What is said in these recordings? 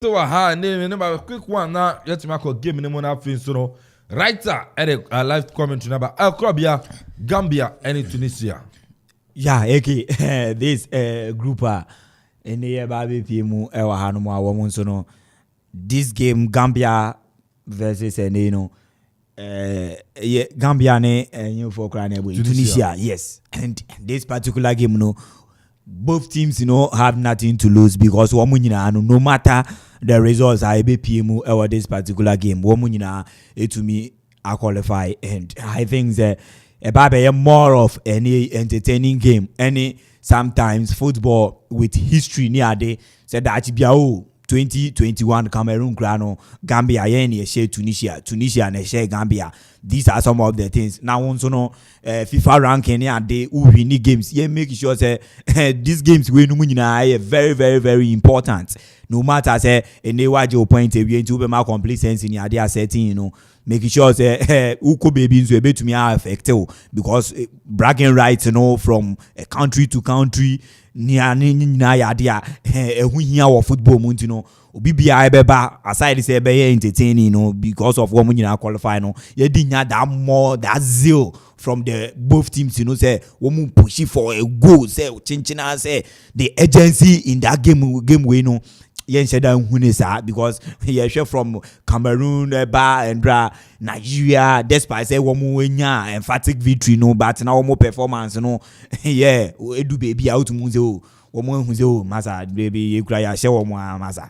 So name quick one now. Let's make a game in the fin so writer a live commentary number Krobia, Gambia and Tunisia. Yeah, okay. This group in the baby PMU ewa hanuma woman so no. This game Gambia versus Gambia ne for Tunisia. Yes. And this particular game both teams have nothing to lose because no matter the results I be PMU over this particular game to me I qualify, and I think that a more of any entertaining game, any sometimes football with history near day said that 2021 Cameroon Grano, Gambia, share Tunisia and share Gambia. These are some of the things. Now, also FIFA ranking they win games. Yeah, make sure say these games we are very, very, very important. No matter say any what your point of view into my complete sense in your setting, making sure say uko baby so able to me are affected because bragging rights from a country to country near yadia here or football muntino obibia beba aside say be entertaining because of woman qualify you didn't have that more that zeal from the both teams say woman pushing for a goal say chinchina say the agency in that game we because from Cameroon, and Nigeria, despite say emphatic victory, but now more performance, yeah, we do baby out to Museo, Masa, baby, you cry, I share Masa,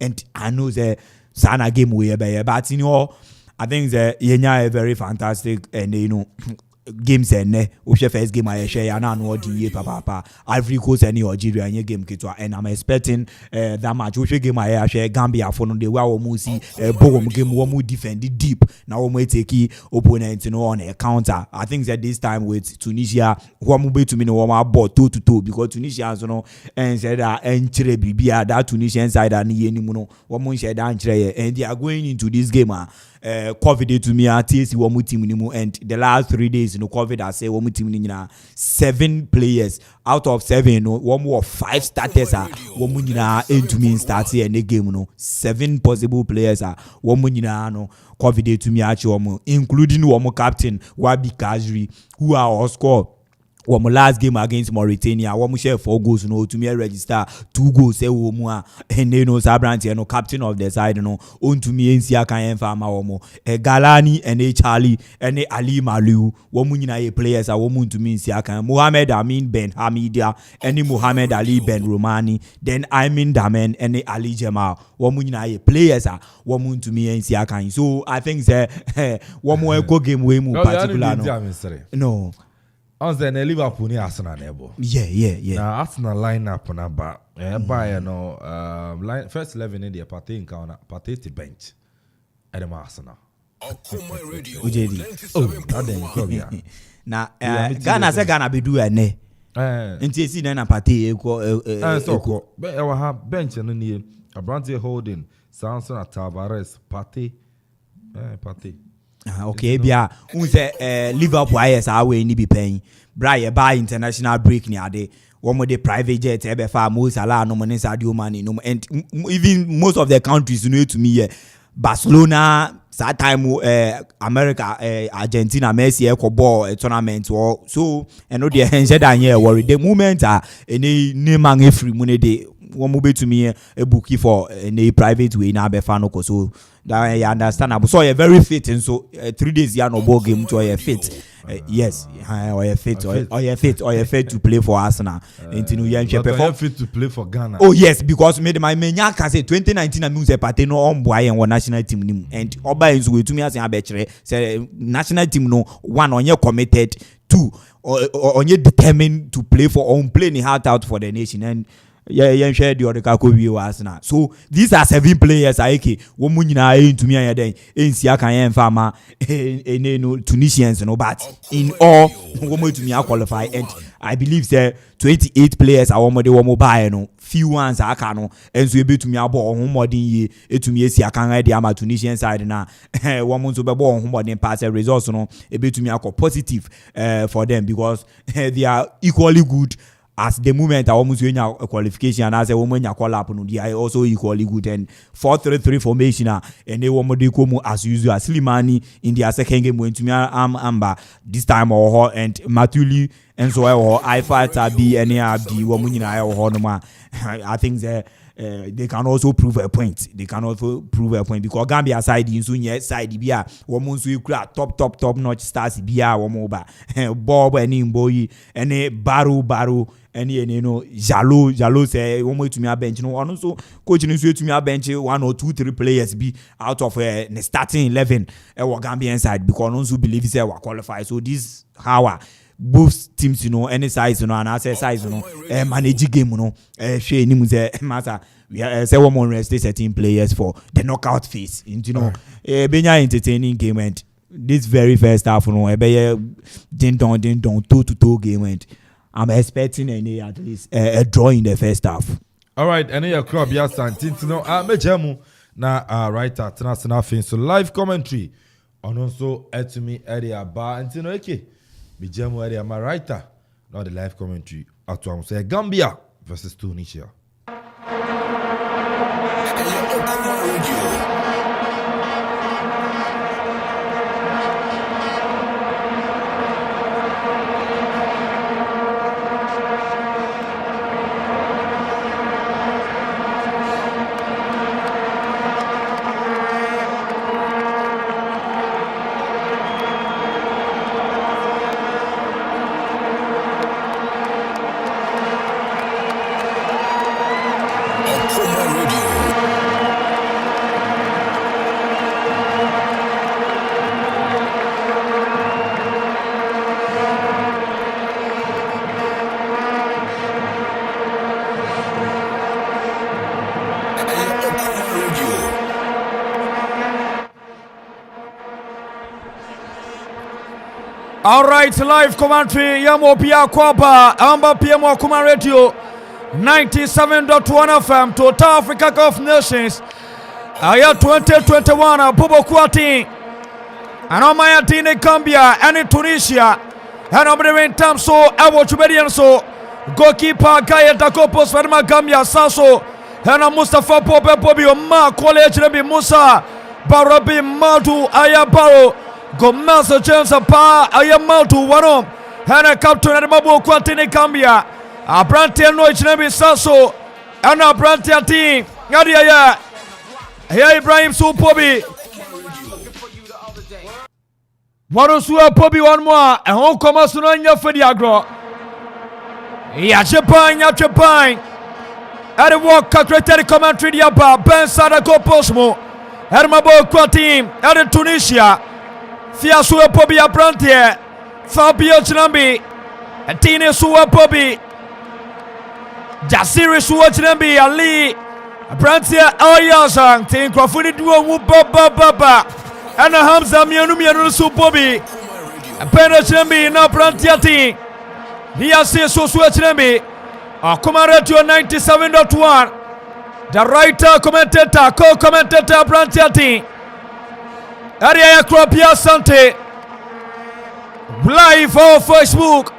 and I know the Sana game we but I think that Yenya is very fantastic, and games and first game I share and no the papa Ivory Coast and Algeria and game kitwa, and I'm expecting that match game I share Gambia for the way we see boom game we defend deep now we take opponent on a counter. I think that this time with Tunisia we be to me no ball 2-2 because Tunisia and said and bibia that Tunisian side and we share and they are going into this game COVID to me TSC one team and the last 3 days COVID I say one team 7 players out of 7 one more 5 starters one into me start here in the game 7 possible players one COVID to me actually including one captain Wabi Kazri who are all score one last game against Mauritania, one share 4 goals, to me register 2 goals, say and Sabranti, captain of the side, own to me, NCA can farm Galani and Charlie and Ali Malu, woman players are woman to me, Siakan, Mohammed Amin Ben Hamidia, and Muhammad Ali Ben Romani, then Amin Damen and Ali Jamal, woman players are woman to me, NCA. So I think that one more game way more particular. No. On the Liverpool ni Arsenal nebo. Yeah. Now Arsenal lineup na ba line first 11 in the party in counter party to bench. At Arsenal. UJD. Oh, that then Krobia. Na Ghana say Ghana be do ene. Nti esi na party so be we have bench no nie. Abranti holding Samson Tavares party. Party. Okay, bia unse Liverpool is away ni be paying. Brian buy international break ni ade. One more the private jet ebe fa Mo Salah no money Sadio Mane no, and even most of the countries to me Barcelona that time America Argentina Messi ball tournament or so and no dey said that here worry the moment any name and free money dey one move to me a bookie for a private way na be fan so that you understand. So you're very fit, and so 3 days you no ball game to you fit. Yes, or you fit, or you fit to play for Arsenal. You fit to play for Ghana. Oh yes, because my menya can say 2019 I mean say party no on boy and one national team and oba is we to me as a betray say national team no one on you committed, 2 on you determined to play for on playing hard out for the nation and. Yeah, share the other Kakobi Arsenal. So these are 7 players. Woman to me then in farmer Tunisians but in all woman to me qualify and I believe that 28 players are one few ones are cano and so able to me about home modern ye to me see I can read the Tunisian side now woman to be born home modern pass results able to me positive for them because they are equally good as the moment I almost win a qualification and as a woman ya call up no they also equally good and 4-3-3 formation and they want to come as usual Slimani in their second game went to me Amba this time or and Matuli and so I fight be any abdi woman in I think they can also prove a point. Because Gambia side in Sunya side bia woman so top notch stars bia womoba Bob and boy and Baru and Jalo say one to me a bench no one also coaching to me a bench 1 or 2 3 players be out of the starting 11 Gambian side because also believe say we qualify. So this how both teams any size and I say size manage game share ni say matter we say one more rest 13 players for the knockout phase benya entertaining game and this very first half din don toe game and I'm expecting at least a draw in the first half. All right, and your club ya santintino mejemu na writer tena fin so live commentary on also etumi area ba ntino eke mejemu area my writer not the live commentary atwa say Gambia versus Tunisia. All right, live commentary Yamo Pia Kwaba Amba PM Kuma Radio 97.1 FM Total Africa Cup of Nations Aya 2021 Bobo Kwati Anomaya Tine Gambia and Tunisia and Obreven Tamso Awo Chubedian so goalkeeper Gaya Dakopos Verma Gambia Saso and Mustafa Pope Pobi Ma College Rebi Musa Barabi Madu Aya Baro Gomasa James Pa Ayamatu Wano Hana Captain Mabu Kwatini Gambia a Brantia Noich Nebi Saso and a Brantia team Yadia Here Ibrahim Supobi Warusua Pobi one more and home Comasunanya Fediagro Yachapan at a walk calculated commentary Yaba Ben Sadako Posmo Hermabo Kwatim at Tunisia Fia Sua Pobi Abrantia Fabio Chinambi Tine Sua Pobi Jasiri Sua Chinambi Ali Abrantia Ayazang Tin Crafuni Duo Baba and a Hamza Mianu Su Pobi Pena Chinambi na Abrantia Tin Nia Sua Chinambi Kumaretio 97.1 the writer commentator co-commentator Abrantia Tin Area Kropia Sante live on Facebook.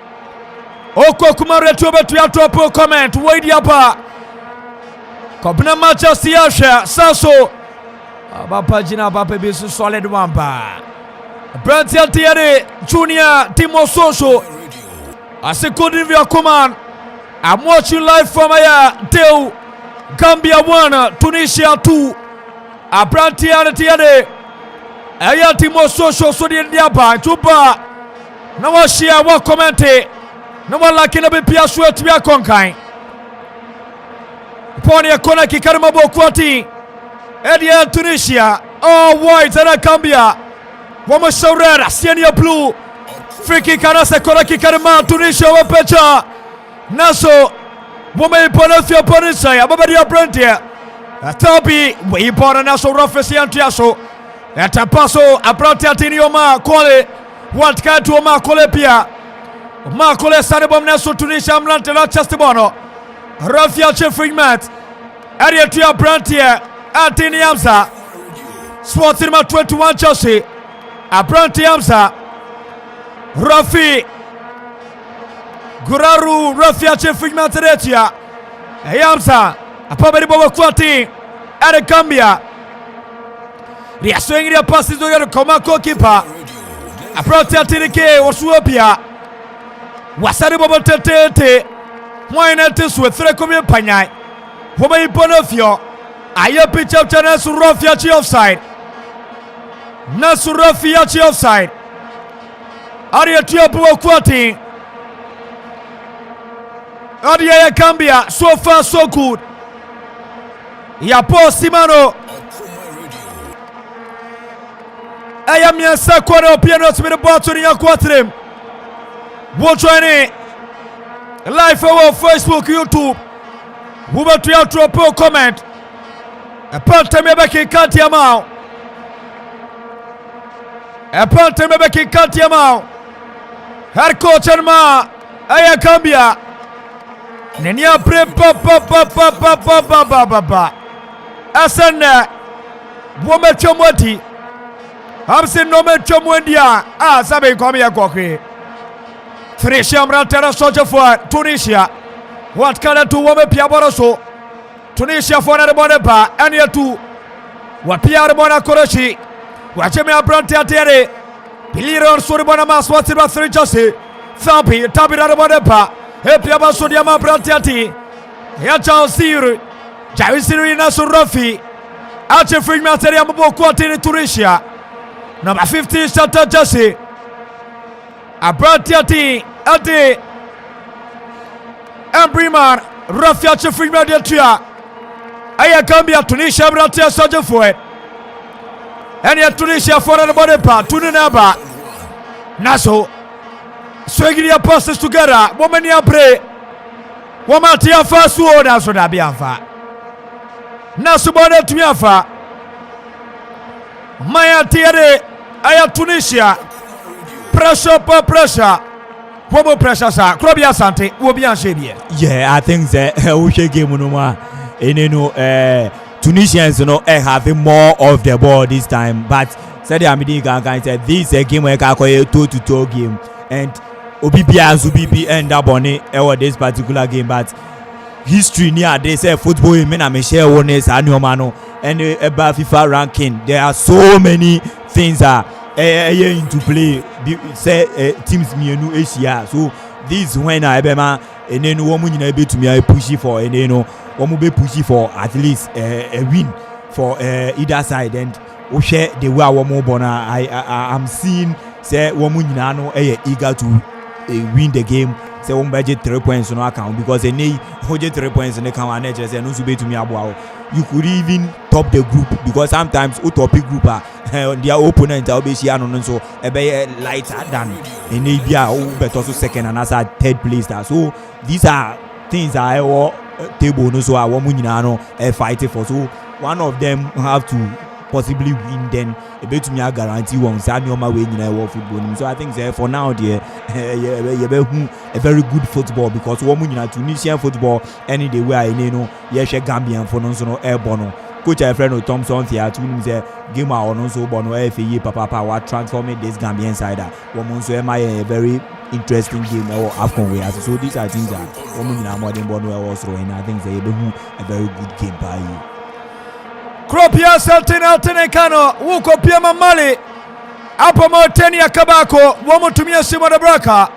Oko kumare tuobe tuyatopo comment wadi hapa. Kabna macha siasha Saso Abapa jina bapa bisu solid wamba. Brantia Tiare Junior Timo Soso Asekodi vya command. I'm watching live from Deu Gambia 1 Tunisia 2 Abrantia Tiare Aya Timo Social so the Diaba Chuba na wa share wa comment na wala kina be pia so atwa konkan poni akona kikarima bokwati Edia Tunisia all white and Gambia wama shaurera senior blue friki kana se kona kikarima Tunisia wa pecha naso wama ipona fia ponisa ya baba dia Brantia atabi we ipona naso rafesi antiaso Atapaso Abrantia Tinioma Kole what kind to Ma Kole Pia Ma Kole Sanebom Naso Tunisia Mlante La Chastebono Rafia Jeffrey Matt Ariatia Abrantia Atiniamsa Swatirma 21 Chelsea Abrantiamsa Rafi Guraru Rafia Chefring Materetia Ayamsa Apabari Boba Kwati at Gambia. They are swinging their passes to the Komako keeper. A Proteatike or Swapia. Wasari Boba Tete. Why not this with Threcomi Panai? Woman Bonofio. Aya pitch up to Nasurafiachi offside. Nasurafiachi offside. Aria Tiapu Kwati. Adia Gambia, so far so good. Yapo Simano. I am Yansa Quado Pianos with the bottle in your quattrim. Watch any live over Facebook, YouTube. Who will try to a comment? A part time Rebecca Kantiamau. A part time Rebecca Kantiamau. Her coach and ma, Aya Gambia. Nenia pre pa Asana Wome Chomwati Hamsin Nome Chomwendia Sabe Komia Koki Tunisia Mratera Soja for Tunisia. What color to Wome Piaboroso Tunisia for the Bonepa and yet two what Piar Bona Koroshi Wachemia Brantiatere Piliron Suribona Mas what's about 3 Jose Thampi Tabira Bonepa Epiaba Sodiama Brantiati Yachao Siru Javisiri Nasurafi Archie Free Materia Mobokwati in Tunisia. Number 15 Shata Jesse Abrantiati Ade Embriman Rafiachi Free Materia Aya Gambia Tunisia Brantia Soja for it. And yet Tunisia for the body part Tunanaba Naso swinging your passes together. Woman ya pray. Woman tia first word as on Abianfa. Nasubode Tumiafa. Maya Tiare Aya Tunisia. Pressure per pressure. Womo pressure sa. Krobia Sante. Wobian Shebie. Yeah, I think that we should game no Tunisians having more of the ball this time. But said Amidi Gangan said this a game where Kakoye 2-2 game. And Obibia Zubibi end up on it this particular game, but history near they say football in Michelle Wones Annual and about FIFA ranking. There are so many things that into play. Say teams Mienu Asia. So this when I bema and then woman able to me pushy for and one be pushy for at least a win for either side and share the way one more bona. I'm seeing say woman eager to win the game. Say one budget 3 points on account because they need 3 points in the account and say no be to me about. You could even top the group because sometimes utopic group their opponent will be so lighter than and they be better so second and as third place. So these are things that I table no so I want fighting for. So one of them have to possibly win, then a bit to me I guarantee one Samuel my way in football. So I think for now there a very good football because woman Tunisian football any day where I Gambian for no airborne. Coach a friend of Thompson here to say game on so bono FA papa what transforming this Gambian side. Woman so am I a very interesting game or Afcon way. So these are things that woman more than bono was throwing. I think they a very good game by you. Kropia Saltina Tenekano, Wuko Piama Mali, Apamo Tenia Kabako, Womotumia Simona Braka,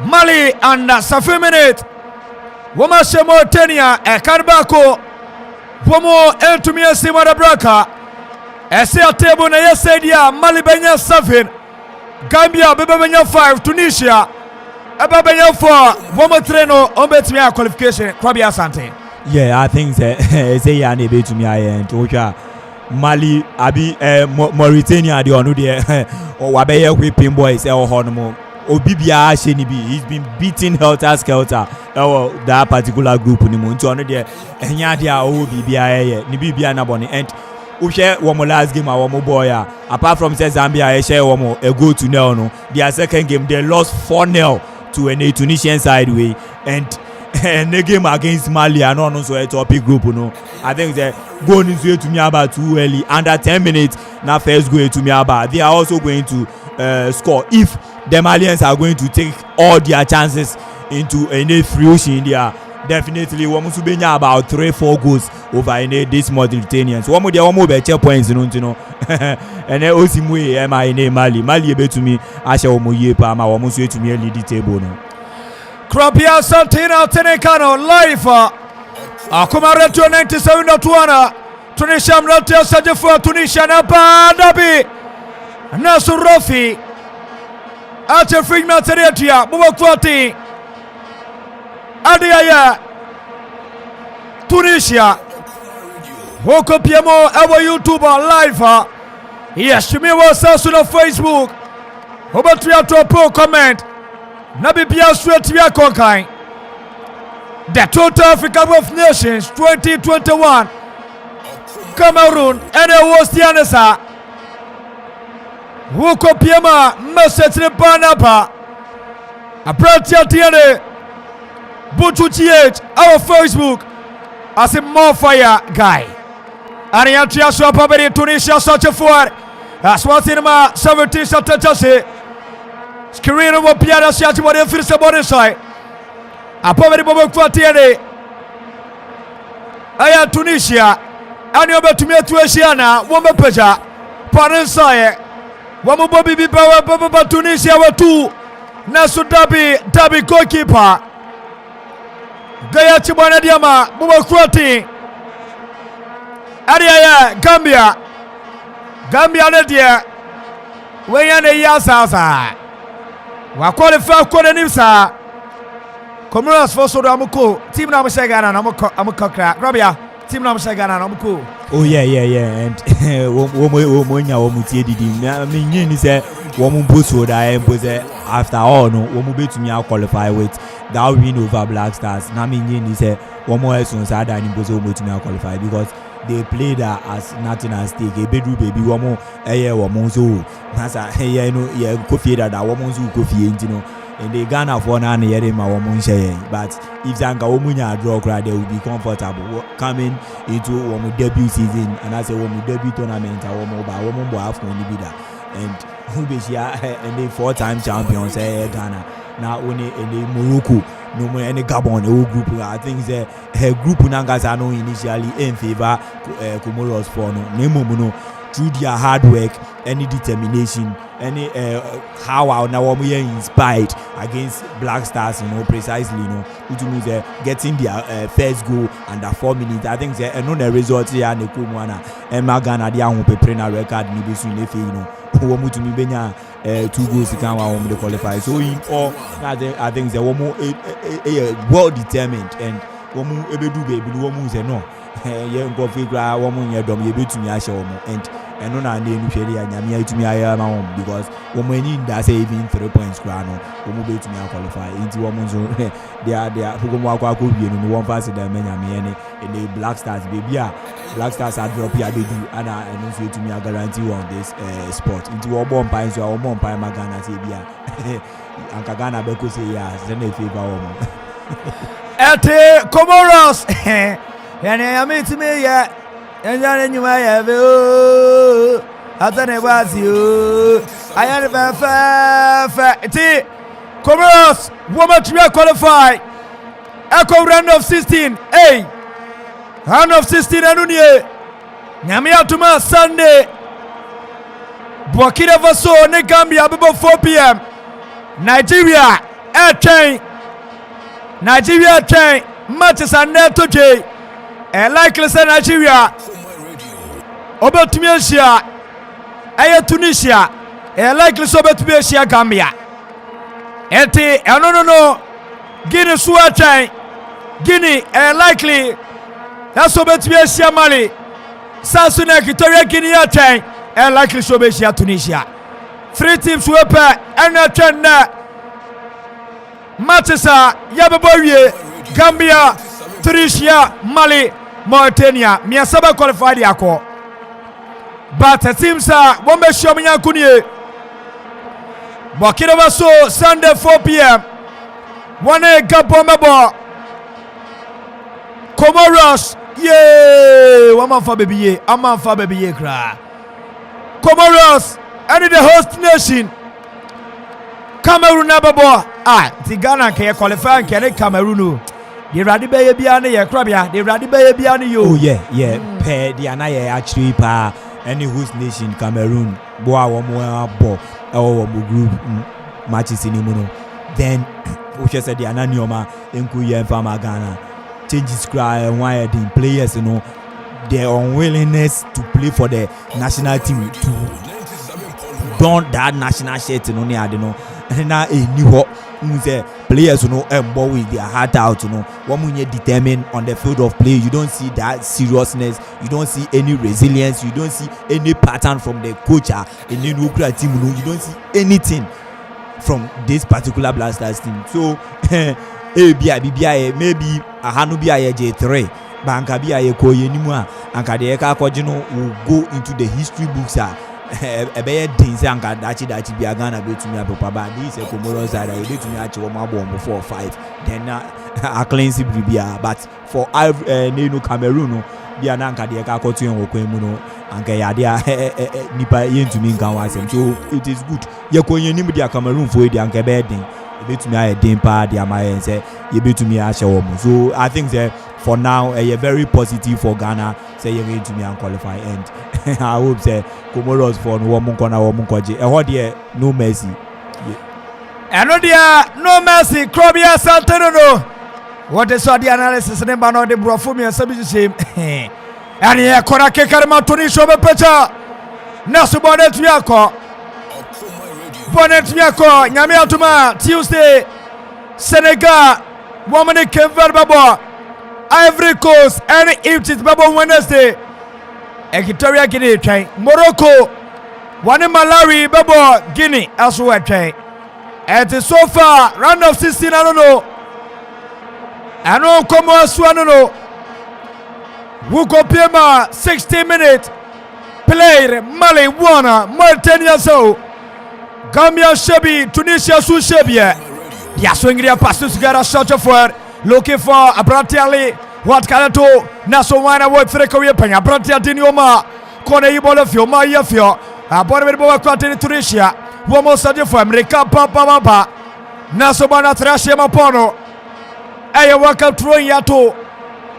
Mali and Safi minute, Woma Semo Tenia, Karbako, Womo Entumia Simona Braka, Esia Table na Yesedia, Mali Benya 7, Gambia, Bebenya 5, Tunisia, Ababenya 4, Womo Treno, Ombetimia qualification, Krabia Sante. Yeah, I think say yani be to me and Ocha Mali abi Mauritania the onu there or wabeye whipping boys or honomo Obibia Shenibi. He's been beating helter skelter that particular group ni mo nto onu there enya dia Obibia ni bibia na boni and we share one last game our boy apart from say Zambia share one a go to nil no their second game they lost 4-0 to a Tunisian side way and the game against Mali and also a topic group I think they going into to me about too early under 10 minutes now first going to me about they are also going to score if the Malians are going to take all their chances into any free India. Definitely, woman to be about 3-4 goals over in this Mauritanians. One more they almost better points, you know. And then Osimwe, in Mali be to me. Asha Omoye Pama, almost to me lead the table. No. Krapia Santina Tenekano live. Akumare to 97.1. Tunisia Mratia Sajafua Tunisia Napa Dabi. Nasu Rofi. Ache Frigma Teretia. Mubakwati. Adiaya Tunisia Woko Piemo our YouTuber live. Yes, to me was also on Facebook. About to po comment. Nabi Bia straight to your conkai. The Total Africa of Nations 2021 Cameroon and it was the answer. Woko Piema message the Banapa. A Pratia Tiane Butuchiate our Facebook as a more fire guy. Ariantia Swapaberi Tunisia such a four. As one cinema 17 Satachase. Screen of Piana Shati what if it's a body side. A poverty Bobo Quatiere. I am Tunisia. And you're about to meet Tuesiana, Woman Peja, Parensaye, Woman Bobby Biba, Baba Tunisia were two. Nasu Dabi goalkeeper. Gaya Chibana Diama, Buba Kwati. Adiaya, Gambia. Gambia Nadia. Wayane Yasa. Wakwalify Kodanimsa. Comoros for Sodamuko. Team Namasagana, Namukokra. Rabia. Team Namasagana, Namuko. Oh, yeah. And Womoya Womuti did him. I mean, he said, Woman Busso, I am after all, no, Womu to me, I'll qualify with. That win over Black Stars. Namin is one more else on Saturday and Bozo to now qualify because they played as nothing at stake. A bedroom baby, one more a year or Monzo. That's a hey, coffee that I want to coffee, you know. And they Ghana for an year in my woman share. But if Zanka Womunya draw crowd, they will be comfortable coming into one debut season. And as a woman debut tournament, a woman by woman will have only be that. And who be here and they 4-time champions, Ghana. Now only in Morocco, no more any Gabon, the whole group. I think the group Nangas are no initially in favor Comoros for no through their hard work, any determination, any how now we are inspired against Black Stars, precisely, which means getting their first goal under 4 minutes. I think they know the result here and the Kumwana and Magana they are preparing record maybe soon if who to me benya 2 goals can one qualify. So in all, I think they were more well determined and woman ebedu baby woman say no. Yeah, go figure woman ya dom ye betu me ashe woman and no na name hwere anyame atumi aya ma hom because woman need that say even 3 points kra no woman betu me qualify into woman so they are who go akwa wie no one pass them anyame in the Black Stars baby Black Stars are drop ya bedu and I know so to me guarantee on this sport into one bomb pine so one bomb pine magana say bia anka Ghana be ko say ya send a favor woman Ete Comoros. And I am to me yet. And then you may have you. I thought it was you. I had a fair. Comoros, woman to qualify. Echo round of 16. Hey, round of 16 Anunie. Nyamia Tuma Sunday. Burkina Faso, ne Gambia, about 4 p.m. Nigeria, air train. Nigeria train. Matches are net to J. And likely say Nigeria. Over Tunisia. Aya Tunisia. And likely so about Tunisia Gambia. Eti no. Guinea Suatai. Guinea and likely. That's about Tunisia Mali. Sassuna Victoria Guinea train. And likely so about Tunisia. 3 teams were pair and a trend. Matches are Yababoye, Gambia, Tunisia, Mali, Mauritania. Miasaba qualified yako. But the teams are one be show me yakunie. Burkina Faso Sunday 4 p.m. One Gabon mebo. Comoros, yeah. One for baby ye. I'm for baby ye cry. Comoros, and the host nation. Cameroon nababo. ti Ghana ke qualify ke Cameroon the radibe bia ne ye krabia the radibe bia ne yo oh yeah per the ana ye actually pa any host nation Cameroon boa wo mo bo wo group matches ni mu no then we just said the ana nioma enku ye mfama Ghana changes cry why the players you know their unwillingness to play for the national team to don that national shirt you know near you know na new say players you know embo with their heart out you know one when you determined on the field of play you don't see that seriousness you don't see any resilience you don't see any pattern from the coach in the nuclear team you don't see anything from this particular Blasters team so maybe ahanu bi aye J3 banka bi aye koye nimu anka de ka akojino will go into the history books ebeye things anka dachi bi Ghana betumi apopa ba this Comoros side e betumi achi wo mabo 4 or 5 then a cleanse bibia but for Cameroon bia na anka de ka akotu en wokwan mu no anka ya de nipa yentumi nkan wasem so it is good ye koye nimu dia Cameroon for de anka be den betumi aye den pa de amaye say ye betumi a wo mu so I think that for now a very positive for Ghana say you're going to me and qualify and I hope say Comoros for no one corner one koje no mercy and no mercy Krobia Santano what is the analysis and no de brofumi and sabi shame and here Korake Karma Tunisia bepecha nasu bonet yako nyame atuma Tuesday Senegal woman came verbal Ivory Coast and Egypt Babo Wednesday Equatorial Guinea train Morocco one in Malawi Babo Guinea as well train and so far round of 16 I don't know come as I don't know who go Pima 60 minutes played Mali Wana Mauritania so Gambia Shebi Tunisia Su Shebi ya swinging their passes together shot forward looking for Abratiali what can I do Naso wana work for the career penya Abratia Dinioma Kone Ibola Fio Ma Yafio Abona Boa Quatini Tunisia Womo Sadio for America Papa Naso Bana Trashia Mapono Aya welcome throwing Yato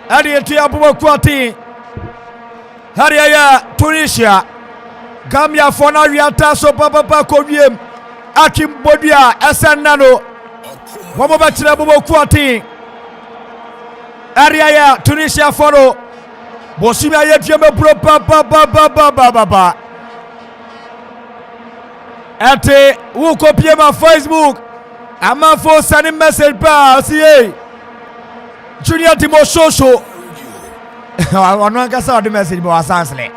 Adi Tiabu Quati Hariaya Tunisia Gambia Fona Riata so Papa Koviem Akim Bodia SN Nano Womo Bachina Bobo Quati Area Tunisia follow Bosimia Yetiame Pro Papa Ate who copy my Facebook Ama for sending message pa CA Junior Timo Shosho I don't get the message but essentially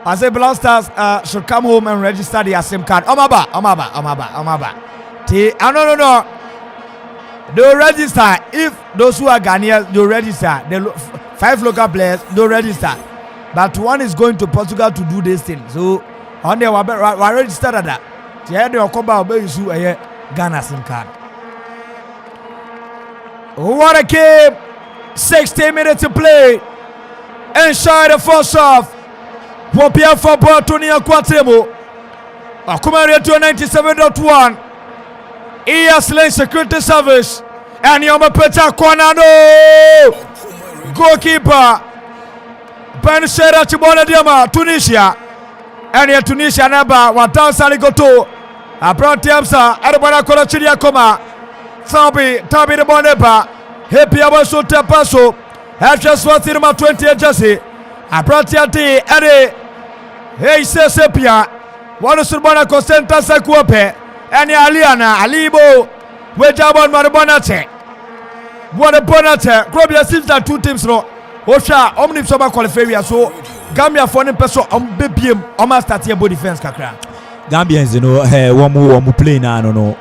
I say Blasters should come home and register their SIM card Omaba no they'll register if those who are Ghanaians they'll register the 5 local players they'll register but one is going to Portugal to do this thing so on there we register that yeah they come back issue a Ghana SIM card what a game 60 minutes to play inside the first half Wopia for Botonia Quatemo Akumari to 97.1 ES Lane Security Service and Yoma Peta Kwanano goalkeeper Ben Shera Chibona Diama Tunisia and here Tunisia Naba Watan Saligoto Abra Tiamsa Adabana Kola Chidia Koma Tabi the Boneba Happy Abaso Tapaso after Swatirma 20 Jesse Abra Tiati Ade Hey Sepia One Surbana Cosenta Sakuape and Aliana Alibo Wejabon Marabonate. What a bonate. Grobia seems that 2 teams no. Osha Omni Soba qualify so Gambia for an person on BPM almost start here body defense kakra. Gambians, you know, one more play now, no,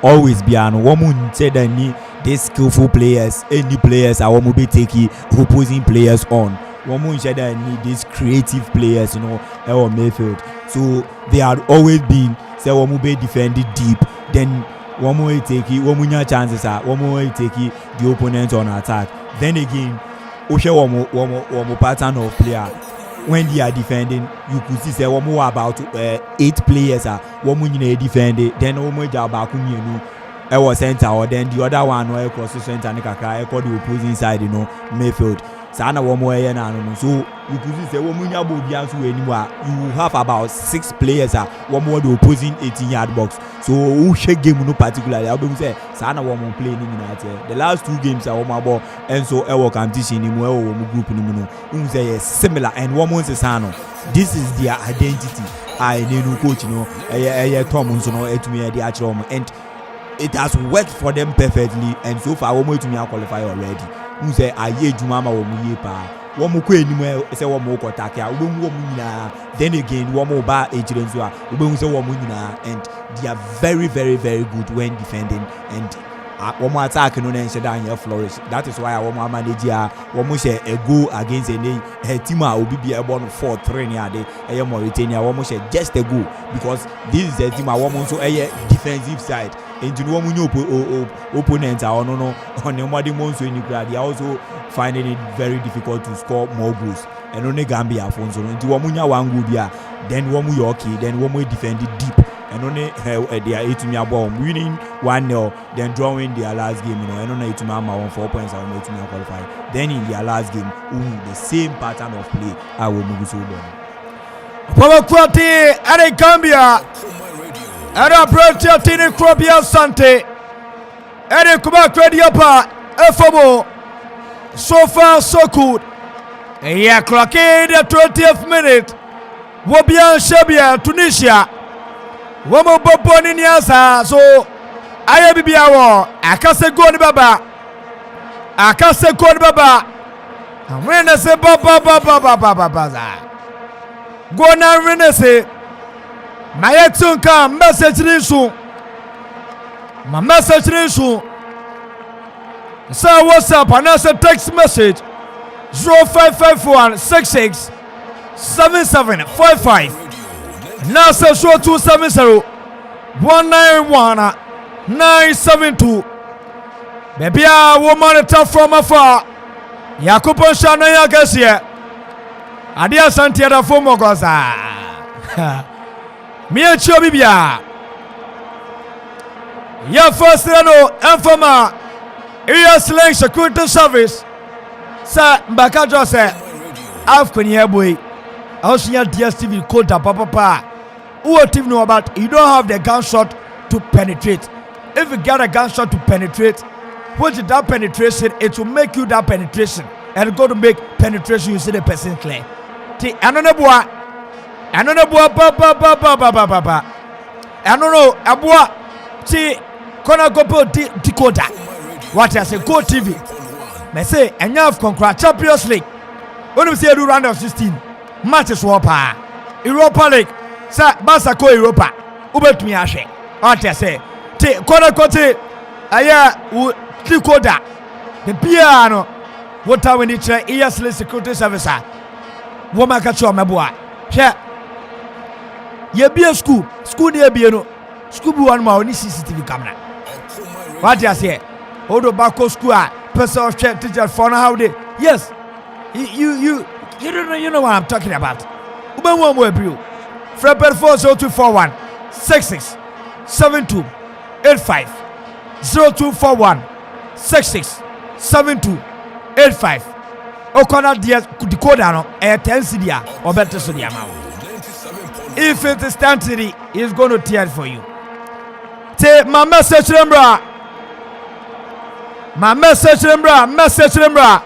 always be on one said that need these skillful players, any players I want to be taking opposing players on. One more said that need these creative players, you know, our Mayfield. So they had always been say one more be defended deep, then one more take it, one more chances are one more take it the opponent on attack. Then again, one more pattern of player. When they are defending, you could see say one more about 8 players are one more defending, then one more about was center, or then the other one no cross center and kakra the opposing side, you know, Mayfield. Sana womo eye na no. So you could say womunya bo bia so anywhere. You have about 6 players womo the opposing 18-yard box. So who shake game no particularly. I will say sana womo play ni na. The last 2 games are womo ball and so e work competition ni mo e womo group ni no. Who say similar and womo say sana. This is their identity. I no coach no. Tom so no etumi e dey achiro and it has worked for them perfectly, and so far womo etumi qualify already. Who say aye juma ma womo ye pa. Womo ko enimu say womo ko take a womo nyina. Then again womo ba ejire nso a womo say womo nyina, and they are very very very good when defending, and womo attack no na nsheda anya flourish. That is why womo manage womo share a go against a team a obi bia e born 4-3 ni ade e Mauritania. Womo share just a go because this is a team a womo so a defensive side. And you know when opponents are on the modern ones when they are also finding it very difficult to score more goals. And only Gambia for so into Wamunya one good year, then Wamu Yorkie, then Wamu defended deep. And only they are 8 ball winning 1-0, then drawing their last game, you know, and only 8 on 4 points and 8 qualify. Then in their last game, the same pattern of play I will move so down. Promokwati and Gambia. Era Brontia Tini Krobia Sante. Ere Kuba Krediapa. Efomo. So far, so good. Yeah, clock in the 20th minute. Wobian Shabia, Tunisia. Womo Boboni Niasa. So, Ayabibiawo. Akase Goni Baba. Akase Goni Baba. And Renese Baba. Gona Renese. My come message soon. My message soon. So what's up? And that's a text message 0551 66 7755. Now say 270 191 972. Baby, a woman tough from afar. Yakupo Shana Yagasia. Adia Santiago Fomogoza. Mia Chobibia. Ya first no informa. Sling security service. Sir Mbakajo say Afcon here boy. Also your DSTV code papa. Who TV know about you don't have the gunshot to penetrate. If you get a gunshot to penetrate, what is that penetration? It will make you that penetration. And go to make penetration you see the person clear. Another boy. Another boy, papa. I don't know. A boy, see, Kona go decoder. What I say, Go TV. Me say, and you have conquered Champions League. When we say do round of 16 matches, Europa League. Sir, Basa ko Europa. Ubet me ashe. What I say, Kona Kote, Aya, decoder. The piano. What I need to ESL security service. Woman catch your boy. Share. Ye be a school near Biano. School one more CCTV camera. What you say? Hold the back of school. Person of check teacher for how they. Yes. You know what I'm talking about. Uben one more bill. Frapper 0241 66 72 85 0241 66 72 85. Okona DS decoder no 10 cedi or better so the amount. If it is 10 cedi, he's going to tear for you. Take my message, Lembra. My message, Lembra.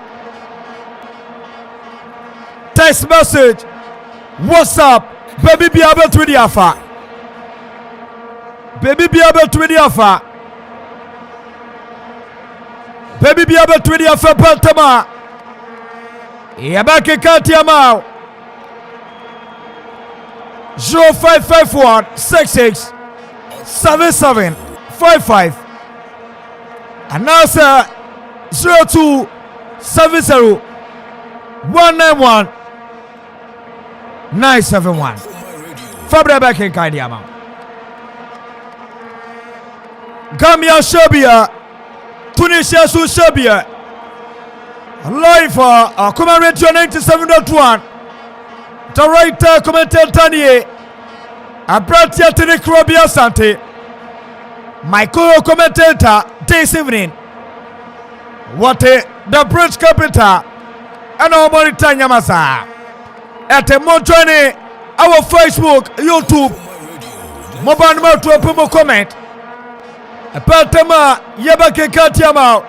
Text message. What's up? Baby, be able to the offer. Baby, be able to the offer. Baby, be able to the offer. Peltama. Yabaki Katiamau. 0551 66 77 55. And now, sir, 0270 191 971. Fabra back in Kadiama. Gambia Serbia. Tunisia to Serbia. Live for Command Radio 97.1. Director commentator Tanier. Abratia Tini Krobia Sante. my co-commentator this evening. What the British capital and our monitor Nyamasa at the Montreal, our Facebook, YouTube, mobile number to open comment. A Peltema Yabake Katiama.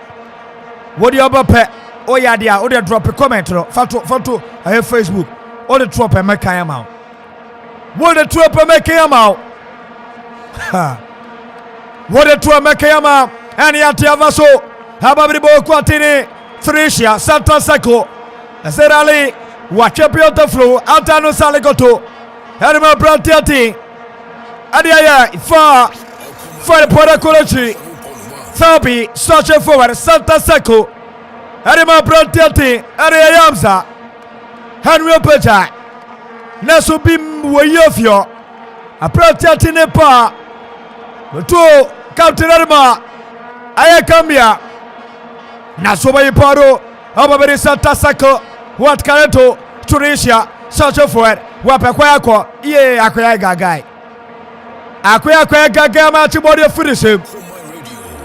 What do you have? Oh, yeah, dear, or drop a comment. Fatu, I have Facebook. Or the drop a Makayama. What the drop a Makayama? What the drop a Makayama? And Yatiavaso. Habaribo Quatini, Tunisia, Santa Seco, Serali, Wachapio the Flu, Altano Saligoto, Herma Brantiati, Adiaya, far the Podacology, Sabi, such a forward, Santa Seco, Herma Brantiati, Ariamza, Henry Peja, Nasubim Wayofio, a Brantiati Nepa, the two Captain Arma, Gambia. Nasoba Iparo, Ababeri Santa Sako, what Kareto, Tunisia, such a forward, Wapaquaco, ye Aquia Gagai. Aquia Gaga Matibody of Finishing.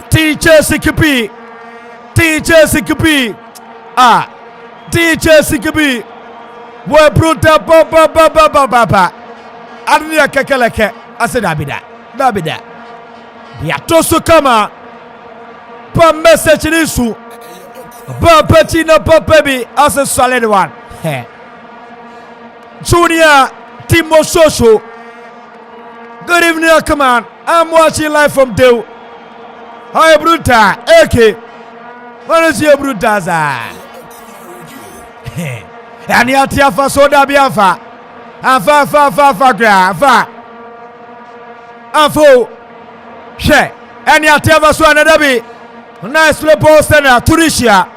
Teacher CKP, Teacher CKP, Were Bruta Baba, Adnia Kakaleke, I said Dabida. Yatosu Kama, Pam message in issue. Patina baby as a solid one. Junior Timo Soso. Good evening, command. I'm watching live from Deu. Hi, Bruta. Okay. What is your Brutaza? And Yatiafa Soda Biafa. And fa. And she. And Yatiafa Swanadabi. Nice play post and Tunisia.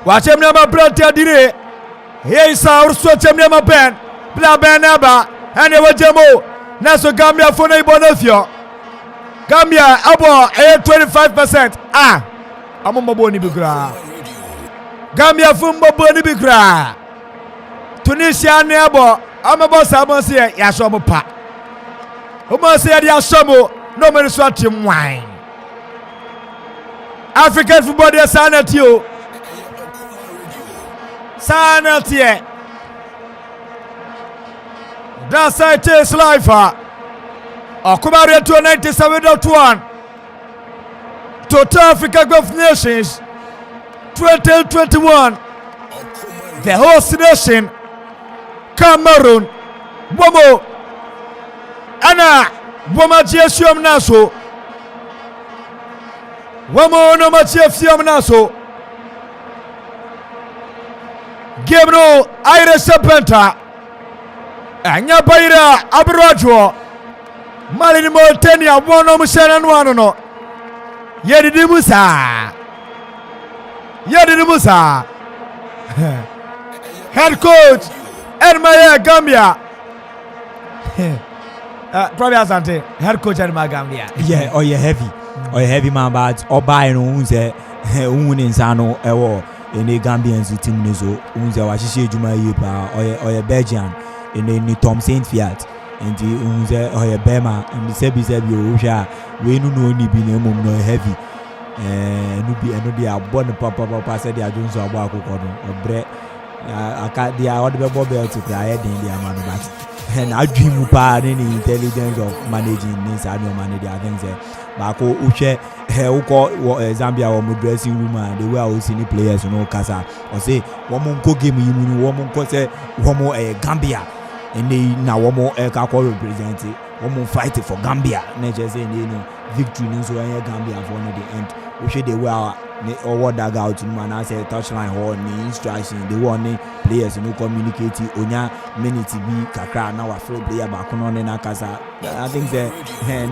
Watch him number Brantia Dire. Here is our switch him number Ben. Bla Benaba. And they were Jamo. Naso Gambia for a Bonafio. Gambia about 25%. I'm on my bony bigra. Gambia from my bony bigra. Tunisia nebo. I'm about Samosia Yashomo Pa. Homosia Yashomo. No man is watching wine. African football is sanity. Sanity. That's how it is life. Okumari to 97.1. Total Africa Gulf Nations 2021. The host nation Cameroon. Bomo. Anna. Boma Jesium Naso. Wamo no Machef Siam Naso. Gebno Irish Serpenta. Anya Baira Abrajo. Malin Mauritania one of Mushan and one no. Yedi Musa. Head coach Edmaya Gambia. Probably Asante. Head coach Edmaya Gambia. Yeah, oh yeah, heavy. Or heavy man, but or buy no unze insano ewo in the Gambians team nizo unze washishi juma yipa or Belgian in the Tom Saint Fiat and the unze or Bema and the sebi usha we no ni bi no heavy no be a born papa said they don't so about or bre aka they are the bell to play in the man but and I dream pa any intelligence of managing inside your money I think Bako Uche Uko Zambia or dressing room and they were seeing players Kasa or say one go game you one say one Gambia and they now one more Kako represent one fight for Gambia nature say victory news Gambia for the end Uche they were or that out man I say touchline or instruction they want players communicate onya minute be kakra now a free player back on in Kasa I think the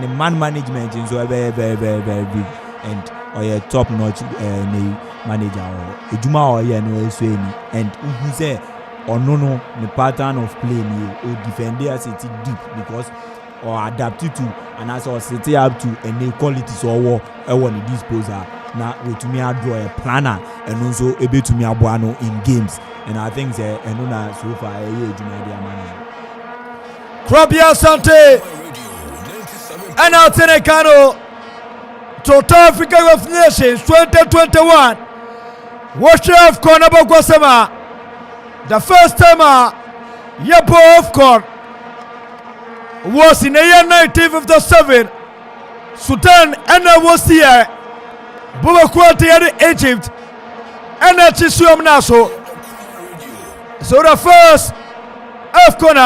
man management is so very big and or top notch manager or Ejuma or no and who say or no the pattern of play or defender city deep because or adapt to and as or city up to any qualities or one disposal now we to me draw a planner and also able to me abuano in games and I think say and so far Ejuma dia man Krobia Sante and Altenecano Total Africa of Nations 2021. Watch AFCON Abogwasama. The first time Yabo AFCON was in the year 1957. Sudan and was here. Bubakwati and Egypt and Chisuam Naso. So the first AFCON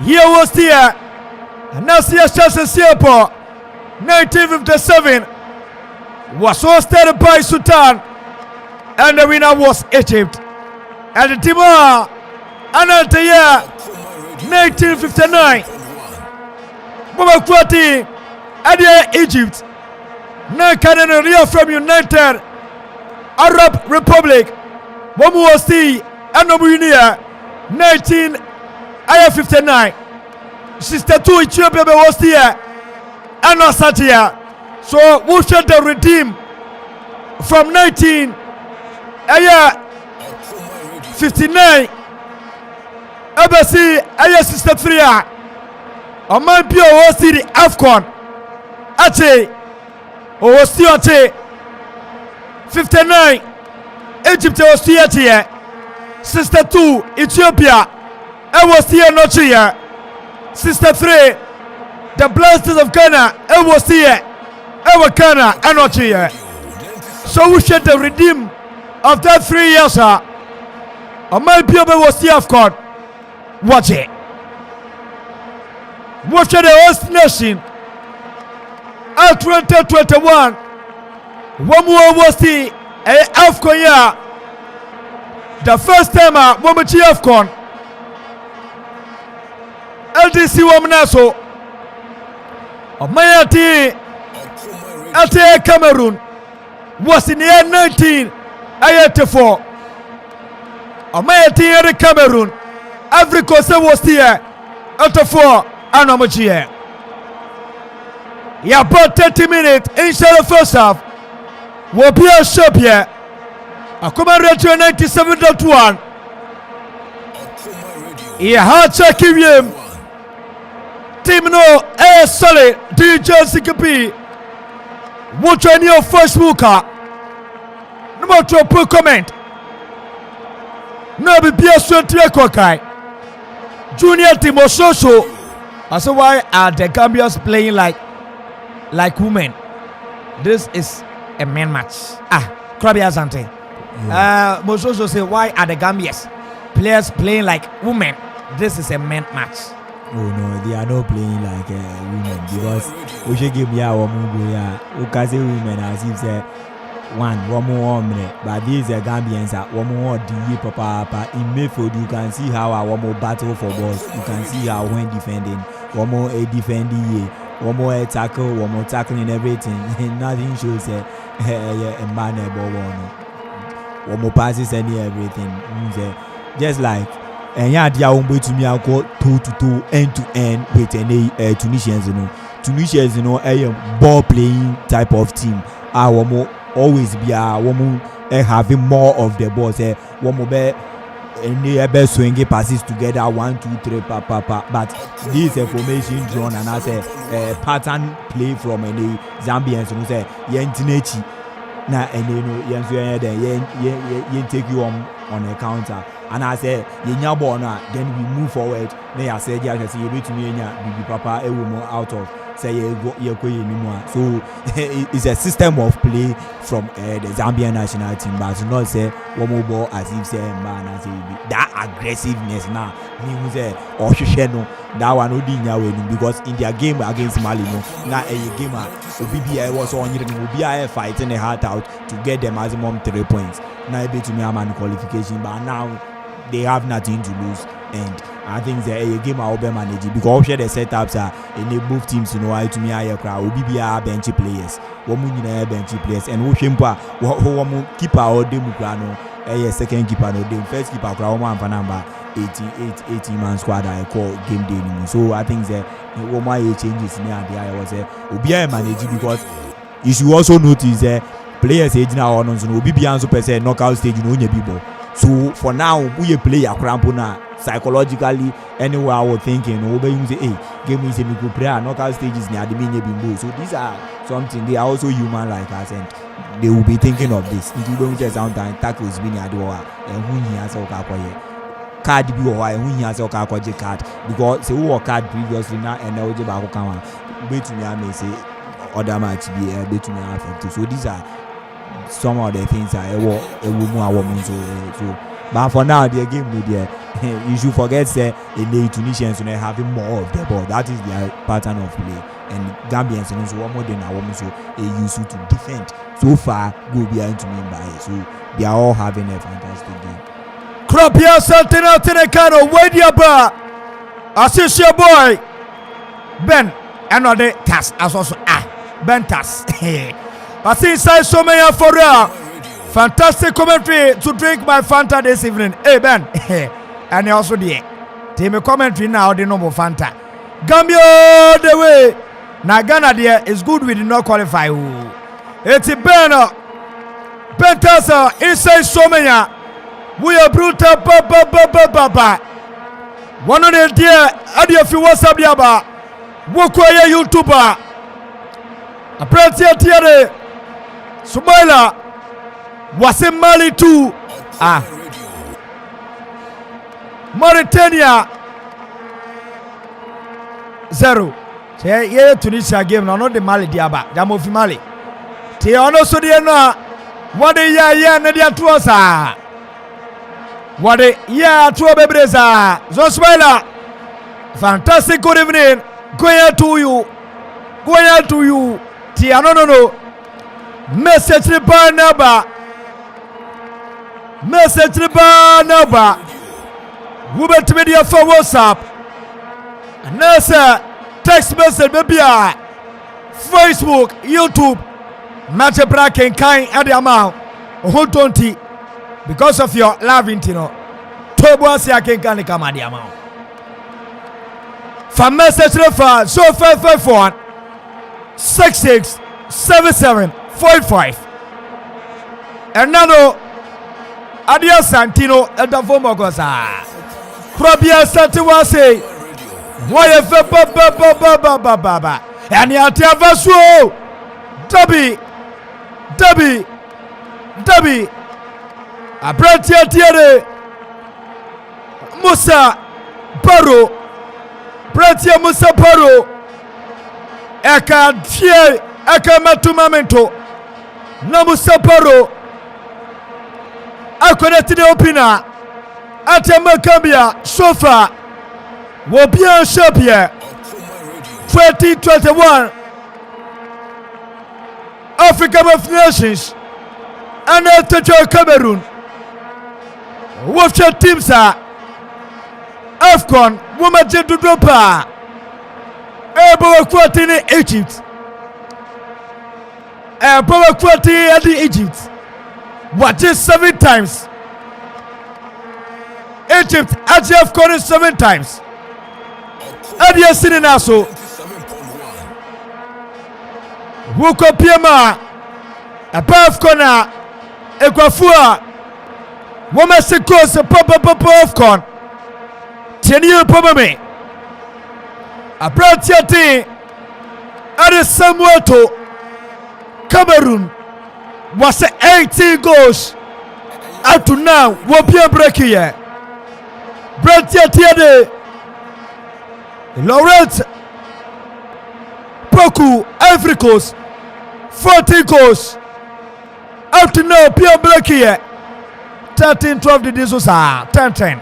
here was here. And now see a chance in Singapore. 1957 was hosted by Sudan and the winner was Egypt. And the team and at the year 1959 Bubakwati and Egypt. Now Canada from United Arab Republic. One was the Anobunia 1959. Sister 2 Ethiopia was here. And not Satia. So we should redeem from 1959. Abasi Aya Sister 3. A man pure was the AFCON. Ate. O still ate 59 Egypt was here. Sister 2 Ethiopia I was here not here. Sister 3 the Blasters of Ghana I was here. I was Ghana and not here. So we should redeem of that 3 years. A man pure was the AFCON. Watch it. Watch the host nation. 2021 one more was the AFCON year. The first time Momachi AFCON LDC Wamnaso of Mayati LTA Cameroon was in the year 1984 of Mayati Cameroon every course was here 84 and Momachi here. Yeah, about 30 minutes inside the first half. Will be a shop here. A command ratio 97.1. Yeah, hard checking him. Team no air solid. DJ CKP. Watch on your Facebook. No to put comment. No be a sweat to a Junior team or so. I said, why are the Gambians playing like women? This is a men match. Krabia Zante. Mososo say, why are the Gambians players playing like women? This is a men match. Oh no, they are not playing like women because we should give women as if say one more minute. But these are Gambians one more papa. In midfield you can see how one more battle for balls. You can see how when defending one more a defending one more tackle, one more tackling everything. Nothing shows a man one more passes and everything. Just like and yeah, they are on to me. I go toe to toe, end to end with any Tunisians. Tunisians, a ball playing type of team. I want always be having more of the ball. Say one more and they are swinging passes together 1, 2, 3 pa. But this formation drawn and as a pattern play from any Zambians who say Yentinechi na and you take you on a counter and I say then we move forward. They are said you see you to me papa a woman out of say so it's a system of play from the Zambian national team, but not say one more ball as if say man as that aggressiveness now means or that one because in their game against Mali now a game BBI was on BBI fighting a heart out to get the maximum 3 points. Now be to me a man qualification, but now they have nothing to lose, and I think the game I will manage because the setups are in both teams. I to me I crowd BBI bench players, bench players, and who keeper or Demukrano, second keeper no dem first keeper crowd one for number 18 man squad I call game day. So I think the one changes near the I was BBI manage because you should also notice players age now on BBI so per se knockout stage people. So for now, we play a crampona psychologically. Anywhere I was thinking, game is a good player. Knockout stages near the mini bimbo. So these are something. They are also human like us, and they will be thinking of this. If you don't say sometimes tackles being a door, and who he has a card be or who he has a card because they who card previously now and now the back come between me, I may say other match be between me affected. So these are some of the things I a woman so. But for now, their game with you should forget say the Tunisians having more of the ball. That is their pattern of play. And Gambians so one more than a woman so they used to defend. So far, go behind to me by it. So they are all having a fantastic game. Krapia Santina Tenekano, wait your bar. Assist your boy. Ben, another task as also Ben task. I see inside so many for real. Fantastic commentary to drink my Fanta this evening. Hey Ben, and also the team commentary now the normal Fanta. Gambia the way. Now Ghana there is good we did not qualify. It's a banner. Pentasa inside so many. We are brutal. One of the dear Adia fi WhatsApp diaba. Wokwaya YouTuber. A pratia tiare. Sumaila. Was in Mali too. Mauritania 0. Say Tunisia game now not the Mali diaba. Jamo fi Mali. Te ono so de no. What the ya na dia to sa. What the ya to bebreza. Zoswela. Fantastic good evening. Going to you. Te no. Message the bar number. Message the bar number. Wubet media for WhatsApp. Nasa text message maybe Facebook, YouTube. Match a bracket kind at the amount. Hold on to because of your love intino. Toboasia can come at the amount. For message refer so 551 66 77 45. And now Adia Santino at the Fomogosa. Krabia Santiwase. Why baba and Yatiavasu Debbie a Bratia Tiere Musa Baro Bratia Musa Baro Eka Tie Eka Matumamento Namusa Baro Akoneti de Opina Atema Gambia Sofa Wobia Shabia 2021 Africa of Nations and Atajo Cameroon. What's your team, sir? AFCON, Woman Jendu Dropa, Ebo Quati in Egypt, Ebo Quati at the Egypt. What is 7 times? Egypt at the AFCON 7 times. Adia Sininaso. Wuko Piema above corner Equafua Womasekos Papa of Con Tenio Pomame a Bratiati Ade Samuel Cameroon was 18 goals up to now. Wopia break here Bratiati Laurent Poku Ivory Coast 40 goals up to now. Pure Black here 13-12 the this was 10-10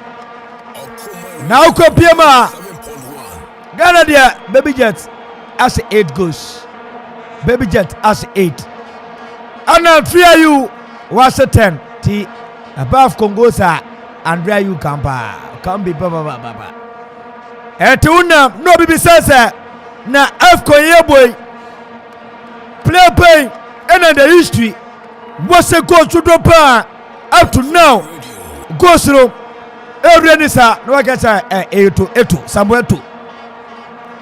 now Kopiama Ghana there Baby Jet as 8 goals Baby Jet as 8 and now fear you was a 10 T above Congosa Andrea you can be baba etuna no bibi sasa na AFCON yeboy play and the history was a goal to drop up to now goes through every nisa no I get eto Samuel to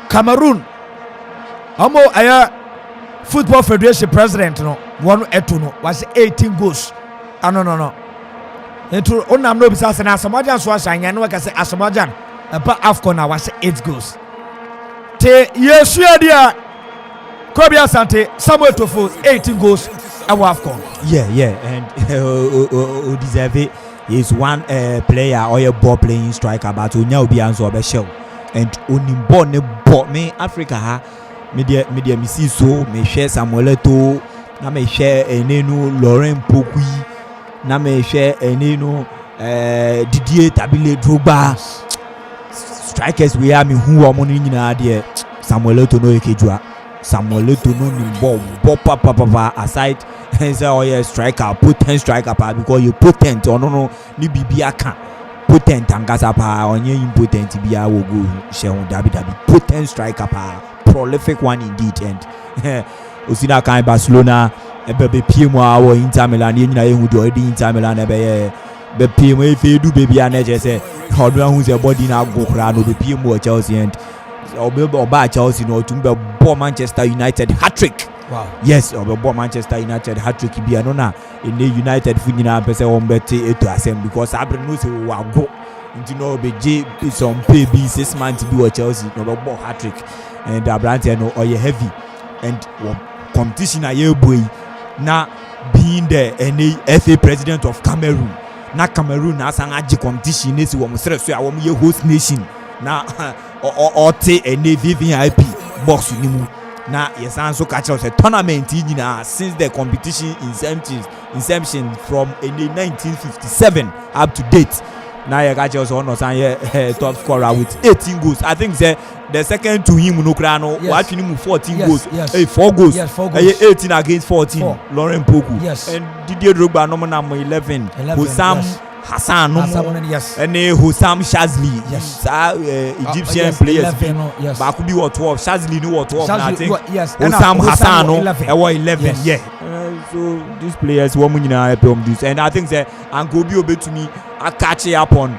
Cameroon amo aya football federation president no one eto no was 18 goals no eto onam no bisa na Asamoah so asanya no I get Asamoah about AFCON was 8 goals. Te Yesua dia Kobe Asante, Samuel Tofo, 18 goals and AFCON. Yeah, and deserve it. He's one player or a ball playing striker, but we now be answer be shell. And only born me Africa ha. Media me see so me share Samuel to na me share enenu Laurent Pokui na me share enenu Didier Tabile Drogba. Strikers we are me who are money nyina there. Samuel to no ekejua. Samuel to no ni ball papa aside say oh yeah striker potent striker pa because you potent or no ni bibia kan potent angasa pa onye impotent bia wo go shehun dabi potent striker pa prolific one indeed and osina kan Barcelona be pm wa Inter Milan nyina ehu do Inter Milan be pm e fe du baby na je say odo hu say body na go kra no be pm wa Chelsea and oba Chelsea no to be ball Manchester United hat-trick. Wow. Yes, oba Manchester United hat-trick bi no na in the United fu nyina pese won beti eto asem because abre no say wa go into no be some pay be 6 months be wa Chelsea no ball hat-trick and Abrante no oye heavy and competition aye boy na being the FA president of Cameroon na Cameroon na san agi competition nesi wo msere so a wo ye host nation na ote VIP box ni mu na yesan so catch us a tournament nyina since the competition inception from 1957 up to date. Now you got us on top scorer with 18 goals. I think the second to him no krano watching him 14 goals. 4 goals. 18 against 14. Laurent Poku. Yes. And Didier Drogba number 11. Hussam Hassan yes. And Hussam Shazli. Yes. Egyptian players. Yes. But could be what 12. Shazli knew what 12. I think. Yes. Hussam Hassan 11. Yes. Yeah. So these players were this, and I think that Angobi Obetumi I catch up on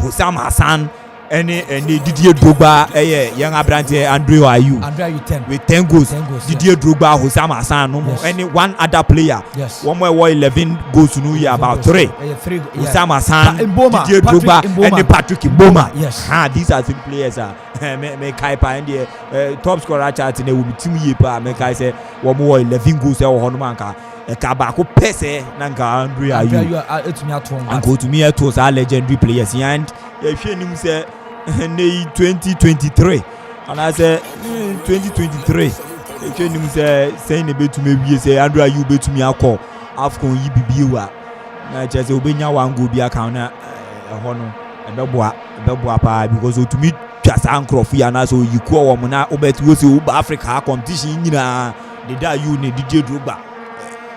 Hussam Hassan and Didier Drogba young Abrante Andrew Ayew 10 with 10 goals. Didier Drogba Hussam Hassan no more any one other player. Yes. One more 11 goals to New about 3. Hussam Hassan, Didier Drogba and Patrick Mboma. Yes. These are 3 players me Kaipa and the top scorer chart in will be team yepa me kai say one more 11 goals e wo hono manka e ka ba ko pese nanka Andrew Ayew etumi aton and go to me to say legendary players and e hwe nim say 2023 and I say 2023 e hwe nim say ne betumi wie say Andrew Ayew betumi akọ AFCON yi bibiewa na che say obenya one goal bi account na hono e beboa pa because o to me just ankrofo ya na so yiku o mo na obeti wo se uba Africa competition nyina de da you ne Didier Drogba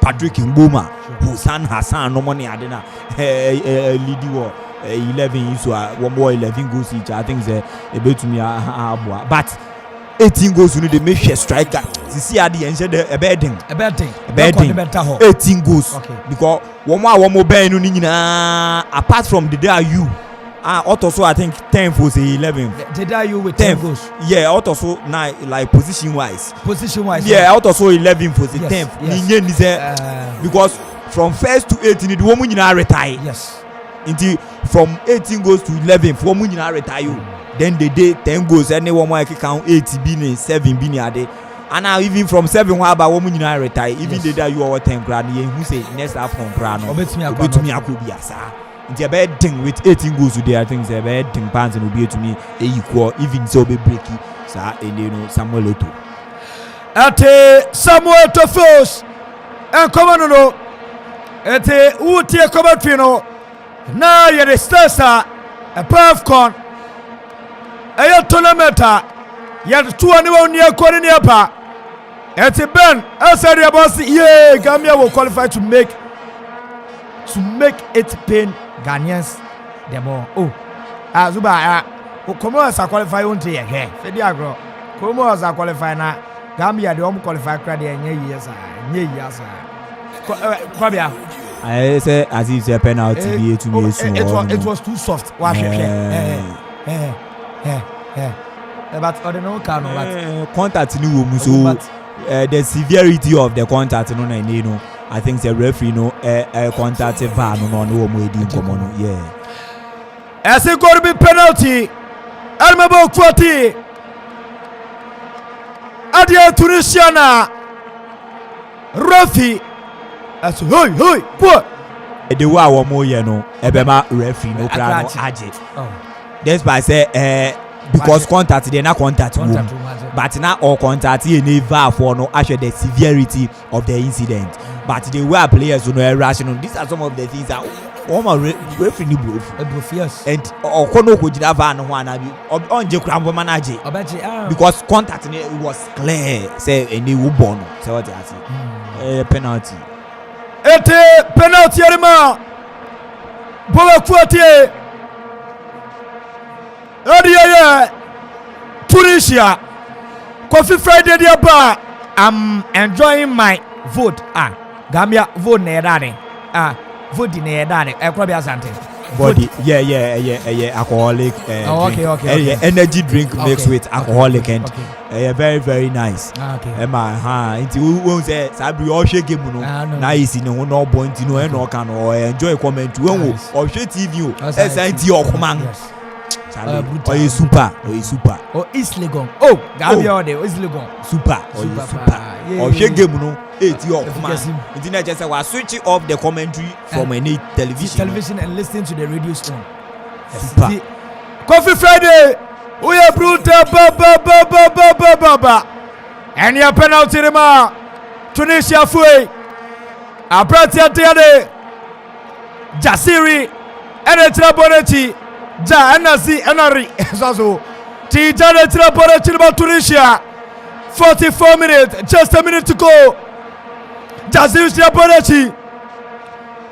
Patrick Mboma Hussam Hassan no money ade na lead wo 11 so one more 11 goals each. I think say e betumi aboa but 18 goals no dey make sure striker sisi ade yen she the ebedin 18 goals because one more ben no nyina apart from the day you also I think 10 for say 11. Did you with 10 goals? Yeah, also 9 like position wise. Yeah, also 11 for say 10. Because from first to 18 the woman you retire. Yes. Until from 18 goals to 11 for woman you retire. Then the day 10 goals and one more count 8 be 7 be ade. And now even from 7 one about woman you retire. Even the day you are 10 grand who say next half from grand. Obetumi akobia sa. The bad thing with 18 goals today, I think the bad thing pants will be to me equal, even so be breaky, sir, and you know, Samuel Oto. At Samuel Tofos and Commando at Utia Comatino. Now you're the Stasa, a PAFCON, a tournament, you have 2 near Coriniapa. At a Ben, I said, yeah, Gambia will qualify to make it pain Ghanaians the more. Azuba, come on, as I qualify on to your hair. Fediagro, come on, as I qualify now. Gambia, the home qualified credit and yes, Fabia. I say, as if a penalty to me, it was too soft. But I don't know, contact new so the severity of the contact, you know. I think the referee contact a van no more yeah. As it going to be penalty. Almabo Kwati. Adia Tunisiana Rafi as hey what the way our more no ebema referee no crowd aje that's why I say because contact they na contact room but now all contact you never for no actually the severity of the incident but the way players no irrational these are some of the things that my referee ni bro and okono ko jira van ho ana bi onje krambo manage because contact was clear say any wo born say what you say penalty ete penalty arima bola kuatie Adiye Tunisia Coffee Friday dia ba I'm enjoying my vote Gambia vote na edane vote na edane ekwa bia sante body yeah alcoholic okay. Energy drink mixed with alcoholic and very very nice inti we say sabi o hwe game no na isi ne ho no point no e no kan o enjoy comment we wo o hwe TV o SNT okuman Oye super. Oh East Legon. Gambia de East Legon. Super. Oh game no. Eti okuman. Inti na just say we switch off the commentary from any television and listen to the radio station. Super. Coffee Friday. We are brutal ba. And your penalty rema. Tunisia fue. Apratia tiade. Jasiri. Enetra Bonetti. Ja Anasi Anari so Tijane Trapora Chilba Tunisia 44 minutes just a minute to go Jazir Bonetti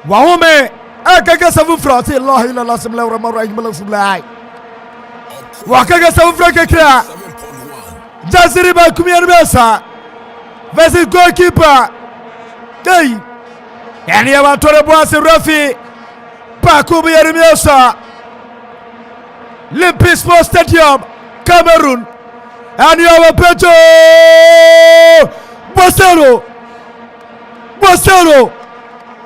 Wahome Akaga Savu Frati Allah ila la simla wa marahim la simla Wakaga Savu Fraka Jazir ba Kumian Besa versus goalkeeper Hey Yani ya Tore Boase Rafi Pakubi Yeremiosa Olympic Sports Stadium, Cameroon, and you have a Petro Bostero.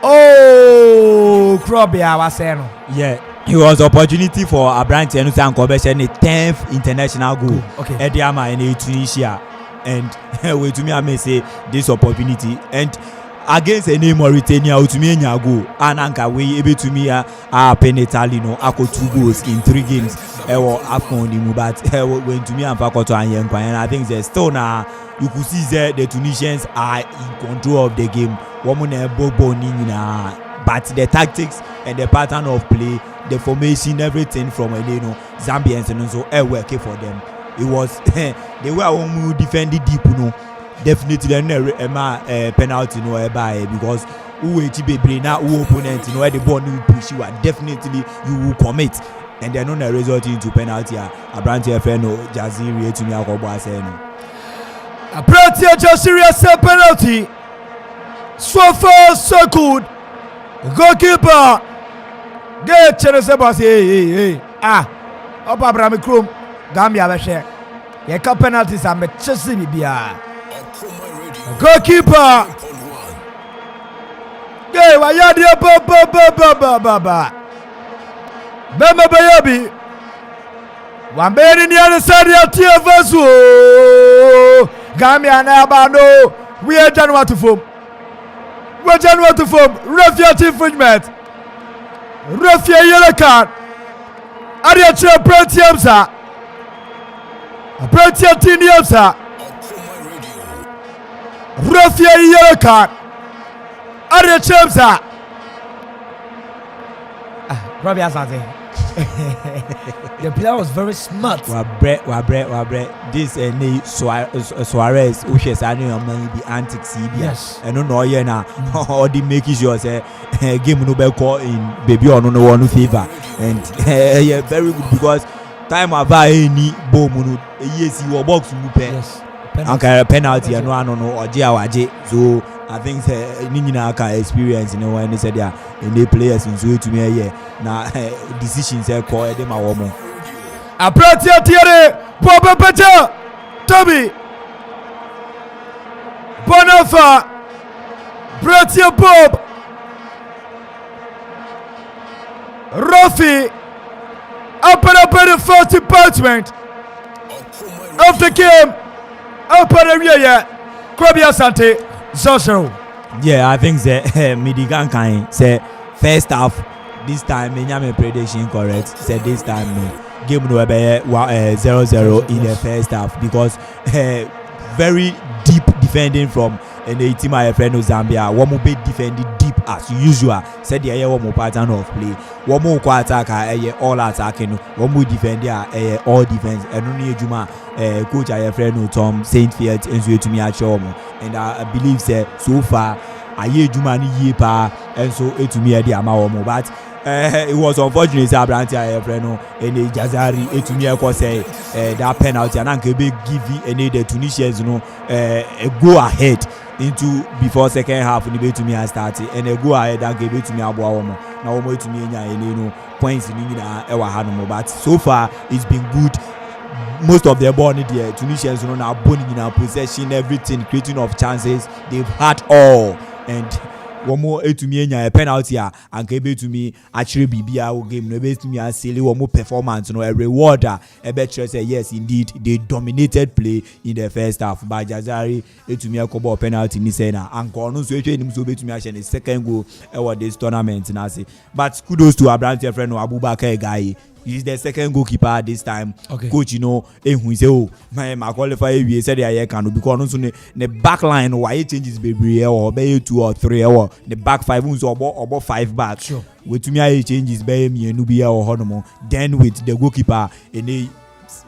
Oh, Krobia was saying. Yeah, it was opportunity for Abraham Tenusa and Kobeshe the 10th international goal. Okay. Ediama in Tunisia, and wait to me, I may say this opportunity and. Against any Mauritania utumi nyago ananka we ebe to me penetali no ako 2 goals in 3 games ewo afcon ni but when to me and fakoto anyen kwan and I think there's still now you could see that the Tunisians are in control of the game woman bobo ni na but the tactics and the pattern of play the formation everything from Zambians and so work for them it was they were defending deep definitely penalty no because who bebre na who opponent the ball will push you definitely you will commit and then on the result into penalty Abrante FNO Jaziri to me akobo say no Abrante Jaziri say penalty so far so good goalkeeper get chance about hey up Abraham Krum Gambia be share ye ka penalties am chese bibia goalkeeper Hey, why you there? Ba. Bema baby. Wambeni ni ane sadi ya tia vasu. Gambia na abano. We are January to form. Refia team infringement. Refia yellow card. Adia chia prenti amsa. Prenti atini amsa. Refia yellow card. Adia Chamsa. Robbie Asante. The player was very smart. Wabre. This Suarez, which is any among the antics. Yes. I don't know na all the making sure say game no be call in baby or no one favor and yeah very good because time ava any bomb no yes you box mu pe. Yes. Penalty and no or waje so I think Nina can experience when they said they are in the players in so to me here now decisions call them a woman. A Pratia Tiere, Boba Peter, Toby, Bonafa, Pratia Bob, Rafi, up in the first department of the game. Open area. Krabia Sante 0-0. Yeah, I think say Midigan kind say first half this time me prediction correct. Say this time game no be 0-0 in the first half because very deep defending from the team my friend of Zambia. One more be defending deep as usual. Said the one more pattern of play. One more attack all attacking. One more defender all defense. And only Juma coach I friend Tom Saintfield and to me at Chomo. And I believe say so far I hear Juma ni pa and so it to me at the Amaomo. But it was unfortunate Abranti friend and Jazari it to me I say that penalty and Uncle Big give any the Tunisians go ahead into before second half when to me I started and go ahead and give it to me Abuawomo. Now more to me points in but so far it's been good. Most of their ball in the Tunisians now boning in our possession, everything, creating of chances. They've had all. And one more to me a penalty and came to me actually be our game. No base to me a silly one more performance. No a rewarder. A better say yes indeed they dominated play in the first half. By Jazari to me a couple of penalty in the center and Corno so him so to me actually the second goal over this tournament. But kudos to our brand friend Abubakar guy. He's the second goalkeeper this time. Okay. Coach, who say, oh, my qualify we said I can because also the back line why it changes baby or be 2 or 3 or the back 5 or about 5 back. Sure. With me I changes be me Nubia or Honomo. Then with the goalkeeper and they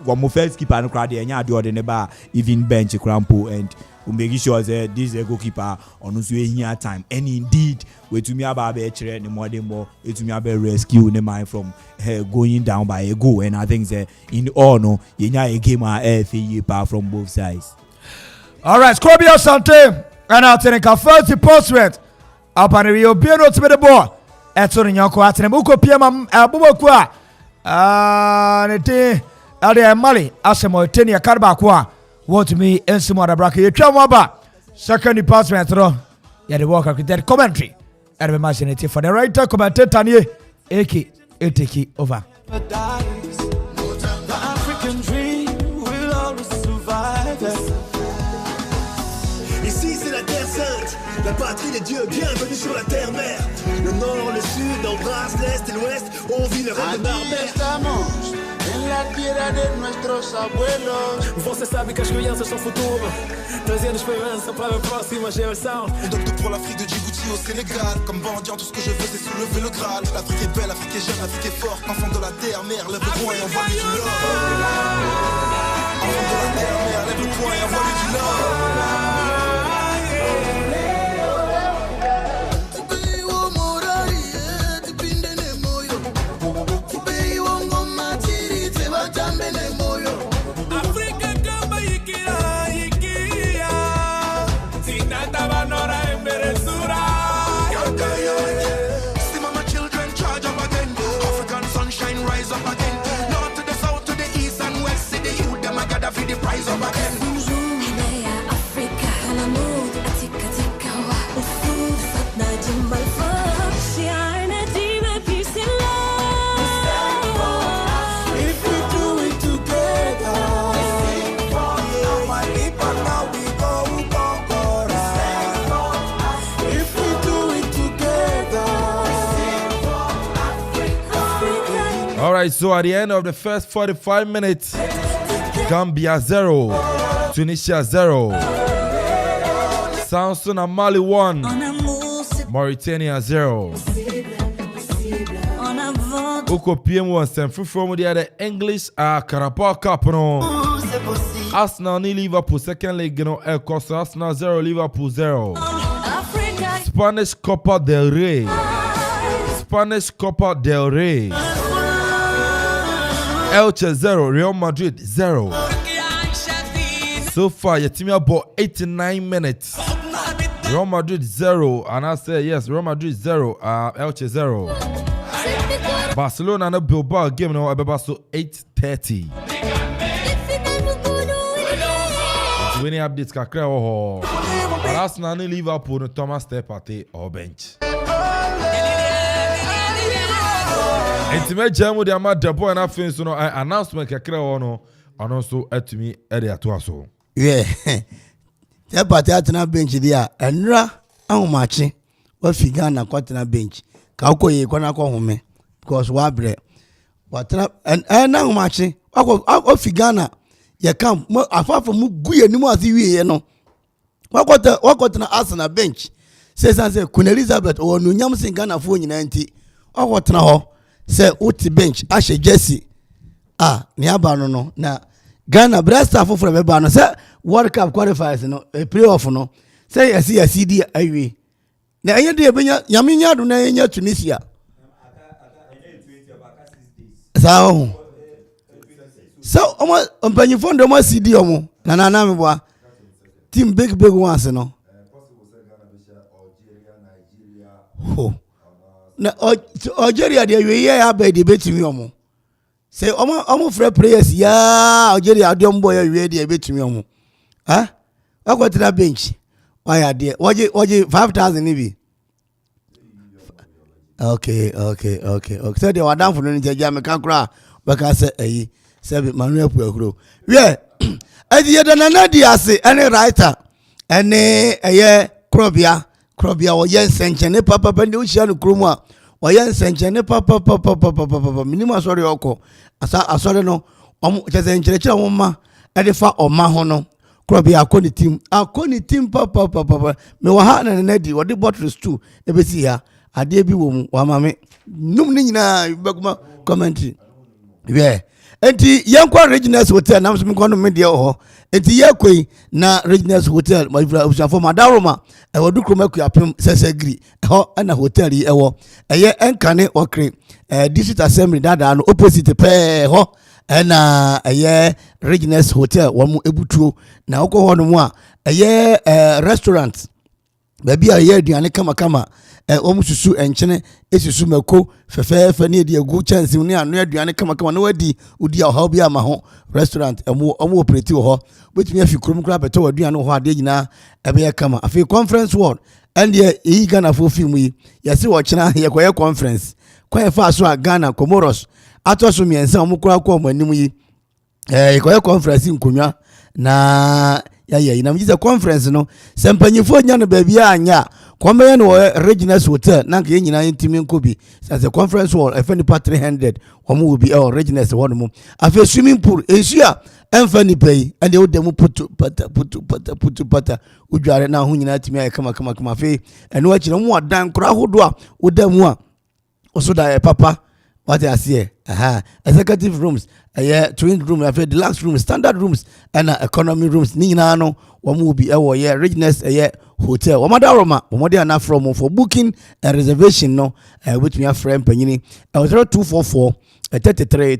one more first keeper and crowd and do the bar even bench crampo and make sure that this is a goalkeeper on us here time and indeed we to me about the more than more it to me about rescue the mind from going down by a goal and I think that in all no you know a game apart from both sides. All right, Scorpio Sante and I'll take a first postment up on the Rio Biro to the ball at Sony Yako at the Muko PM Abubakwa Ade Mali Asemo Tenia Karbakwa what me and some other bracket you try more second department yeah the work of that commentary and imaginative for the writer commentator Tanya AK take over. The African dream will always survive. Ici c'est la terre sainte, la patrie des dieux, bienvenue sur la terre-mère. Le nord, le sud, embrasse l'est et l'ouest, on vit le rêve de Barbère. En la tierra de nuestros abuelos. Você sabe que as crianças são futuro. Trazendo esperança para a próxima geração. On donne tout pour l'Afrique de Djibouti au Sénégal. Comme mendiant, tout ce que je veux c'est soulever le Graal. L'Afrique est belle, l'Afrique est jeune, l'Afrique est forte. Enfant de la terre, mère, lève le poing et envoie-lui du love. Enfant de la terre, mère, lève le poing et envoie-lui du love. All right, so at the end of the first 45 minutes, Gambia 0, Tunisia 0, Samson and Mali 1, Mauritania 0. Uko PM1 sent free from the other English Carabao Cup no. Arsenal ni Liverpool second leg no El Costa Arsenal 0 Liverpool 0. Spanish Copa del Rey. Spanish Copa del Rey. Elche 0, Real Madrid 0. So far, your team about 89 minutes. Real Madrid 0, and I say yes, Real Madrid 0, Elche 0. Barcelona and Bilbao game now about so 8:30. When you updates kakra oh, but Arsenal and Liverpool no Thomas Partey or bench. Intimate jam with the Debo and Afin so no announcement kakra no and also to me area to us. Yeah. Tell party atena bench dia. Enra ahomache. Wa figa na kwatena bench. Ka ukoye kwana kwa home because wa bre. Watena na ahomache. Wa figa na ye kam afafa mu guye ni mu asi wiye no. Wakotena Arsenal bench. Say Queen Elizabeth or no nyam sin Ghana fo nyina nti. Wakotena ho. Say uti bench ashe Jesse. Ni aba no na Ghana breast staff for me ba no say World Cup qualifiers no playoff no say yes CD awie na enye de benya yaminya do na enye Tunisia sao so ompanyifo ndo ma CD omo na me boa team big ones no na Algeria de awie ya ba de betimi omo say omo free players ya Algeria adom boy awie de betimi omo I got to that bench. Why are there? What you 5,000 maybe? Okay. So they were down for the Jamaican can't cry. But I said, Seven Manuel Pugro. Yeah. As the other Nadia say, any writer, and a Crobia, or Yen Senchene, Papa Penducian Kruma, or Yen Senchene, Papa, minimum sorry, Oko. I saw no, just in Church, Edifa or Mahono. Krobi akoni team papa me wa ha na nadi wo de bottles too e be si ya ade bi wo mu wa mame num ni nyina beguma commentary yeah enti yankwa Reginald Hotel na so me kono me de ho enti yakoi na Reginald Hotel ma ifra for madaroma e wo dukro maku apem sesagri ho na hotel yi e wo eye enkane okre district assembly dada no opposite pe ho na eye Reginald Hotel wamu ebutuo na uko ho no mu a eye restaurant baby a ye aduane kama omususu enchene esusu mako fefefe ne de agu chance ne anu aduane kama na wadi udi a ho bia ma ho restaurant omu operate ho betumi afi krom kra beto aduane ho ade nyina ebe ye kama afi conference world and ye Ghana fo film yi yesi wo chena ye koye conference kwa fa so a Ghana Comoros atoso miensa omukura kwa manim yi ikoye conference nkonwa na ya na mjiza conference no sempanyifo nya no bia anya kwame no Reginald Hotel na nke nyina ntimi nkobi say conference hall efani pa 300 omo will be Reginald one mo afi swimming pool ensua enfani pay and they would dem putu pata udware na ho nyina timi ay kama afi eno achi no mo adan kora hodo a udam a osoda papa what I see executive rooms twin room deluxe rooms standard rooms and economy rooms ni na no will be Reginald Hotel Omadaroma omode ana from for booking and reservation no with me friend panyini 0244 33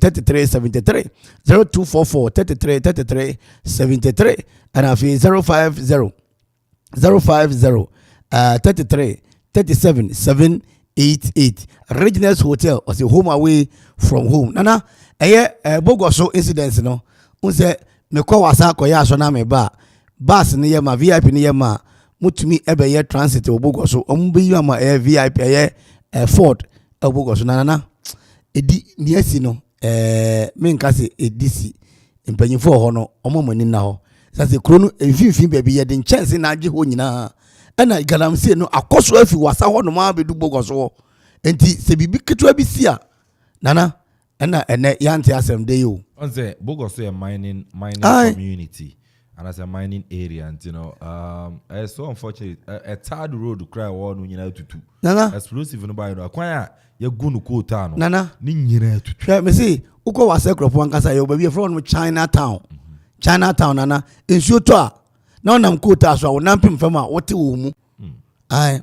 73 0244 33 73 and afi 050 33 37 788 Reginald Hotel was a home away from home. Nana, Bogoso incidents no. Unse me kwa wasa koya so na me ba. Bus ni ye ma VIP ni ye ma. Mutumi ebe ye transit Bogoso. Ombi you ma VIP Ford Bogoso nana. Edi ni esi no. Me nka se edisi. Mpanyifo ho no omomani na ho. Sase krono emfimfim baby ye den chance na age ho nyina. Ena galamse no akoso afi wasa ho no ma bedu Bogoso. Enti se bibi ketwa bi sia nana ene yante asem de yo on say Bogoso a mining community and as a mining area and you know it's so unfortunate a third road to cry one nyina tutu nana explosive no buy no akwan ya gunu ko ta no nana ni nyina tutu me say uko wasa kropo ankasa yo baby from Chinatown nana ensuo to a na onam ko ta so a wonampim fam a wote wo mu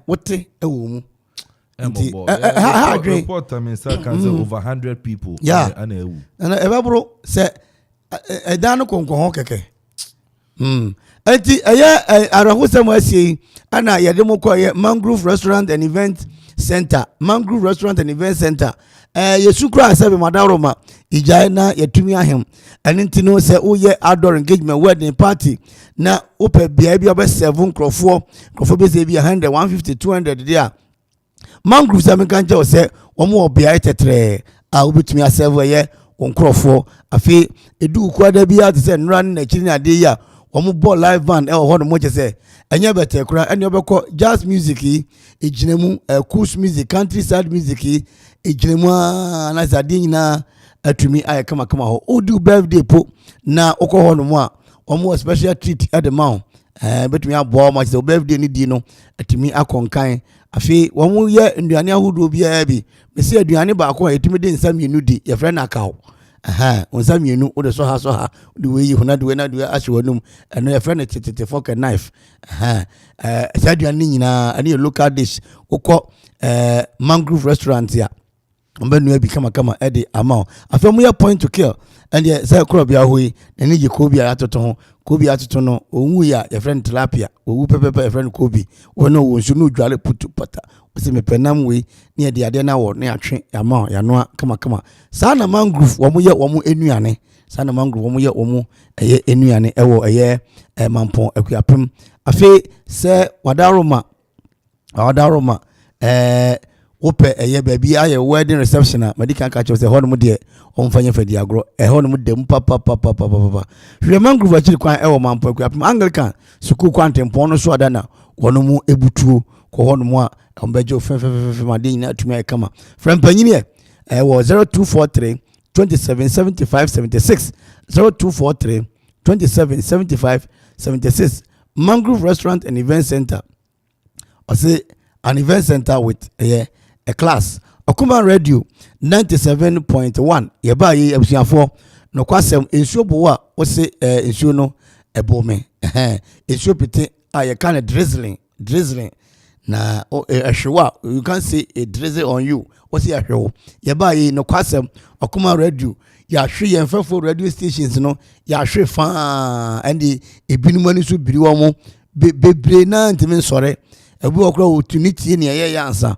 wote e wo mu report over 100 people. Yeah. And everybody say dan ko ho keke. Enti arahu samwasi ana yedemo ko Mangrove Restaurant and Event Center. Yesukra asabe madaroma ijai na yetumi ahem. Enti no say uye outdoor engagement wedding party na ope bia bi obe 7 crofo be say bi 100 150 200 there. Mangrove Zamekanja say omo obia tetre a obetumi aserve ye onkrofo afi edu kwada bia te say nran na chiri na de ya wɔn bɔ live band ɛwɔ hɔ no mo kyɛ sɛ ɛnyɛ bɛtɛ kora ɛne ɔbɛkɔ jazz music yi egyina mu cool music countryside music yi egyina mu na sɛ adeɛ nyinaa atumi ayɛ kamakama hɔ odi birthday po na okɔ hɔ no mu a wɔn special treat ɛde ma wo betumi aboa wɔn akyɛ sɛ birthday ni di no atumi akɔnkan afei wɔn yɛ nnuane ahodoɔ biara bi mesi aduane baako a yɛtumi de nsa mmienu di yɛfrɛ no akaw nsa mmienu wode so ha wode wei hona de wei na de wei ahyɛ wɔnum ɛno yɛfrɛ no tete fork and knife saa aduane nyinaa ɛne yɛ local dish wokɔ mangrove restaurant a ɔmbɛnua bi kamakama ɛde ama wo afei mo yɛ point to kill ɛne sɛ korɔ bia hɔ yi n'ani gye kobi a atoto ho kobi atoto no ɔwu yi a yɛfrɛ no tilapia ɔwu pɛpɛpɛ yɛfrɛ no kobi wɔne wɔ nsu no dwale putu pata wɔsɛ mepɛ nam wei ne yɛde adeɛ no awɔ ne atwe ama wo yɛanoa kamakama saa na mangrove wɔn yɛ wɔn enuane saa na mangrove wɔn yɛ wɔn ɛyɛ enuane ɛwɔ ɛyɛ mampɔn akuapem afei sɛ wadaroma wopɛ ɛyɛ baabi ayɛ wedding reception a medical catch sɛ hɔ no mu deɛ ɔmfa nyɛ fɛdi agorɔ ɛhɔ no mu dɛm papapapapapa hwɛ mangrove akyiri kwan ɛwɔ mampɔ akuapem anglican sukuu kwan tempɔn no so ada na wɔn mu ebutuo kɔ hɔ no mu a ɔmbɛgye fɛfɛfɛfɛ ma de nyinaa atumi ayɛ kama frɛ mpanyini ɛwɔ 0243 27 75 76 0243 27 75 76 mangrove restaurant and event center ɔsɛ an event center with a class Okuma radio 97.1 yeba yi abusuafo no kwasem ensuo bo a wo se ensuo no ebo me ensuo pete a ye kind of drizzling na ahwewa you can see a drizzle on you wo se ahwewo yeba yi no kwasem Okuma radio ya hwe ye mfafo radio stations no ya hwe fa and ebinum ani so biri wo mo bebre na ntimi nsore ebu okra wo tuniti ne ye yansa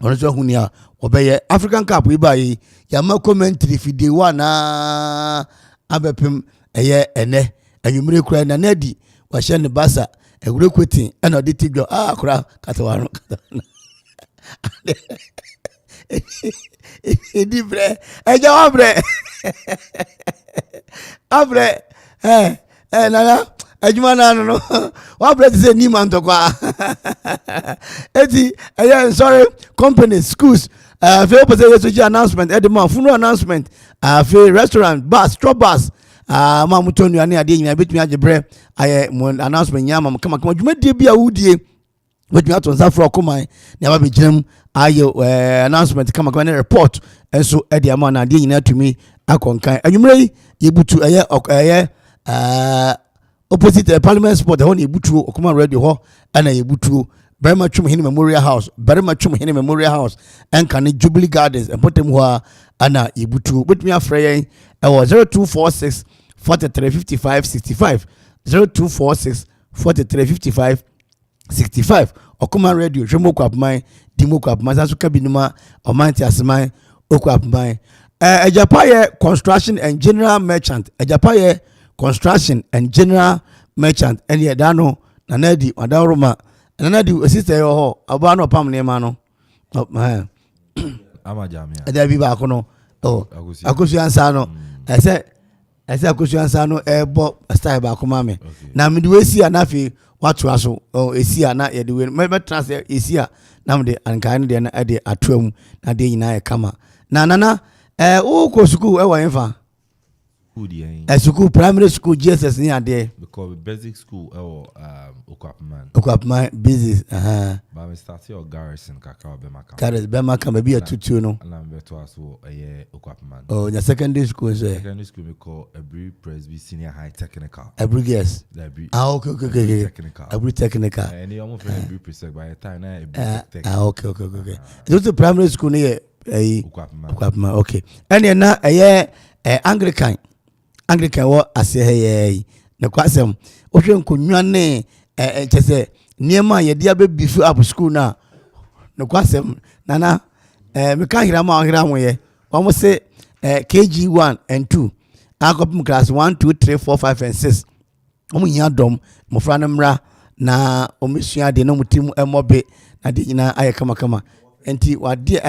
ono so huni a obeye African Cup we buy ya ma commentary fide wa na abepem eye ene anwumire kura na nadi wa hye ne basa ewure kweti na odi tigwo kura katawa no edi bre eja wa bre abre nana ajuma na no wa bre say ni man to kwa eti sorry companies schools fe opose yeso announcement e de man funeral announcement fe restaurant bars stop bars ma mutonu ane ade nyina betumi agebre aye announcement nyama kama dwuma die bia wudie betumi atonza fro koman na ba begiram aye announcement kama ne report enso e de ama na ade nyina tumi akonkan anwumre yebutu eye opposite parliament sport ho na yebutu Okuma radio ho ana yebutu Berma Chum Hini Memorial House and can Jubilee Gardens and put them who ana yebutu with me afraid I was 0246 43 55 65 0246 43 55 65 Okuma radio Jomo Kwapmai Dimo Kwapmai Sasuka Binuma Omanti Asmai Okwapmai Ejapaye construction and general merchant Ejapaye construction and general merchant and yedano nanedi wadaruma nanedi sister ho abano pam ne ma no amajamia ada bi ba ko no akusuansa no ese akusuansa no ebo style ba ko ma me na me de wesi anafi watu aso esi ana ye de we me trans esi a na me de ankan de na de atoam na de nyina e kama na nana o ko school e wa enfa school primary school GSS ni ade because basic school Okwapman business but we start your garrison kakao be maka be a tutu no na be to aso Okwapman your secondary school is we call Ebri Presby Senior High Technical Ebri yes okay Ebri Technical any almost Ebri Presby by the time na Ebri okay it was the primary school near Okwapman okay and na Anglican wo ase hey na kwasem ohwe nkonwa ne chese niema ye dia be bifu up school na kwasem nana me ka hira ma hira ho ye omo se KG1 and 2 akopum class 1 2 3 4 5 and 6 omo nya dom mo fra na mra na omisua de no mutim emobe na de nyina aye kama enti wade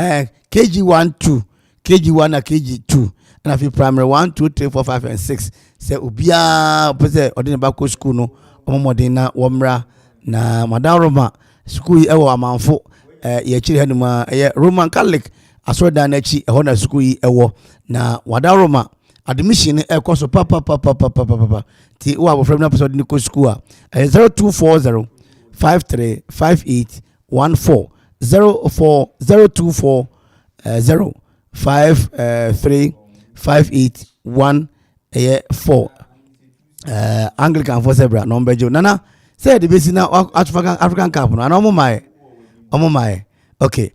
KG1 2 KG1 na KG2 and if you primary 1 2 3 4 5 and 6 say ubia pese odin ba ko school no omomodin na womra na Madam Roma school e wo amanfo ye chiri hanuma Roman Catholic asoda na chi e ho na school e wo na Madam Roma admission e cost papa ti wo abofra na person ni ko school a 0240 535814 04024 0535814 Anglican for zebra number jo nana say the base na African Cup no omo my okay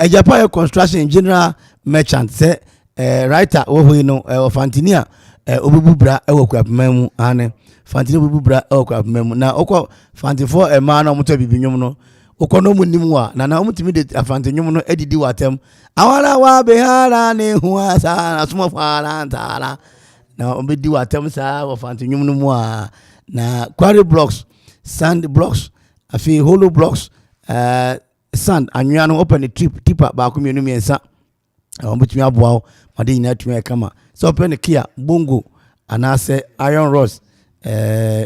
Japan construction general merchant say writer wo no Fantinia obububra e wo kwapmemu ane Fantinia obubura e wo kwapmemu na okọ Fantifo e ma na omoto bibinwom no okọ no munim a na omutimi de Fantinwom no edidi watem awara wa behara ne hu asa na sumo fara ntara na obedi watem sa wo Fantinwom no mu a na quarry blocks sand blocks afi hollow blocks sand anwea no open the tipper ba ko mienu miensa omutimi aboa made nyina tumi kama so open the kia bongo anase iron rods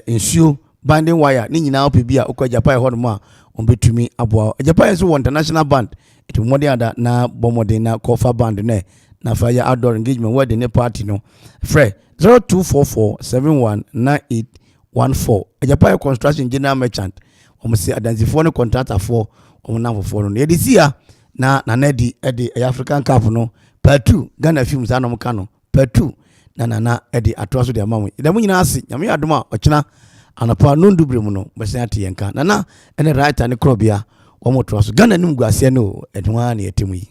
ensure binding wire ni nyina opebia okọ Japan ho no mu a ombetumi aboa Japan so international band it modern ada na bomodin na cover band na fire outdoor engagement where the party no free 0244719814 Japan construction general merchant omse identify no contractor for omnafo no edisia na nedi African Cup no part 2 Ghana films anom ka no part 2 na edi atroso de amamu ida mu nyina ase nyame adoma ochina anapa nondubre mu no bese ate yenka na ene right ane krobia omo troso Ghana nim guase no edwa na yetemu yi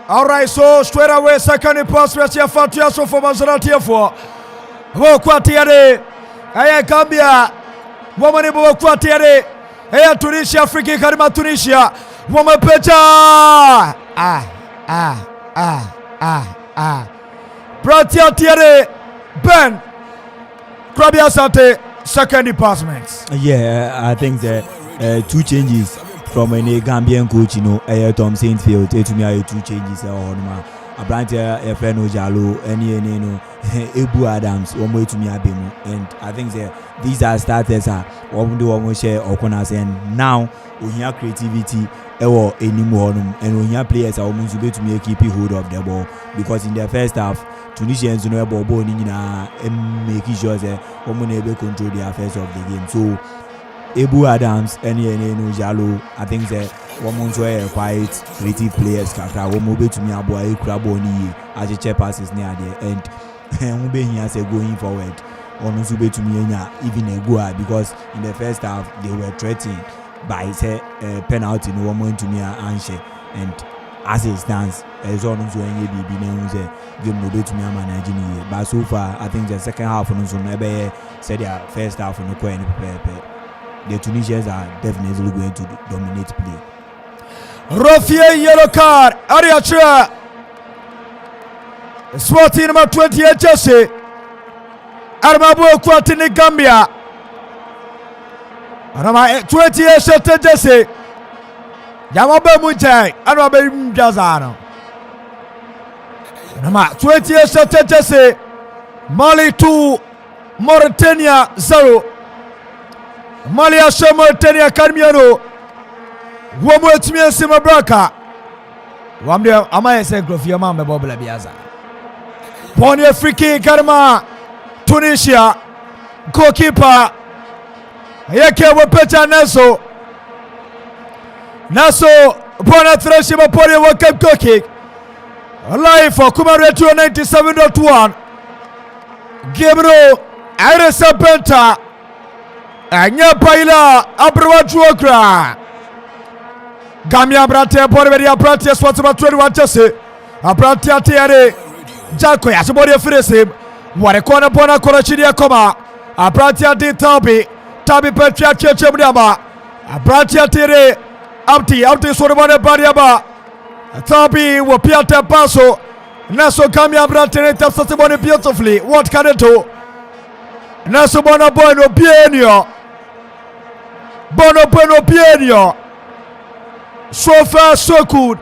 All right, so straight away, second pass, let's hear for Maserati for Quatiere, Gambia, woman Quatiere, Tunisia, Friki Karima Tunisia, woman Pecha, Bratia Tiere, Ben, Krabia Sante, second department. Yeah, I think the 2 changes from a Gambian coach, Tom Saintfield, to me, 2 changes on my Abrante, Feno Jalo, any Ebu Adams, one way to me, and I think these are starters, one do almost share Okonas, and now we have creativity or anymore, and we have players are almost to me keep hold of the ball because in the first half, Tunisians know about ball and making sure that women able control the affairs of the game. So Ebu Adams, any Jalo, I think that one quite creative players. Kakra, one move to me about a craboni as a chair passes near there, and Mube here say going forward. On Sube to me even a goal because in the first half they were threatened by say penalty no one to me and as it stands, as on to any baby name say game no to me Nigeria. But so far, I think the second half on so maybe said their first half on the coin. The Tunisians are definitely going to dominate play. Rafia yellow card, Ariatra. Swati number 28 Jesse. Armabu Kwatini Gambia. Number 28 Shete Jesse. Yamabe Munjai, Armabe Mjazano. Number 28 Shete Jesse. Mali 2, Mauritania 0. Mali ashe Mauritania Carmiano. Womo etimi sima braka. Wamde amaye se grofia mambe bobla biaza. Pony Afriki Karma Tunisia goalkeeper yake wepecha Naso pona threshiba pony wakam goal live for Kumare 97.1 Gebro Aresa Benta Anya Paila Abrowajuokra Gambia Brate Porveria Brate Swataba 21 Jesse Abrate Atiere Jako ya somebody frese ware kona bona kona chini ya koma Abrate Ati Tabi Petria Cheche Mdiama Abratia Tere Abti Sorobane Bariaba Tabi Wapiata Paso Naso Gambia Brantene Tapsatibone beautifully. What can it do? Naso Bono Bueno Bienio Bono Bueno Bienio. So far so good.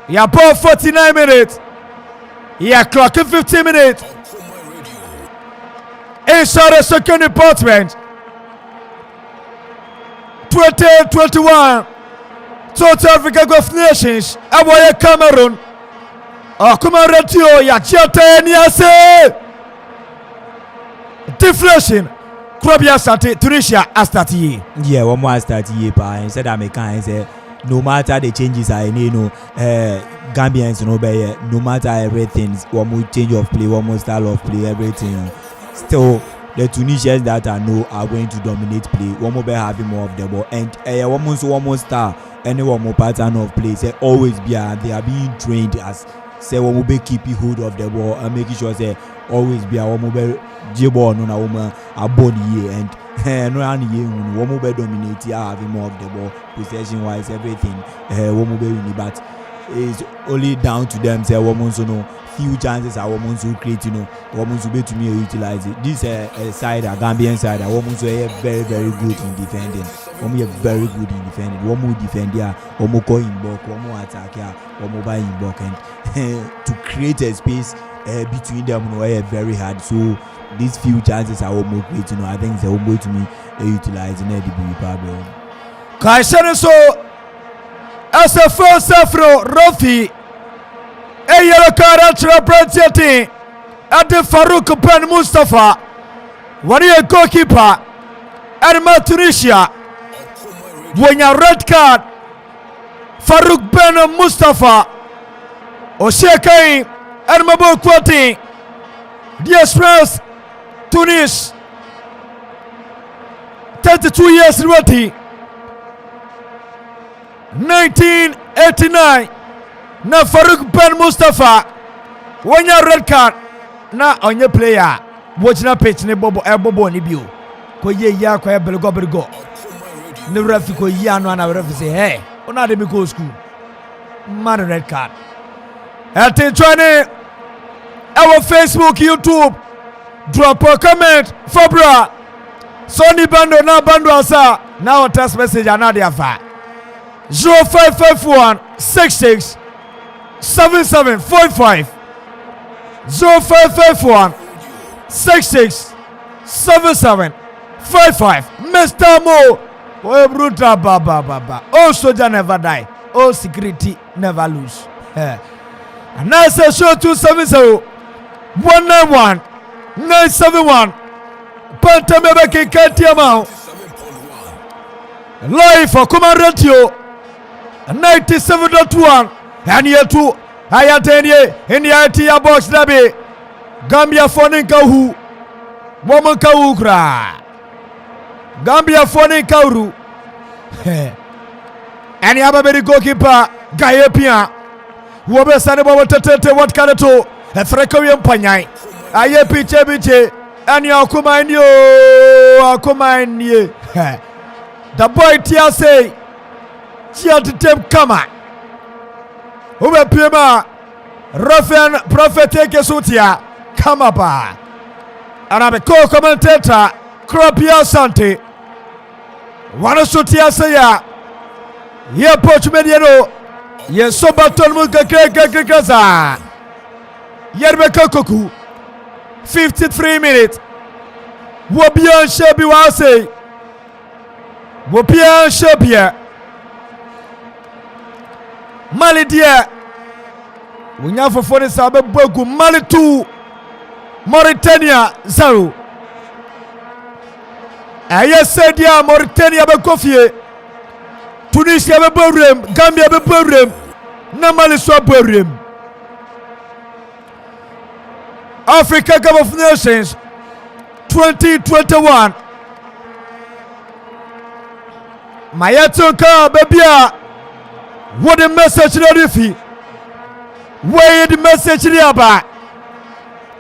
Yeah, ball 49 minutes. Yeah, clocking 15 minutes. Inside the second department. 2021 Total Africa of Nations. Aboye Cameroon. Kuma ratio ya chete niase. Deflation. Krobia Sante Tunisia astati. Yeah, one more astati pa. Instead I make say no matter the changes I Gambians no matter everything, one more change of play, one more style of play, everything. Still the Tunisians that I know are going to dominate play. One more by having more of the ball and one more star and one more pattern of play. Say always be they are being trained as say one more keeping hold of the ball and making sure say always be a one more J-ball no na woman a body and no any one more dominate having more of the ball possession wise everything one more win but it's only down to them say woman so no few chances are women who create women who be to me utilize it. This side a Gambian side a women who are very good in defending. Women are very good in defending. Women defend here, women go in block, women attack here, women buy in block and to create a space between them very hard. So these few chances are women creating. I think the women to me utilizing the big problem. Kaisere so as a first afro Rafi. Yellow card at representing at the Farouk Ben Mustafa. One year goalkeeper at Tunisia. When a red card Farouk Ben Mustafa Oshekai and Mabo Kwati the Express Tunis 32 years rookie 1989 na Farouk Ben Mustafa wonya red card na onye player wojina pitch ne bobo ni bio ko ye ya ko belgo ne refi ko ya no na refi say hey ona de me go school man red card ate twane our Facebook YouTube drop a comment for bra Sony bando na bando asa now text message another afa 0551 66 7745 0551 66 7755 Mr. Mo oh brutal baba oh soldier never die oh security never lose and now say show 270 191 971 Pantamebe Ketiamau live for Kuma Radio 97.1 and here too I attend here in the IT box Nabi Gambia Foninka who woman Kaukra Gambia Foninka Uru and you have a very goalkeeper Gayepia who will send about what can it do a Frekovian Panyai Aye Piche and you come in you the boy Tia say Tia to them come on Ube Pima Rafen Prophet Kesutia Kamapa and I'm a co-commentator Kropia Sante Wana Sutia Saya Ye Poch Mediano Ye Sobaton Muka Kekaza Yerbeka Koku 53 minutes Wobian Shebi Wase Wobian Shebia Mali dia Unya for 40 sabe bogu Mali 2 Mauritania 0 Aye said dia Mauritania be kofie Tunisia be borem Gambia be borem na Mali so borem Africa Cup of Nations 2021 Mayato ka bebia what the message ready where the message about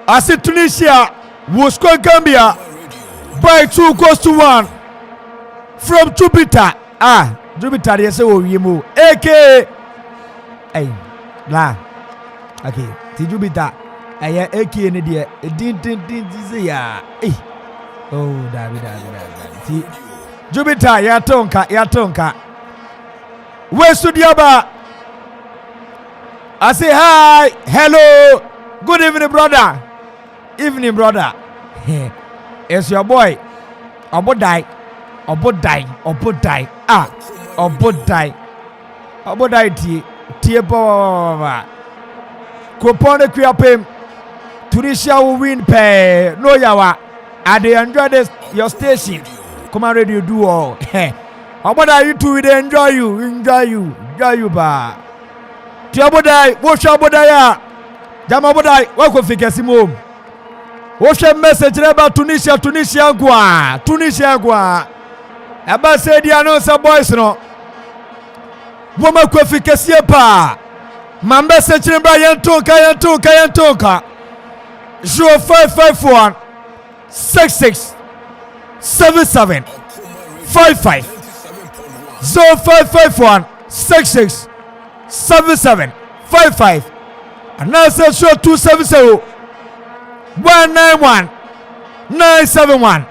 as Tunisia was score Gambia by 2-1 from Jupiter. Jupiter they say Owiemo. AK. Hey, la. Okay, ti Jupiter. Aya AK ni dia. Din say ya. Eh. Oh, David. Ti Jupiter ya tonka. Wesu diaba. I say hi, hello, good evening, brother. Evening, brother. It's your boy. Obodai. Tie baba. Kupone kuapem. Tunisia will win pay. No yawa. I they enjoy this your station. Come on, radio do all. Obodai, you two will enjoy you ba. Tiabodai, Woshabodaya, Jamabodai, welcome for Casimum. Wosha message about Tunisia gua. About said the announcer boys no. Woman qualification pa. My message about Yantonka. 0551 66 77 55 0551 66 7755 and now say show 270 191 971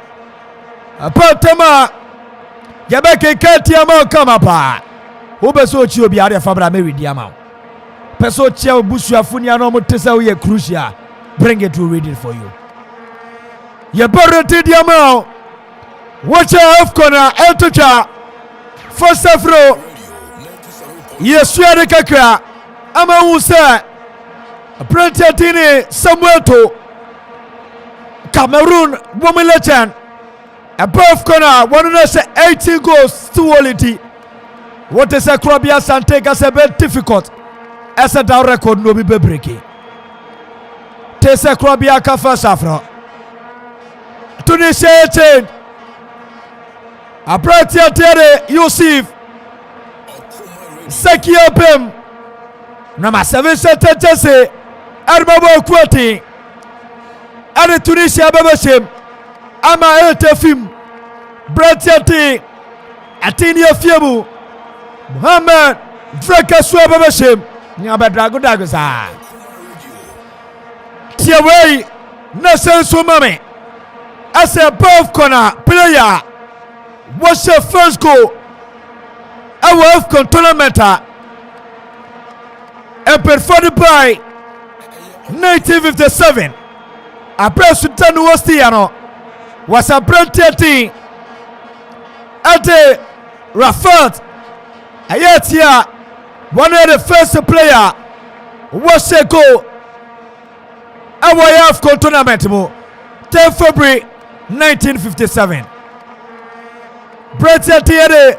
apatama yabeke katiama kama pa obeso chi obi ade fabra me diama peso chi obusu afuni ano motesa we crucial bring it to read it for you yabarati diama watch off corner eltocha first afro Yesu ade kakra ama hu se Prentiatini Samuel to Cameroon woman legend above corner 118 goals to quality. What is a Krabia Santeka as a bit difficult as a down record no be breaking. Tesa Krabia Kafa Safra Tunisia change a Prentiatini Yusuf Sekia Pem Nama 7 Jesse Arbabo Quati Ade Tunisia Babashim Ama Eltefim Bratiati Atinia Fiamu Muhammad Draka Swabashim Nyabadago Dagosa Tiaway Nasser Sumame as a above corner player. What's your first goal? Our AFCON tournament and performed by 1957. A Sultan Wastiano was a brand 13 at the Rafat Ayatia. One of the first player was a goal. Our AFCON tournament 10 February 1957. Brett Tiere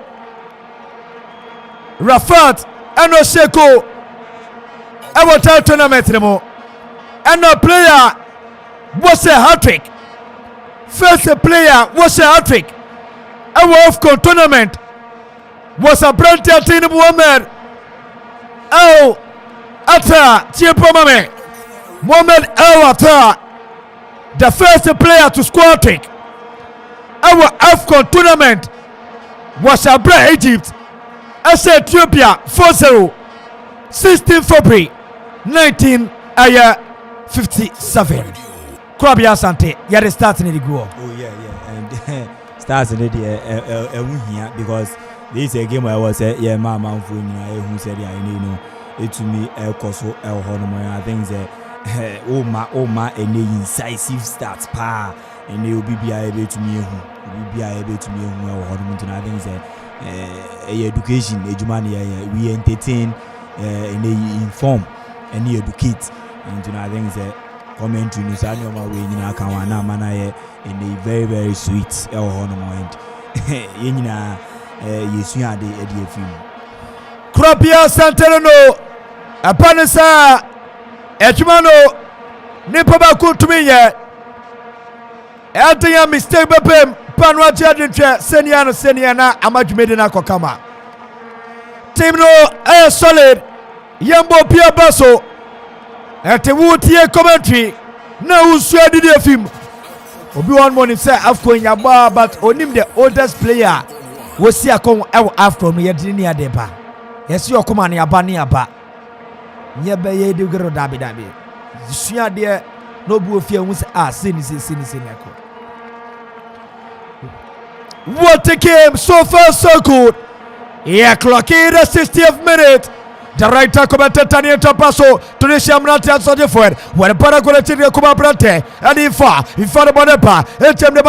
Rafat and Oseko our tournament and a player was a hat-trick. First player was a hat-trick. Our AFCON tournament was a Brett Tiere Mohamed El Atta Chiepomame Mohamed El Atta, the first player to score a trick. Our AFCON tournament was a Bra Egypt as Ethiopia 4-0 16 February 1957. Krabia Sante, you had starting in the go. Oh yeah, and starts in it here because this is a game where I was mama who said it to me Koso El Honomo. I think that my any incisive starts pa and they will be able to me I think that education we entertain and inform and educate and I think that commentary news I know my way in a kawana mana and they very very sweet El Honomo and yina yesu ade e film Krabia Santeno apanesa Echumano nipa ba kutumi ye atiya mistake bepem panwa chadinche senior na amajumede na kokama team no solid yambo pia baso etiwutie commentary na usuadi de film obi one morning say AFCON yaba but onim the oldest player wosi akon ewo afro no yedini ni adeba yesi okoma ne aba ne aba nye be ye de gero dabi sua de no bu ofie hu se sini neko. What a game, so far so good. Yeah, clock in the 60th minute. The right tackle Tania Tapaso, Tunisia Mnati and Soja Ford, where the Paracolati Kuma Brate, and in far the Bonepa, Etem de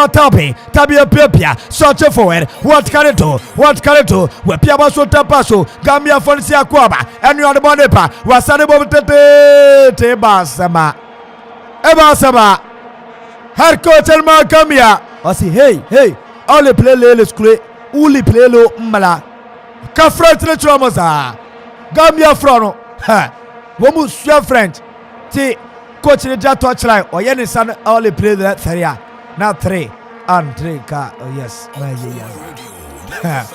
Tabia Pia, Soja Forward, what can it do? Where Piabaso Tapaso, Gambia Foncia Quaba, and you are the Bonepa, was Sanabo Tete Basama. Ebasama, head coach and Gambia. I say, hey, only play Lele Scree, only play low Mala, Kafret Tramosa. Gambia Frono, woman swear French. T coach in the touchline or any son only play that 3. Now 3 and 3 car. Oh yes, my yes.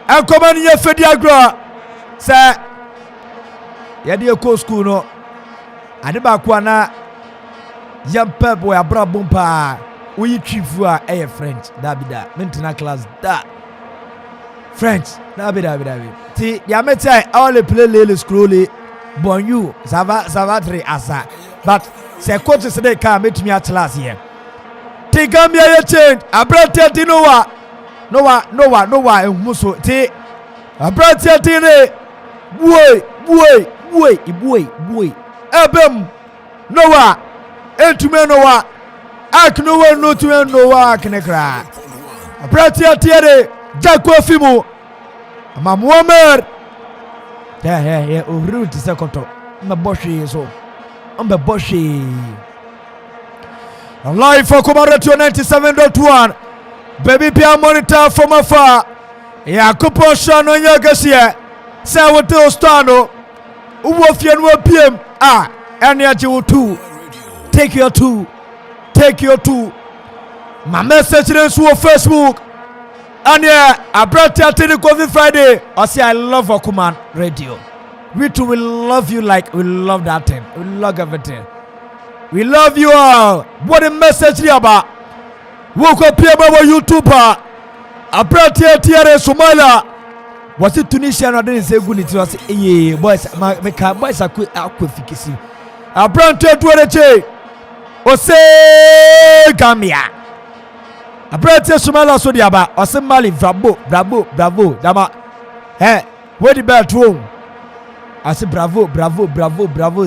And come on here for Diagra, sir. Yadia co school no. Adibakwana young pep boy abra bumpa. We chief a French. That be that. Maintenance class that. French, that be. See, the amateur only play little scrolly. Bon you, Savatri asa. But say coaches they can meet me at last year. Take Gambia change. I brought it Noah, and Musso. Take I brought it in boy. Abem Noah, and to me Noah. Ak no one no to Noah can cry. I brought it here. Jacko Fimo Mamuamer. Yeah, root is a coto. I'm a boshy, so I'm a boshy. Live for Comaratio 97.1. Baby Pia monitor from afar. Yeah, Coposhan on Yagasia. Sawato Stano. Uwofian will PM. And you 2. Take your 2. My message is for Facebook. And yeah, I brought you to the Coffee Friday. I say I love Okuman Radio. We too will love you like we love that thing. We love everything. We love you all. What a message about. Woke up here by YouTuber. I brought you to Somalia. Was it Tunisia? I didn't say good. It was boys. My boys are quick. I brought you to the Ose Gambia. I brought you Somalia so diaba. Ose Mali bravo. Dama. Hey, where the bedroom? I say bravo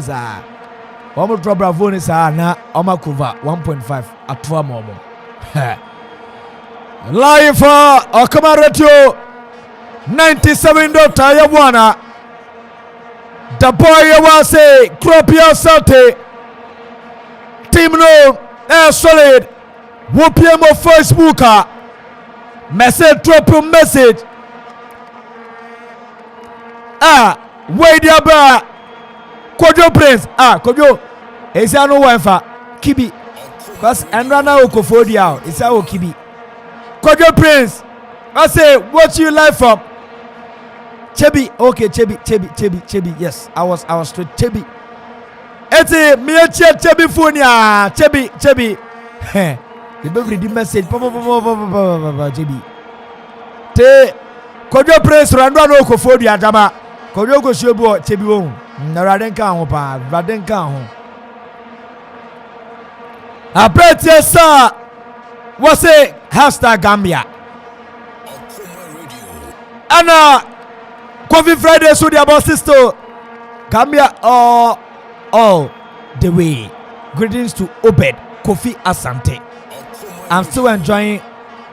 za. Omo drop bravo ni sa na Oma cover 1.5 atwa momo. Live for Okama Radio 97 ya bwana. The boy you want say crop your sate. Team no solid. WPM of Facebook. Message drop your message. Where the aba Kojo Prince Kojo is no wife Kibi cause and rana okofodia is our Kibi Kojo Prince I say what you like from Chebi okay Chebi yes I was straight Chebi eti me Chebi phonia Chebi the baby the message Chebi te Kojo Prince rana okofodia jama Kojo go shebo Chebi won na radenka ho pa radenka ho apretia sa wase #Gambia ana Coffee Friday so the about sister Gambia all the way. Greetings to Obed Kofi Asante. I'm still enjoying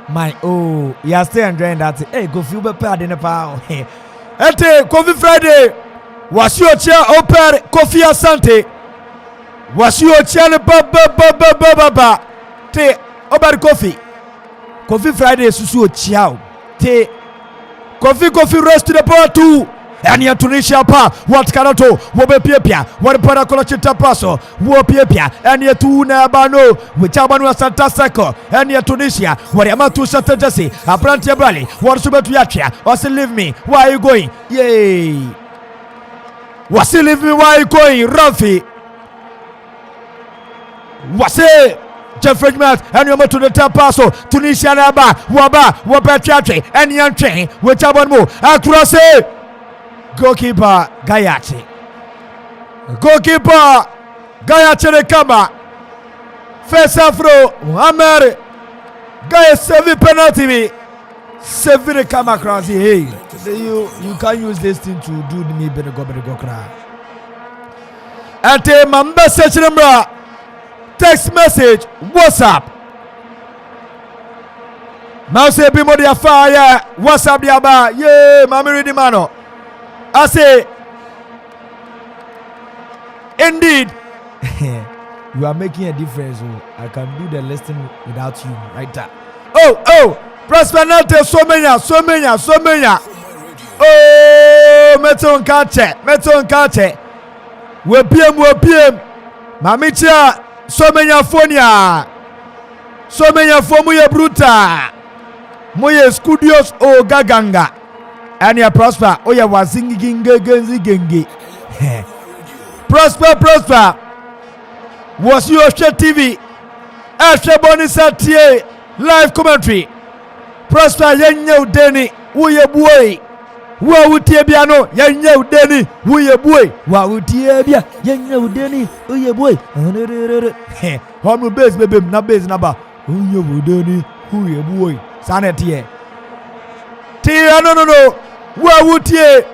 my you are still enjoying that. Hey Kofi Ube pad in the pound. Ete Coffee Friday was your chair open Kofi Asante was your chair ba te Obed Coffee Friday susu chiao te Kofi rest to the power 2 and ya Tunisia pa what kanato wobe piepia what para kola chita paso wo piepia and ya tu na bano which abanu Santa Seko and ya Tunisia what amatu Santa Jesse aprantia brali what subetu yachia was leave me why are you going yay was leave me why are you going Rafi was Jeffrey Matt and you to the top pass. Tunisia Naba Waba Teatre and Yan Train with Chabonmo across it. Goalkeeper Gayati. Goalkeeper Gayati the Kamba. First afro Muhammad Gaya save penalty. Save the Kamba across. Hey, you can't use this thing to do me better go cry. Ante Mamba Sechimra. Text message, WhatsApp. Now say be more dia fire. WhatsApp dia ba. Yeah, mami ready mano. I say, indeed, you are making a difference. Oh, I can do the lesson without you, right there. Oh, Prosperity, so many. Oh, meton kache. We PM. Mami chia. So many phonia. So many fomuye bruta. Moye studios o gaganga. And ya prosper. O ya wazingi gengi. Prosper. Was you share TV? Ashe Bonisa tie live commentary. Prosper yenye udeni. Uye buwe. Wa utie biano yenye udeni uye boy wa utie bia yenye udeni uye boy homu base bebe na base na ba uye udeni uye boy sanetie tie no wa utie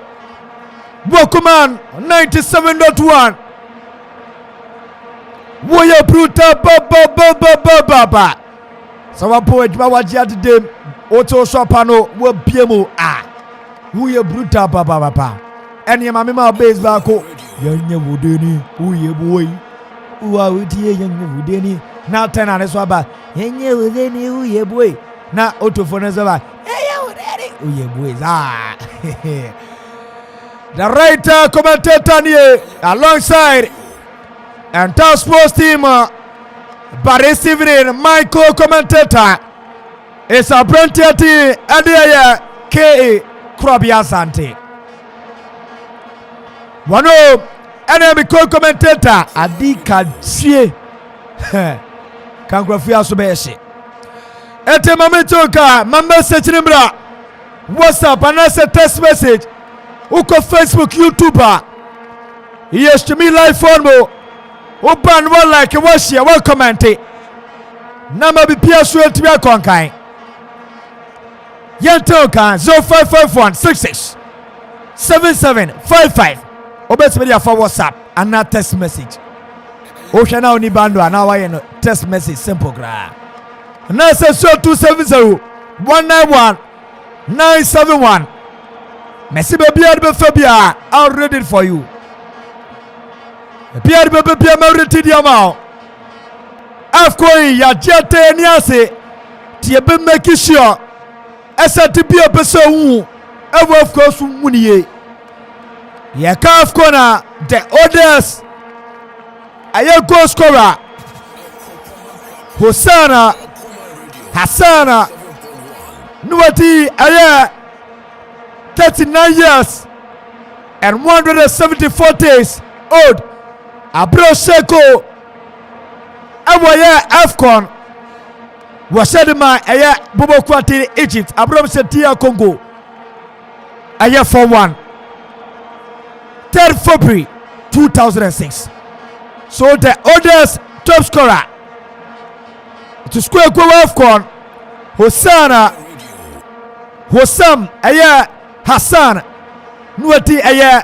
Bokuman 97.1 uye bruta ba sawa poet ba wajia dem oto shopano wo biemu who ye bruta papa and your mamma base back young woodeni who ye boy who are with ye young woodeni now 10 and swaba young woodeni who ye boy now autophoners over who ye boys the writer commentator here alongside and task sports team but this evening Michael commentator is a brilliant team and there K Krobia Sante. Wano enemy co-commentator Adika Chie. Kangrafia Subeshi. Ete mamitoka mamba sechinimbra. WhatsApp anase text message. Uko Facebook, YouTuber. Yes to me live phone mo. Open one like a washia, one commenting. Nama be Pia Suel to be a conkai. Yantoka 0551667755. Obet media for WhatsApp and not text message. Oshana oni bando and now I text message simple gra. Now say 270-191-971. Messi baby Fabia, I'll read it for you. Pierre baby Mauriti Diamao. Afkoi ya jete niase. Tiebe make sure. Esa to be a person ever of course Muniye. Yakaf corner the others. Aye goal scorer Hassana Nuati Aye 39 years and 174 days old. Abro Seko Awaye Afcon Wasedema Aye Bobo Kwati Egypt Abram Setia Congo Aye 4-1 3rd February 2006. So the oldest top scorer to square go Afcon Hossam Aye Hassan Nuati Aye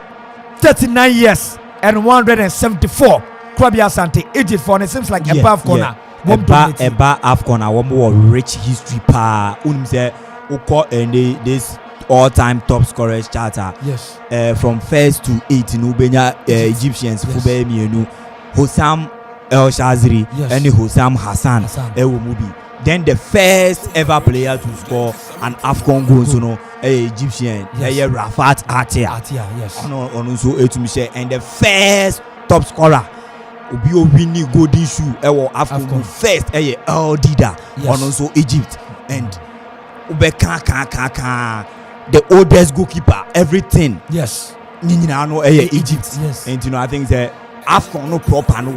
39 years and 174 Kwabia Sante Egypt for it seems like a above corner. Eba Afcon a rich history pa unimse uko this all-time top scorers charter. Yes. From 1st to 8 in Ubenya Egyptians Fube Mienu Hossam El Shazri and Hossam Hassan Ewumubi. Then the first ever player to score an Afcon goal, so no, Egyptian, Rafat Atia. Yes. No, also Etumishe, and the first top scorer. Obio winning golden shoe Afcon first El Dida on also Egypt and Ubeka the oldest goalkeeper everything yes Egypt yes and I think the Afcon no proper no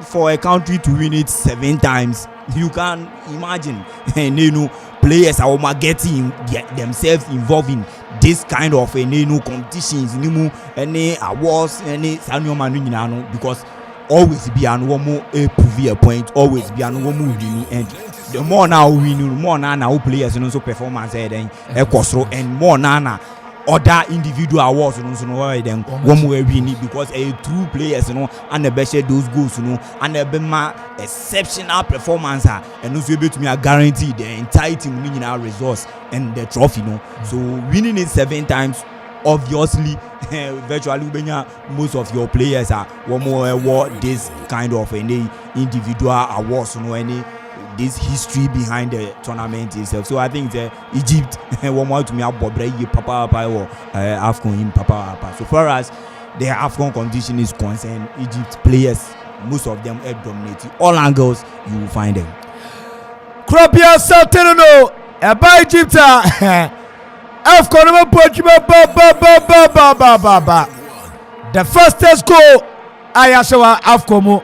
for a country to win it 7 times, you can imagine, and you know, players are getting themselves involved in this kind of competitions, any awards, any because always be an one prove a point, always be an one winning, and the more now winning, more now players and also performance then and more now other individual awards then one way winning because a true players and the best those goals and the exceptional performance and also able to me guarantee the entire team winning our results and the trophy so winning it 7 times obviously virtually most of your players are one more award this kind of any individual awards any this history behind the tournament itself. So I think Egypt one more to me papa or AFCON in papa. So far as the AFCON competition is concerned, Egypt players, most of them are dominating all angles. You will find them. Krobia Sateno, by Egypt. AFCON the fastest goal I saw AFCON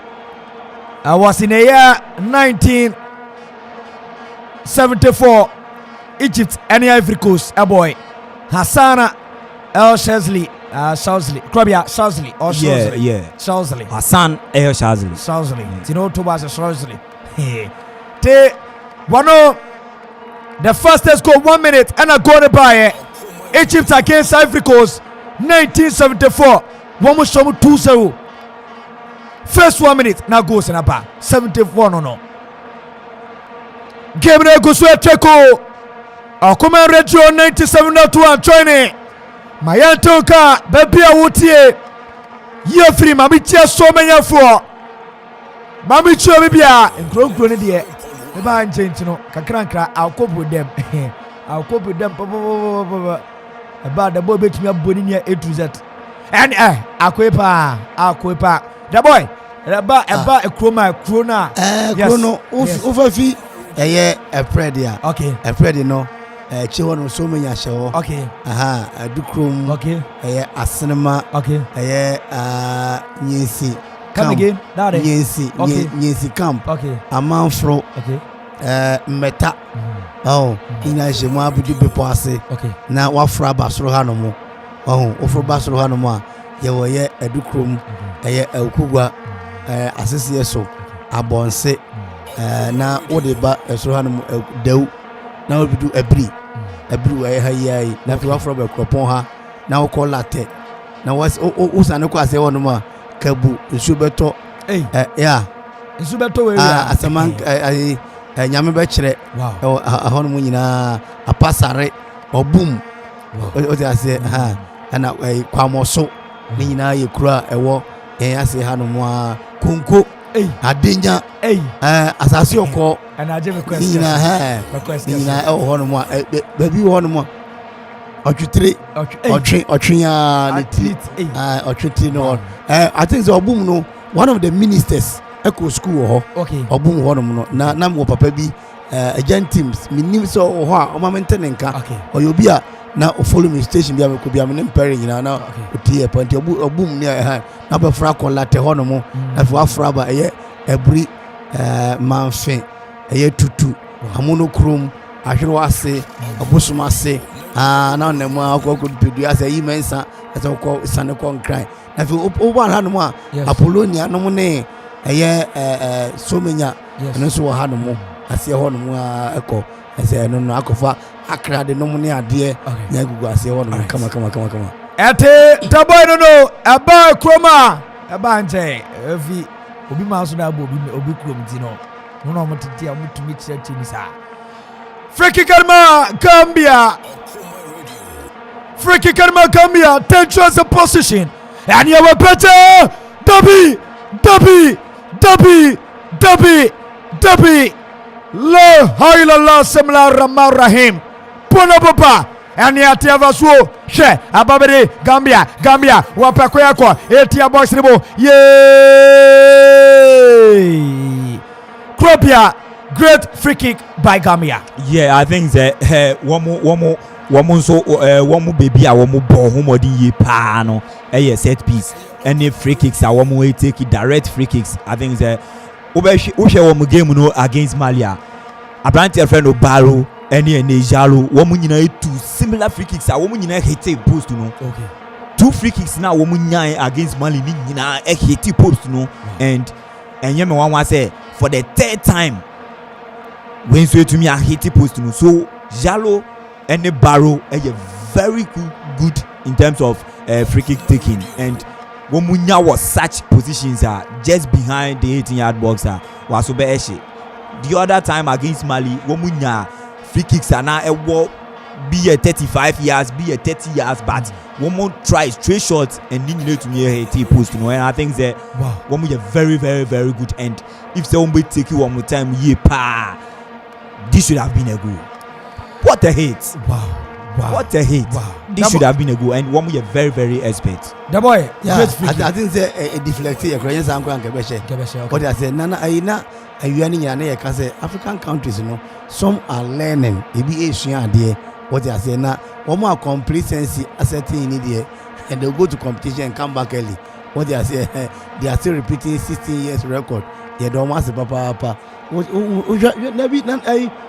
I was in the year 1974. Egypt and Ivory Coast, a boy Hassana El Shazli, Krobia Shazli or Shazli, Shazli, Hassan El Shazli, Tino Tobias Shazli. Te one the fastest goal 1 minute and a goal by Egypt against Ivory Coast 1974. One more show 2-0. First 1 minute now goes in a bar 74 no. Game na go so Cheko. Akoma Radio 97.1 join Mayanto ka baby a wotie. Ye free mami tia so manya for. Mami chua bibia nkro ne de. E ba nche no kakranka akopo dem. Akopo dem papa. E ba da boy betumi aboni ne A to Z. And akoepa. The boy. Eba ekroma krona. Krono ufafi eye epredia. Okay. Epredi no chewo no so menya chewo. Okay. Aha, adukrom. Okay. Eye asenema. Okay. Eye nyesi. Come again. Daddy. Nyesi camp. Okay. Amanfro. Okay. Meta. Oh, ina jemu abudu bepo ase. Okay. Na wafra basoro hanomo. Oh, ofro basoro hanomo a ye wo ye adukrom. Eye ekugwa asese so abonse na wode ba esoro hanomo dew na obidu abri eye hayai na fi wafra be kropon ha na wo call latte na was usane ko ase wono ma kabu nsu beto ya nsu beto we asaman nyame be kire ahono mu nyina apasare obum o ti ase ana kwamoso ni nyina ye kura ewo ase hanomo a konko adenya asase okọ and I give a question. Nina honomo baby honomo otwitire otwea otwitire no I think the obum no one of the ministers eco school okay obum honomo no na mo papa bi agent teams minim so ho a o mamentene nka oyobi a na follow me station bi am ko bi am ne mpare nyina na otie point obum ne na be fra ko late honomo na fa fra ba eye ebri manfe eye tutu amono krom ahwero ase abosoma ase na onemu akoko pedu ase yi mensa ase ko sane ko nkran na fi oba hanu a apolonia no ne eye somenya no so hanu mo ase hono mo eko ase no akofa akra de no ne ade nya gugu ase hono kama ete taboy no aba kroma aba nche evi obi ma so da obi krom ti no no mutiti amutumi chire sa free kick Gambia dangerous position and you were better Dabi la haila samla ramar rahim pona papa and yati avasuo she ababere Gambia wapako yako etia boys ribo yay Krobia, great free kick by Gambia. Yeah, I think that one more baby, one more ball, one more ye pa no. set piece any free kicks a wɔn wey take it direct free kicks I think sɛ wohwɛ wɔn game no against Mali a aberanteɛ friend no Baro ɛne Jalo wɔn nyinaa two similar free kicks a wɔn nyinaa hit post no. Okay. 2 free kicks now woman nyan against Mali ni nyina hit post no and yeme wan say for the third time when so to me a hit post no so Jalo and the Barrow very good in terms of free kick taking and womunya was such positions are just behind the 18-yard box was obe eshe the other time against Mali womunya free kicks are now be a 35 yards, be a 30 yards, but one more try straight shots and then you need to make a post. You know, and I think that one more very, very, very good. And if someone take you one more time, this should have been a goal. What a hit! Wow. What a hit! Wow. This should have been a goal, and one more very, very expert. The boy, yeah, I think a deflected a Korean uncle and Kebeshe. But I said, Nana, African countries, you know, some are learning. Maybe Asian dear. What they are saying now, one more complacency asserting in India, and they'll go to competition and come back early. What they are saying, they are still repeating 16 years record. They don't want to papa.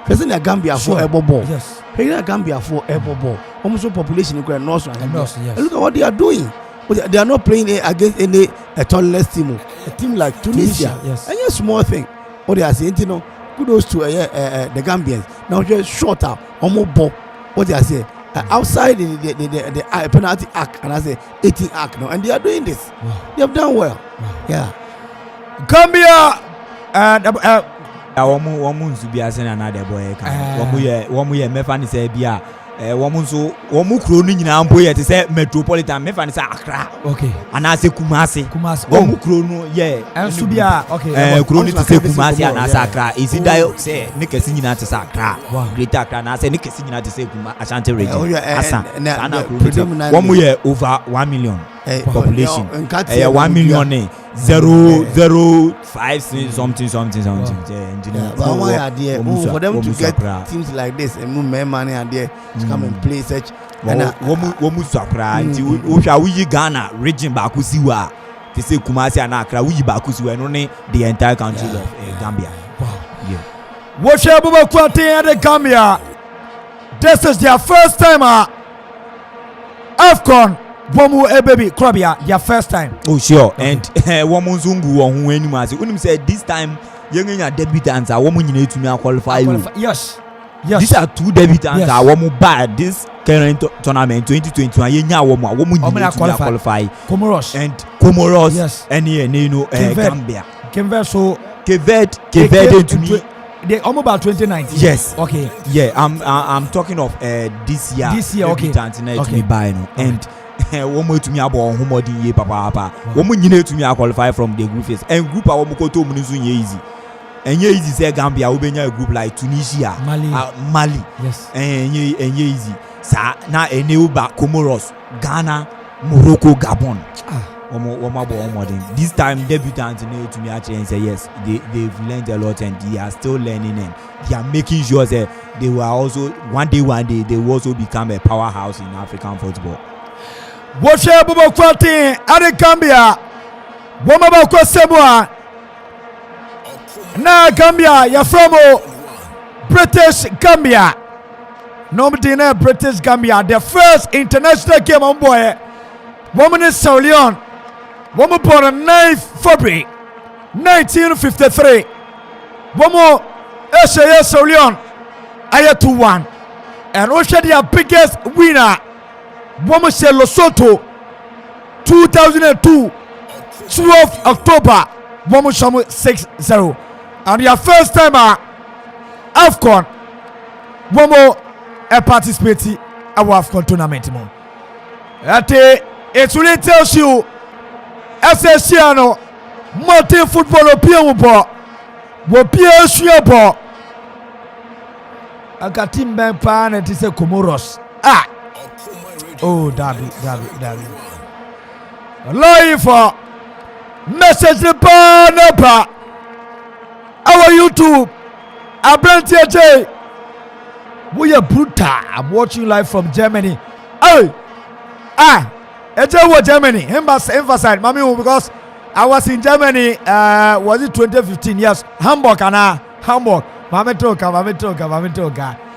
President of Gambia for air ball. Yes. President of Gambia for air ball. Almost population in North and yes. Look at what they are doing. They are not playing against any tallness team. A team like Tunisia. Yes. And a small thing. What they are saying, you know, kudos to the Gambians. Now just shorter, almost ball. What they are saying outside the penalty arc and I say 18 arc now, and they are doing this. Wow. They have done well. Wow. Yeah. Gambia and wɔn nso bi ase na another boy kan wɔn yɛ mɛfa ne sɛ bi a wɔn nso wɔn kuro no nyinaa mpo yɛ te sɛ metropolitan mɛfa ne sɛ Accra okay anaasɛ Kumasi wɔn kuro no yɛ ɛnso bi a okay kuro no te sɛ Kumasi anaasɛ Accra esi da sɛ ne kɛse nyinaa te sɛ Accra Greater Accra anaasɛ ne kɛse nyinaa te sɛ Ashanti region asa ana kuro no wɔn yɛ over 1 million population 1 million 0.05 something. For them to get teams like this and move money and there to come and play such. Womu Accra. We Ghana region Bakusiwa. They say Kumasi and Accra. We Bakusiwa and only the entire country of Gambia. Wow. Yeah. Watch Abuba Kwate at the Gambia. This is their first time AFCON. Womu baby Krabia their first time. Oh sure. And womu zungu who anymore. Unim said this time young debutants are woman you need to qualify. Yes. These are 2 debutants that womu bad this current tournament 2021. Yenya womu you need to qualify. Comoros yes. And you know Gambia. Kevet to me. They almost about 2019. Yes. Okay. Yeah. I'm talking of this year. This year. Okay. Okay. And one to me about homodi ye papa. One you need to me qualify from the group phase. And group our mukoto munizu easy. And ye easy say Gambia will be a group like Tunisia, Mali. Yes. And ye easy. Sa na Eneuba, Comoros, Ghana, Morocco, Gabon. This time debutants need to me actually and say yes, they've learned a lot and they are still learning and they are making sure that they will also one day they will also become a powerhouse in African football. Watch Abuba Kwate at the Gambia. Womaba Kwasebua. Na Gambia, you're from British Gambia. No British Gambia. The first international game on boy. Woman is Sierra Leone. Woman born on 9th February 1953. Woman Sierra Leone. Aya 2-1. And also their biggest winner. Woman say Lesotho 2002 12th October. Woman Shamu 6-0. And their first time AFCON. Woman participating in our AFCON tournament. It really tells you SSCano multi football opinion will be a sure ball. I got team bank pan and it's a Comoros. Oh, Dabi. Live for message the bar our YouTube. Abrantia J. We are brutal. I'm watching live from Germany. Eje Germany. Emphasize, mami, because I was in Germany. Was it 2015? Yes, Hamburg, Hamburg. Mami toka.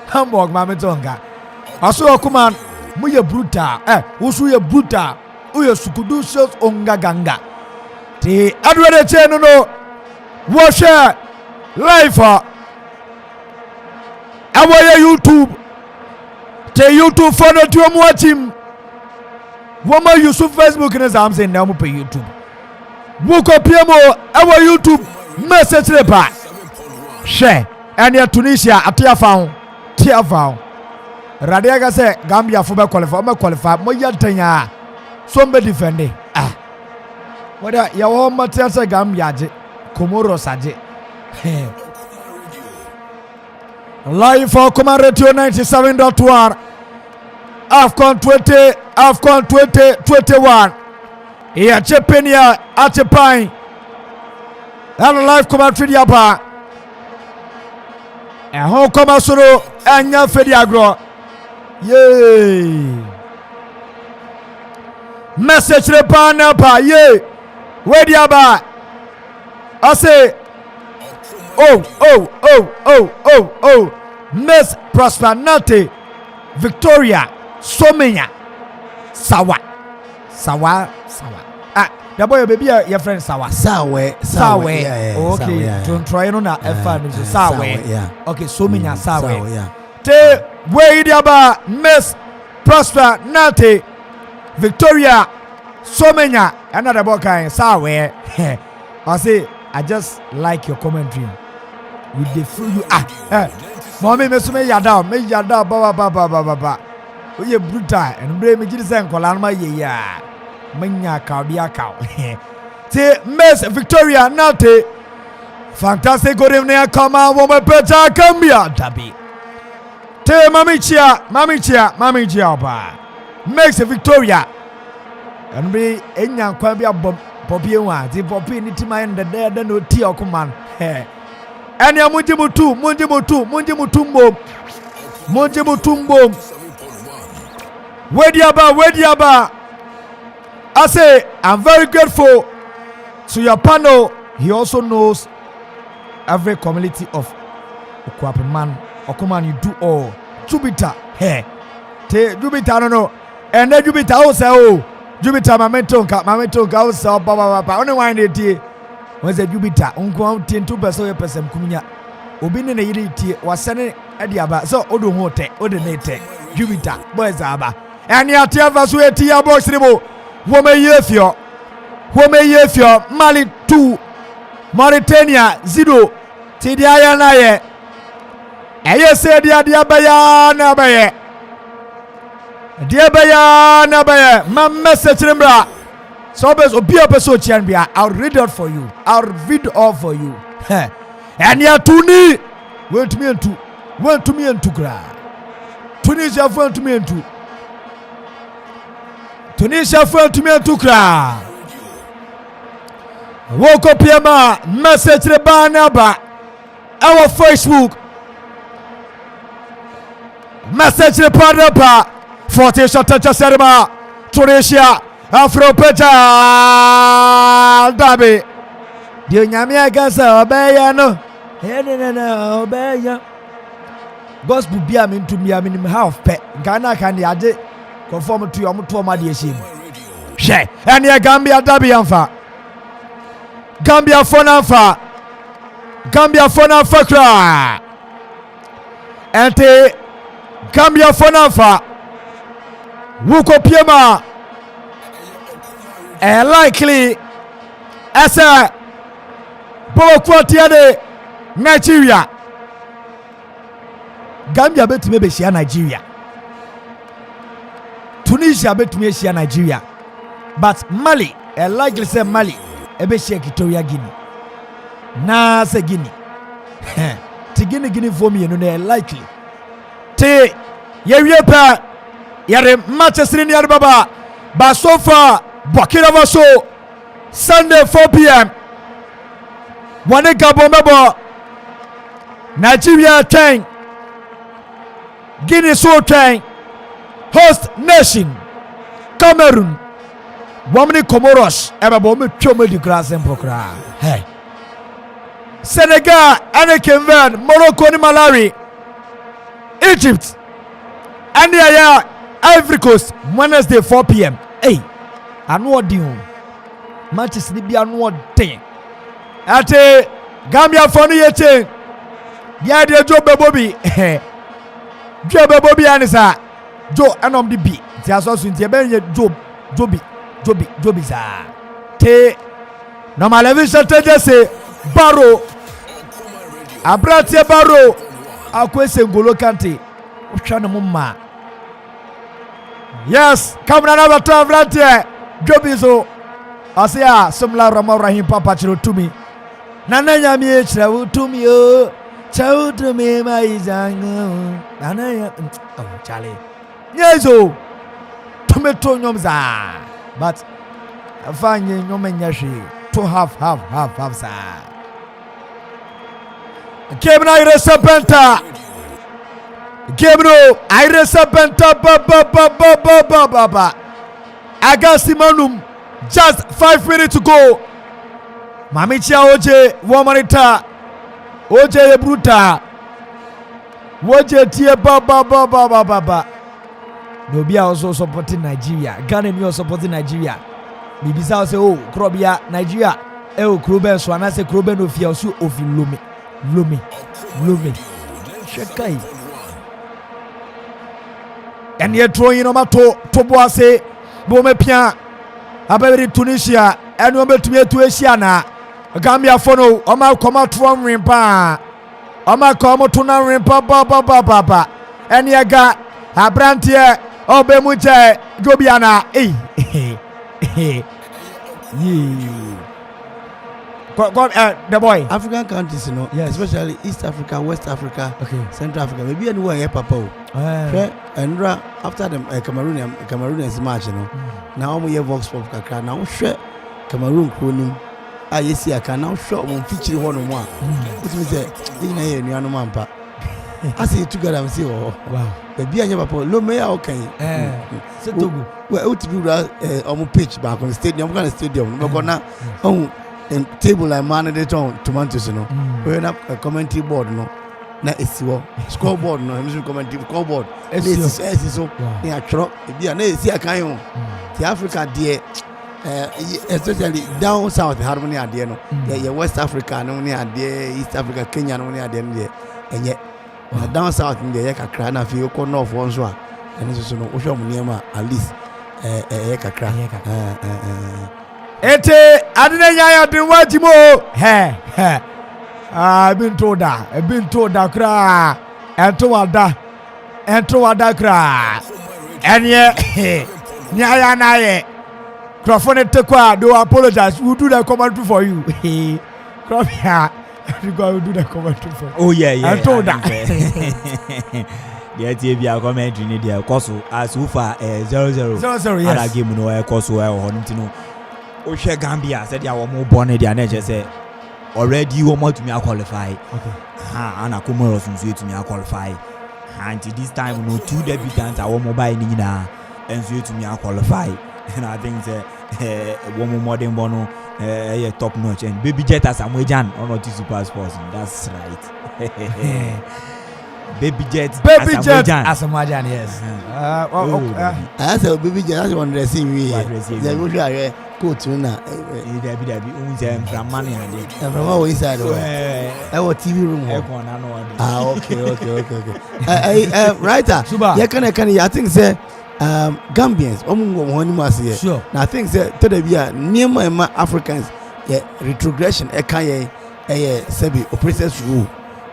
Hamburg, mami toka. Aso okuman, muye brutal. Usu ye brutal. Uye sukudushes ongaganga. Ti adwere chenu no. Watch live. Awaye YouTube. Te YouTube follow to watch him. Woma use Facebook and I'm saying now pay YouTube. Woke up PMO our YouTube message the back. Share and ya Tunisia at Tia found. Radiaga say Gambia for qualify. Moya Tanya. Somebody defending. Whether your home materials Gambia Komoro Saje. Live for Command Radio 97.1 AFCON 2021 here Chepenia at a pine and live commentary yapa and home Komasuro and Fediagro yay message the panapa yay where the aba I say oh Miss Prosperity Victoria Somenya Sawa the boy baby your friend Sawa Sawe okay don't try no na fan Sawe okay Somenya Sawe te where the aba Miss Prosperity Victoria Somenya another boy kind Sawe I say I just like your commentary with the fool you mommy me yada ba we brutal and bre me gidi sen kola ma ye ya manya ka bia ka te Miss Victoria Nate fantastic good evening come on woman better Gambia dabi te mami chia ba Miss Victoria and bre enya kwa bia Poppy one, the Poppy Nitima and the dead no tea or command. And ya Munjimutumbo. Where the I say, I'm very grateful to your panel. He also knows every community of Okwapeman. Okuman, you do all. Jupiter, hey. Jupiter, no, no. And then Jupiter also. Jupiter mamentonka usa papa only wine dey when say Jupiter unko 10% person kunya obi ne yiri tie wasane adiaba so odo ho te ode ne te Jupiter boys aba and ya tiava so etia box ribo wo me yefio Mali 2 Mauritania 0 ti dia ya na ye eye se dia baya na baye na baya my message remember so bes obi opeso chianbia I'll read it for you I'll read all for you and ya tuni went me into gra Tunisia went to me into gra woke up here ma message the banaba our Facebook message the banaba 40 shot touch Serma Tunisia Afro Peta Dabi Dio Nyamia Gasa Obeya no Obeya Gospel Bia mean to me I mean half pet Ghana can the ade conform to your mutoma de shim She and ya Gambia Dabi Anfa Gambia Fona Kra Ante Gambia Fona Wuko Piema likely as a Bokwatiade Nigeria Gambia bet me be share Nigeria Tunisia bet me share Nigeria but Mali likely say Mali ebe share Equatorial Guinea na say Guinea ti Guinea for me no likely te yepa yare Manchester in Baba but so far Burkina Faso Sunday 4 p.m. One Gabon Nigeria 10 Guinea so 10 host nation Cameroon Womni Comoros, Ebabo, Chomo di Grass and Pokra. Hey. Senegal, and Kemvan, Morocco, and Malawi, Egypt, and the Ivory Coast, Wednesday 4 p.m. Hey, and what do you? Matches Libya and what thing? At Gambia for the chain. Yeah, dear Joe Bobby. Joe Bobby Anisa. Joe and the B. There's also in the Joby. Te. No, my television say Barrow. Abratia Barrow. Akwese Ngolo Kante. Ushana Mumma. Yes, come on another time right here. Joby so. I say, Sumla Ramorahim Papa Chiro to me. Nana Yami Chow to me, oh, Chow to me, my Zango. Nana, oh, Charlie. Yes, oh, tomato nomza. But I find you no menyashi to half, sir. Kebno Iris Serpenta. Kebno Iris Serpenta, Baba. Agasimanum. Just 5 minutes to go. Mamicha Oje, Womanita, Oje Bruta, Oje Tia Baba. Nobia also supporting Nigeria. Ghana you supporting Nigeria. Bibisa say, oh, Krobia, Nigeria. Kroben Swana say Kroben of Yasu of Lumi. Shekai. And yet throwing on my to say, Bomepia. Aberi Tunisia and we met to Asiana Gambia fono Oma come from Rimpa Oma come to na Rimpa Baba and yaga Abrantia Obemuche Jobiana the boy African countries, you know, yes. Especially East Africa, West Africa, okay. Central Africa, maybe anywhere here, Papa. And after the Cameroonians match, you know, now we have Vox Pop Kakra, now share Cameroon Kronim. I see I can now show one feature one on one. Which means that in a new Manpa. I see it together and see, oh, wow. The beer, Papa, low may okay. So, well, to be on pitch back on the stadium, I'm going to stadium, we're going to and table like managed on tomatoes, you know. We have a commentary board, no. Na esiwo scoreboard no emission commentary scoreboard so ya tro e bia na esi akan ho the Africa there especially down south harmony ade no ya West Africa no ni ade East Africa Kenya no ni ade no enye na down south ni ya kakra na fi ko north won so a ene so no wo hwe mo niam at least ya kakra ete adine nyaya din wajimo he I've been told that cry and to wada cry and yeah nyaya naye Crofone tekwa do apologize we'll do the commentary for you come here you go do the commentary for you. Oh yeah and told that the TBA commentary ni dia koso as ufa 0-0 yes ala game no e koso e ho ntino o hwe Gambia said ya wo mo born dia na je say already we want to me qualify. Okay. And Comoros nso to me qualify. And this time no two debutants are one mobile ni na nso to me qualify. And I think one more than bono top notch and baby jet as Amwejan or not super sports. That's right. Baby jet as Amwejan, yes. I said baby jet as one dressing we. They go there coach na Debbie unze from money and from our inside our TV room. Okay. Writer. Yeah, can I think say Gambians sure. Now I think say to the be near my Africans retrogression sebi oppressors rule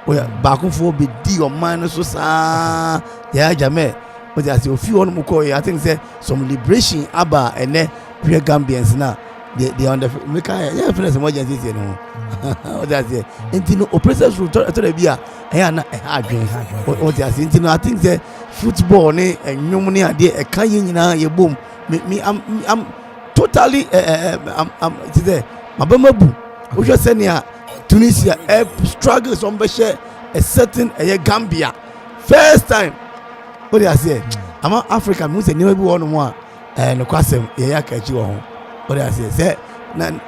where back for be d or minus so sa yeah jame but as you few on muko I think say some liberation aba and then we Gambians now they on the make yeah finish emergency you know that's it and no oppressors rule to the be na what they say I think say football ne enwom ne ade e kan yin nyina ye bom me I'm totally I'm today mabamabu wo hwe senia Tunisia struggles on be share a certain Gambia first time what they say I'm Africa me say never be one more no kwasem ye ya ka chi wo ho what I say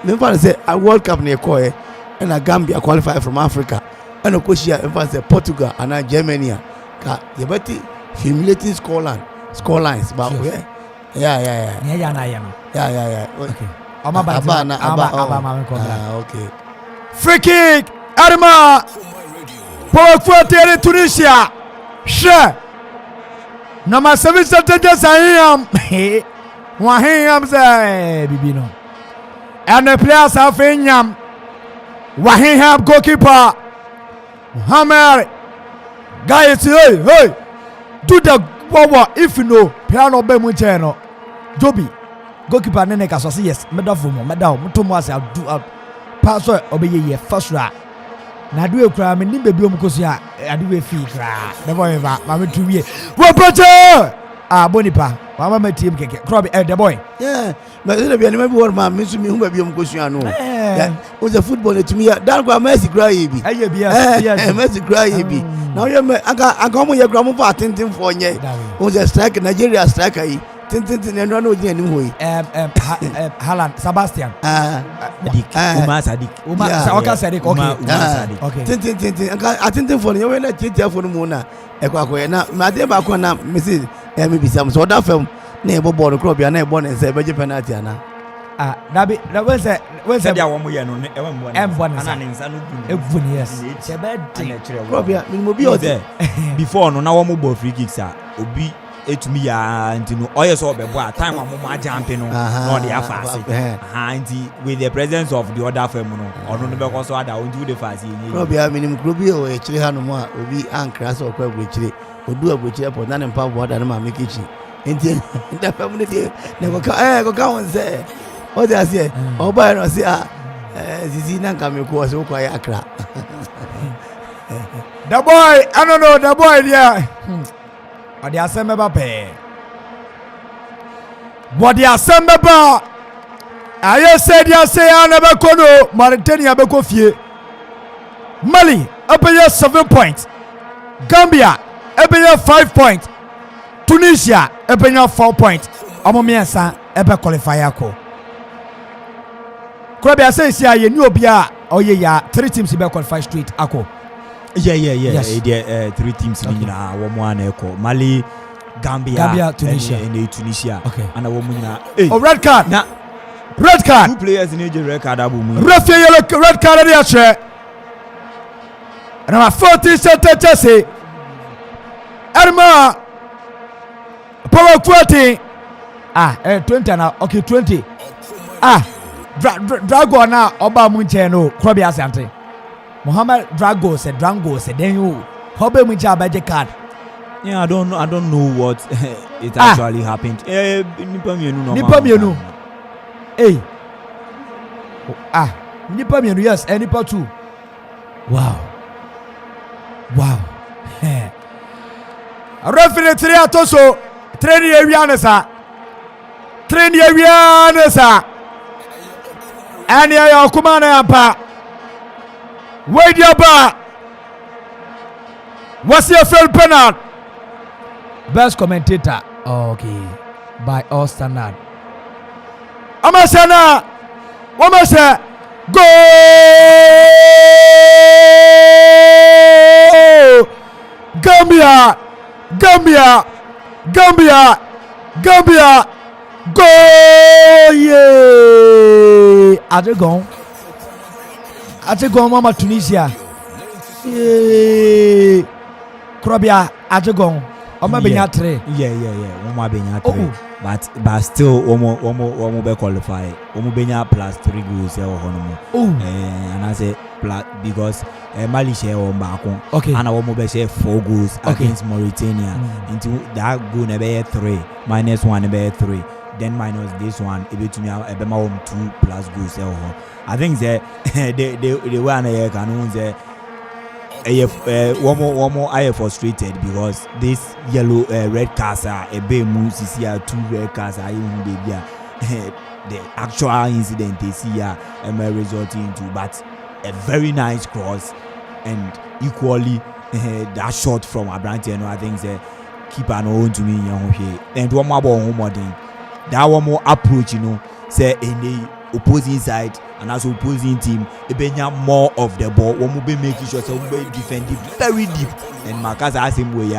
me fa say a World Cup near Koye and a Gambia qualify from Africa and of course here in say Portugal and Germany ka you better humiliating scorelines but yeah Okay. Okay. Free kick. Arma. Pour Tunisia. She. Number 7 sentences I am. Wahim say Bibino. And the players have Inyam. Wahim goalkeeper. Hammer. Guys, hey. Do the wawa if you know. Piano Bemucheno. Joby. Goalkeeper nene ka so say yes medal for mo medal to mo ase do pass obeye first ra na do ekura me ni bebi om koso a ade we fi kra the boy ba ma me tu wie wo proche bonipa wa ma ma team keke crop the boy yeah but the be any one man me so me hu bebi om koso anu o the football to me that go Messi cry bi aye bi Messi cry bi now you aka mo ye gra mo fa tintin for nye o the strike Nigeria striker yi tintin no no je ni ho yi Haaland Sebastian Umar Sadik okay tintin aka tintin for you na tintin for mu na ekwa na ma de ba ko na Messi me bi sam so da fam na e bobo no club ya na e bon nse be je penalty ana dabi da we say dia wo mo ye no e wa mo ana ne nsa no bu yes se be de club ya minimo bi o there before no na wo mo ball free kicks obi etumi ya ntino oye so obebo a time ammo ma jampe no no dey afase nti with the presence of the other firm no ono no be ko so ada onju dey fase yin club ya minimum club ya o echire hanu mo a obi ankra so kwa abuchire odu abuchire po na ne mpa bo ada na ma mekichi nti nda fam ne dey ne ko ka won say o dey ase o ba no say zizi na nka me ko so kwa ya akra the boy I don't know the boy there Odi asemeba pe. Body asemeba. Aye said ya say anaba kono Mauritania be ko fie. Mali abeye 7 points. Gambia abeye 5 points. Tunisia abeye 4 points. Amomiensa ebe qualifier ko. Krobia say sia ye ni obi a oye ya 3 teams be qualify straight ako. Yeah. Yes. There 3 teams in wo mo ana eko Mali, Gambia, Tunisia. And Tunisia. Okay. And wo mo nyina. Oh, red card. Na red card. 2 players in the red card abu mu. Referee yellow red card there che. Number 40 center Chelsea. Arma. Power 40. 20 na okay 20. Drago na oba mu nche no. Krobi asante. Muhammad Drango said then you hobe mu cha baje card. Yeah, I don't know what it actually happened. Nipa mienu. Hey. Nipa mienu yes, nipa 2. Wow. Referee 3 atoso. Training area nesa. Ani ya kumana hapa. Wait your bar. What's your favorite penalty? Best commentator. Okay. By all standard. Amasana. Wamasa. Go. Gambia. Go. Yeah. Ajegon mama Tunisia. Krobia Ajegon. Oma benya 3. Yeah. Oma benya 3. But still omo be qualify. Omo benya plus 3 goals e hono mo. And I say plus because Mali share on back. Okay. And omo be share 4 goals against Mauritania. Into that goal na be 3 minus 1 be 3. Then minus this one, it between Ebema 2 plus goals. I think the one I can say one more I frustrated because this yellow red cards are a bit moves 2 red cards are even the actual incident they see resulting into, but a very nice cross and equally that shot from Abrante. I think the keeper no to me and one more ball home. That one more approach, say any opposing side and also opposing team ebenya more of the ball one will be making sure so we defend it very deep and Makaza same way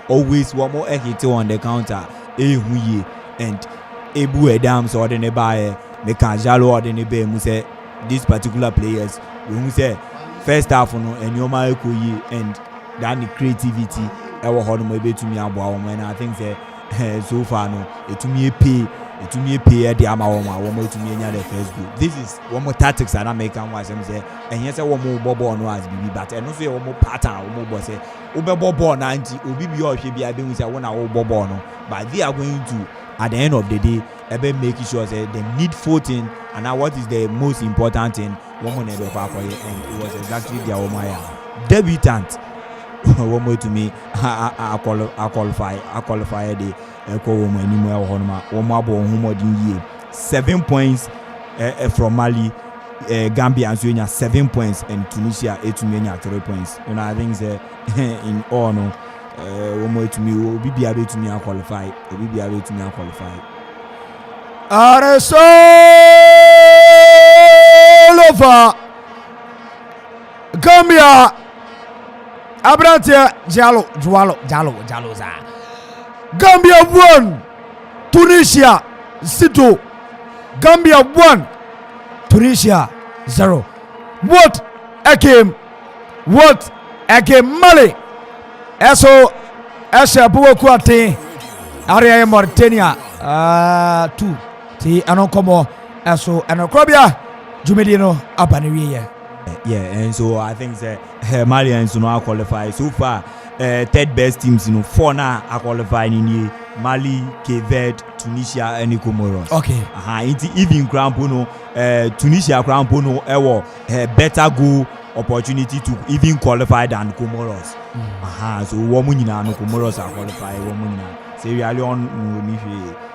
always one more hit on the counter and Ebu Edam so the nebai me Kanjalo or the nebe mu say these particular players we say first half no and Yoma Ekoyi and that creativity ewo ho no mo betumi aboa wo and I think say so far no etumi pay the ama wo mo etumi nya the first goal. This is one more tactics that American was say and yes one more bobo no as bibi but and no say one more pattern one more boss say obe bobo na anti obi bi o hwe bia be hu say one na wo bobo no but they are going to at the end of the day ebe making sure say the needful thing and now what is the most important thing one more never for you and it was exactly their Omaya debutant one more to me I qualify the Eko woman anymore honma one more humor 7 points from Mali Gambia and so 7 points and Tunisia 8 to 3 points and I think in all no one more to me will be able to me qualify will be able to me qualify Aresolova Gambia Abrantia Jalo za Gambia 1 Tunisia 0 Gambia 1 Tunisia 0 What a game Mali Eso Buwe Kuate Area Mauritania 2 Ti Anokomo Eso Anokrobia Jumedino Abaniwiye. Yeah, and so I think that Malians now qualify so far. Third best teams, 4 now are qualifying in Mali, Cape Verde, Tunisia, and Comoros. Okay. Even Crampono, Tunisia Crampono, better goal opportunity to even qualify than Comoros. So Womunina no Comoros are qualified. Womunina. Sierra Leone,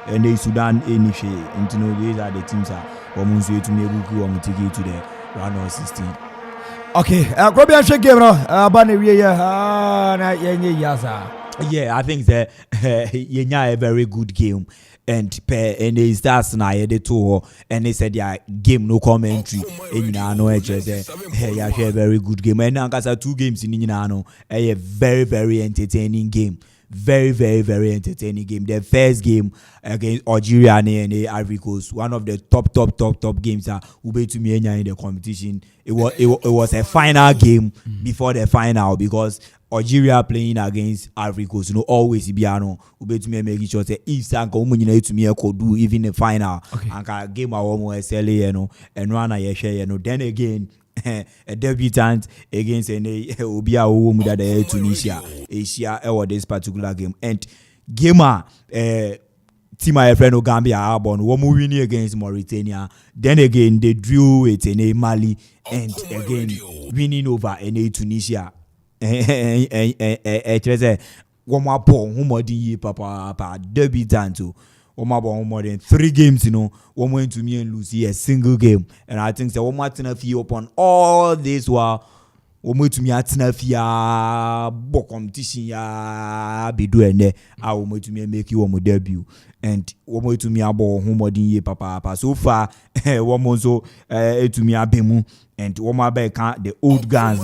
and Sudan, these are the teams that Womunsu to me will take you to the round of 16. Okay, Robbie and game no, yeah, I think that Yenya a very good game and they starts na the tour and they said their game no commentary and no yeah a very good game and now 2 games in a very entertaining game. Very entertaining game. The first game against Algeria and the Ivory Coast, one of the top games that Ube to me in the competition. It was a final game before the final because Algeria playing against Ivory Coast, always Ibiano Ube to me making sure that if Sanka to me could do even the final and game almost SLA and run a share then again. A debutant against Obia Umuda de Tunisia, Asia, or this particular game. And gamer, team my friend of Gambia, Arbon, one winning against Mauritania. Then again, they drew it in a Mali, and again, winning over in Tunisia. One more ball, papa, debutant too. More than 3 games, one went to me and Lucy a single game, and I think so. One more than a few upon all this while one way to me at Tinafia book competition ya be doing there. I will to me make you one more debut, and one way to me about whom more than papa. So far, one more so to me a bemu, and one more back the old guns,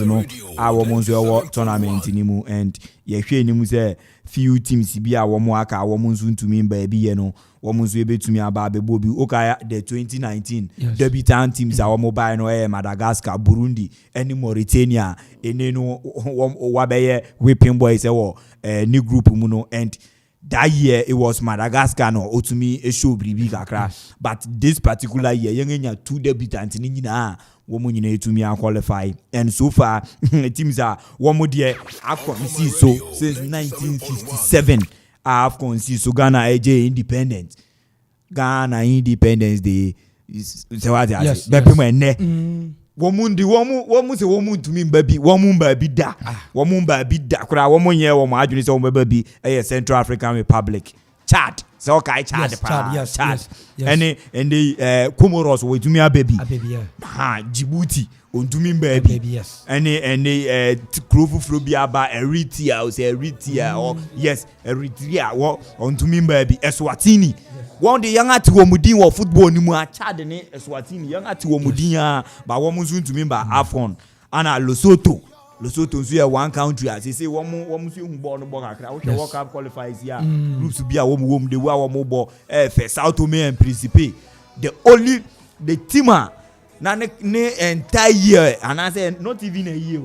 our monzo tournament in and ye say few teams be a one more car, one soon to me baby, woman will be to me about Bobby Okaya, the 2019 debutant teams are mobile no Madagascar, Burundi, and Mauritania, and then Wabaye whipping boys new group muno and that year it was Madagascar no to me a show big crash. But this particular year, young 2 debutants in woman to me qualify, and so far teams are one more year I've see so since 1957. I've considered so Ghana AJ independence. Ghana Independence Day is what I say. Baby when woman say woman to me baby woman baby da woman baby da kura woman here woman adwene say woman baby Central African Republic Chad So okay, Chad, yes, Chad. yes, yes. And the Comoros we to me a baby. A baby, yeah. Djibouti on to me baby. Yes. And the Krofu Flobia ba Eritrea or say Eritrea or yes, Eritrea on to me baby. Eswatini. One the young at Womudin or football ni mu Chad ne Eswatini young at Womudin ba womu soon to me ba Afon. Ana Lesotho nso yɛ one country as say wɔn nso hu ball no bɔ kakra wohwɛ World Cup qualifiers here groups bi a wɔn de wo a wɔn bɔ fɛ Sao Tome and Principe the team na ne entire year and I say not even a year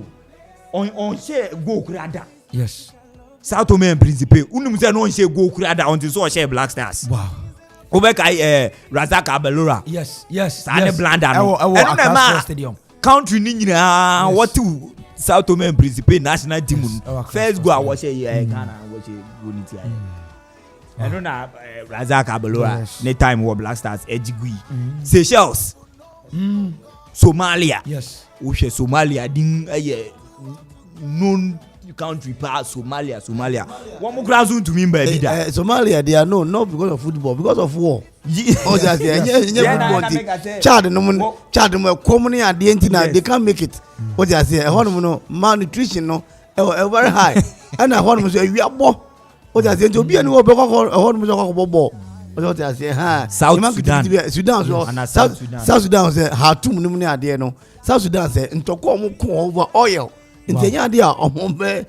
on share go krada Yes. Sao Tome and Principe unum say no share go krada until so share Black Stars. Wow. Obeka Razak Abelora. Yes. Sane blanda no Accra Stadium. Country ni nyina what to Sao Tome and Principe national team first go watch Ghana watch unity I don't know Razak Abelora ne time wo Black Stars Ejigui Seychelles Somalia Yes. Ushe Somalia din known country pa Somalia one more ground to me baby that Somalia they are known not because of football, because of war. Oh, just Chad no commonly at the end they can't make it. What I say, no malnutrition no very high. And I want to say we are bo. What I say to be any ball. What I say, South Sudan say how two pneumonia there no. South Sudan say into come over oil. Nti nya dia ombe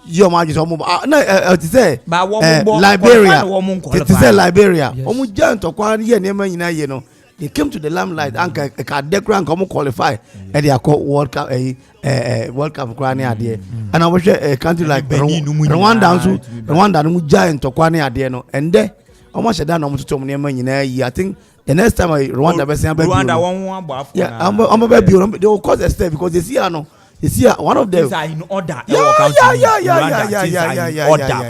yo ma just omo na to say Liberia to say Liberia omo giant okwa ye na ma nyina ye no they came to the limelight and ka dekran come qualify and they are called World Cup World Cup kwa ne ade and I wish a country like Rwanda no giant okwa ne ade no and there omo sheda na omo tutu omo ne ma nyina yi I think the next time Rwanda be say Rwanda won bo afọ yeah I'm be they will cause a step because they see no. You see, one of them. These are in order. Yeah.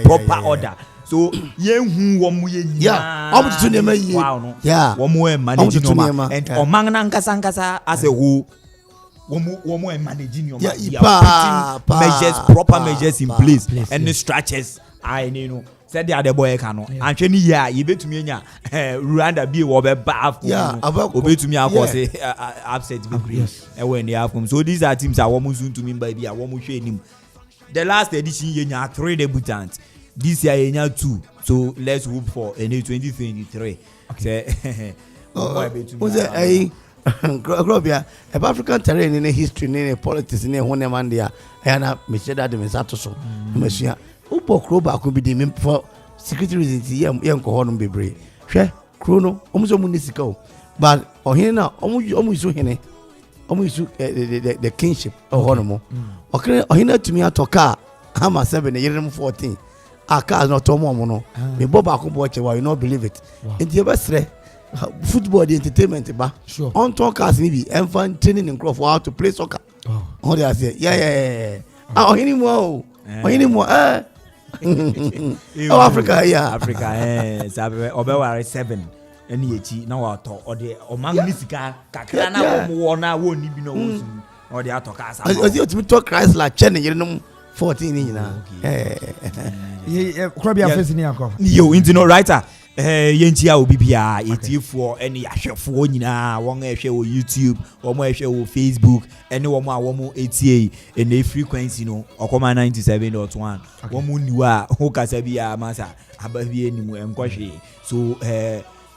Proper order. So, who yeah, I'm to name wow, yeah, one more managing and Omangasa as a whole. One more managing your proper measures in place and the structures. I know. Said the other boy cano. And you bet to me, Rwanda be over bath. Yeah, obey to me, I was upset victory. And when they have come, so these are teams I want soon to mean by the I want to him. The last edition, you have 3 debutants. This year, you have 2. So let's hope for a new 2023. Was it a African terrain in history, in politics, in a one man there? And I made that the Misato so, Monsieur. Upo kroba could be the for security reasons. Young Kohon be brave. Share chrono, almost municipal. But or here now, almost the kingship of Honomo. Okay, or here to me at Toka, Hammer 7, a year 14. Our car is not Tomono. Me Boba could watch why you not believe it. In the best football, the entertainment, sure. On talkers, maybe, and fun training in Crawford how to play soccer. Oh, they say, yeah. Oh, anymore. Oh, Africa, yeah. Africa, Obewa 7. Any now I talk or the Omangisika, Kakana, Warna won't be no or the Atokas. I was to talk Christ like Chen, you know, 14 in you into writer. Yentia will be for any asher for one show YouTube or more show Facebook and no more ATA and a frequency no or 97.1 one moon you are Hokasabia Masa Abavi and so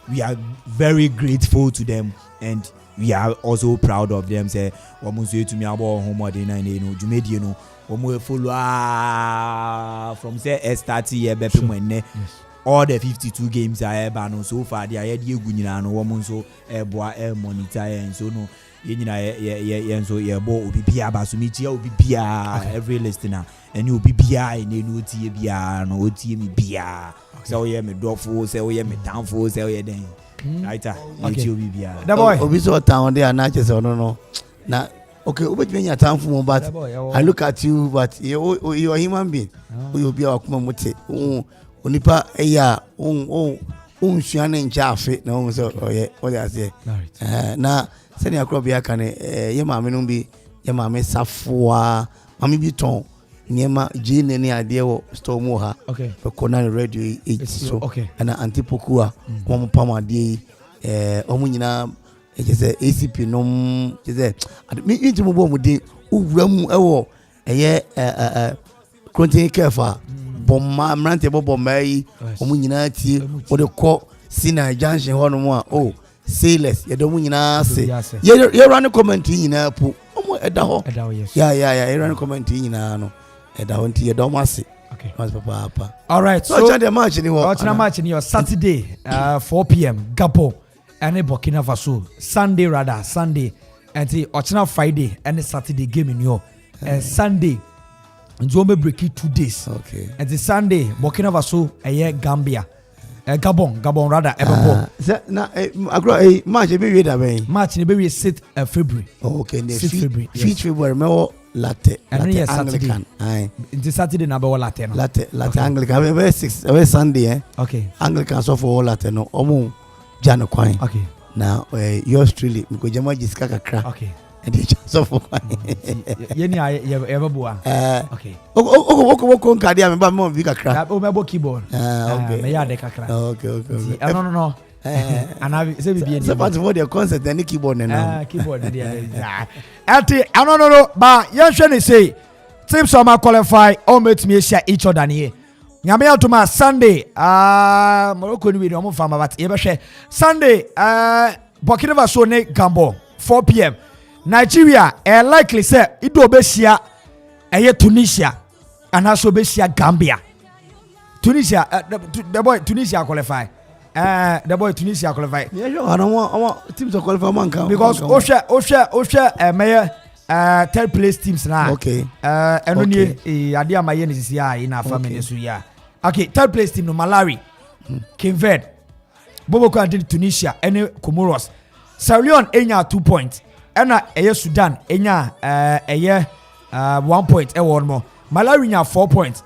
we are very grateful to them and we are also proud of them. Say almost to me about home day 9 Jumediano or follow from say S30 year all the 52 games I have so far. They are here good no woman so boy monitor and so no so yeah bo obibia basumiti obibia every listener and you obibia and no tie bia no tie me bia so yeah me dofo so yeah me downfo so yeah then right you obibia the boy obi so town there na just no na okay obetime nya time for but I look at you but you are a human being you be akuma mote onipa eya suane nchafe na o so oye what I say na senior crop ya kan ye maame no bi ye maame safoa maame bi ton niema gene ni ade wo store mu ha okay ko na radio e so okay ana antipoku a mo pam ade omu nyina ejese ACP nom ejese mi intimu bo mu de uwura mu ewo eye continue kefa bomma mrante bo bomma yi omu nyina tie wo de ko sina junction ho no mu a oh sailors ye do mu nyina se ye run comment nyina pu omu eda ho ya run comment nyina no eda ho nti ye do ma se okay mas papa all right so the match ni ho match ni Saturday 4 p.m. Gabon and Burkina Faso Sunday and Ochina Friday and Saturday game in your Sunday and break it 2 days okay and the Sunday Burkina Faso Gambia Gabon rather na match be we da ben match ni be we 6 February okay 6 February 5 February me latte Saturday aye the Saturday na be latte Anglican be 6 Sunday okay Anglican so for latte no omo jano kwan okay na yours truly because jama jiska kakra okay and the so for ye ni ever boa okay oko nkade am ba mo bi kakra o me bo keyboard okay me ya de kakra okay no ana se bi bi ni so for the concert and keyboard na keyboard dey ati no ba ye hwe ni say teams so ma qualify all meet me share each other ni nyame atuma Sunday Morocco ni we no fama but ye be hwe Sunday Burkina Faso ne Gambon 4 p.m. Nigeria likely say ido be shia Tunisia and also be shia Gambia. Tunisia the boy Tunisia qualify. Tunisia qualify. Yeah, I don't want teams to qualify man because Osha mayor third place teams now. Okay. And only idea my yen is here in our family so yeah. Okay, third place team no Malawi, Cape Verde, Boboko and Tunisia and Comoros. Sierra Leone enya 2 points. Ena Sudan enya 1 point one more. Malawi enya 4 points.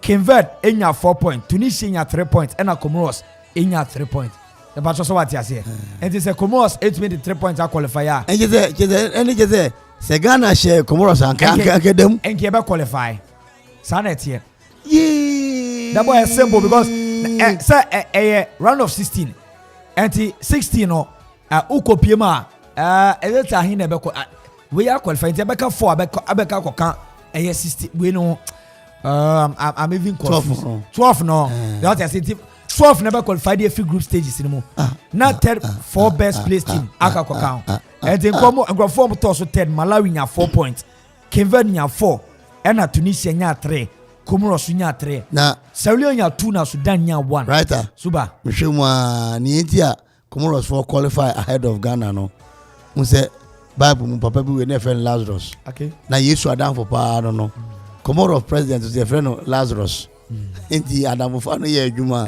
Cape Verde enya 4 points. Tunisia enya 3 points. Ena Comoros enya 3 points. The batch so what you say. And it's a Comoros 3 points a qualifier. And just say Ghana share Comoros and can them and can qualify. Sanet here. Yeah. That boy is simple because say round of 16 and 16 no uko piema every hine be we are qualified be ka 4 abeka koka 60 we no I'm even confused 12 no that is it 12 never qualified the group stages in mo not third 4 best placed team aka koka and then come form to so third Malawi nya 4 points Cape Verde nya 4 and Tunisia nya 3 Comoros nya 3 na Sierra Leone nya 2 na Sudan nya 1 right suba mhwema ni entia Comoros for qualify ahead of Ghana no mu say Bible mu papa bi we na friend Lazarus okay na Yesu Adam for pa no Comoros president is your friend Lazarus enti Adam for no ye adwuma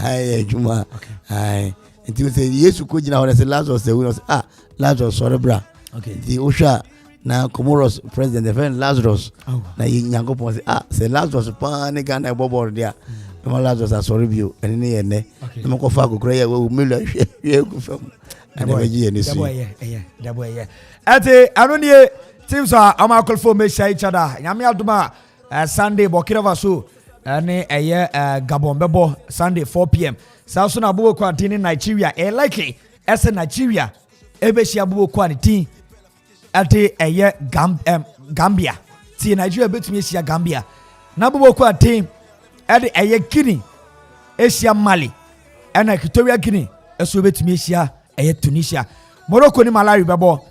ay adwuma ay enti we say Yesu ko gina ho say Lazarus say we say Lazarus sorry bra okay the Osha na Comoros president the friend Lazarus na Nyankopon say Lazarus pa ne Ghana bobo dia no Lazarus sorry bio ene ne ye ne no ko fa kokora ye we melu hwe ku fam and we ji ene su da boy ati anoni teams are amakol for me share each other nyame aduma Sunday Burkina Faso ne Gabon bebo Sunday 4 p.m. South Sudan abubo kwa tini Nigeria likely as Nigeria ebeshi abubo kwa ni ati Gambia ti Nigeria betumi eshia Gambia na abubo kwa team ade Guinea Asia Mali and Equatorial Guinea eso betumi eshia Tunisia Morocco ni Malawi bebo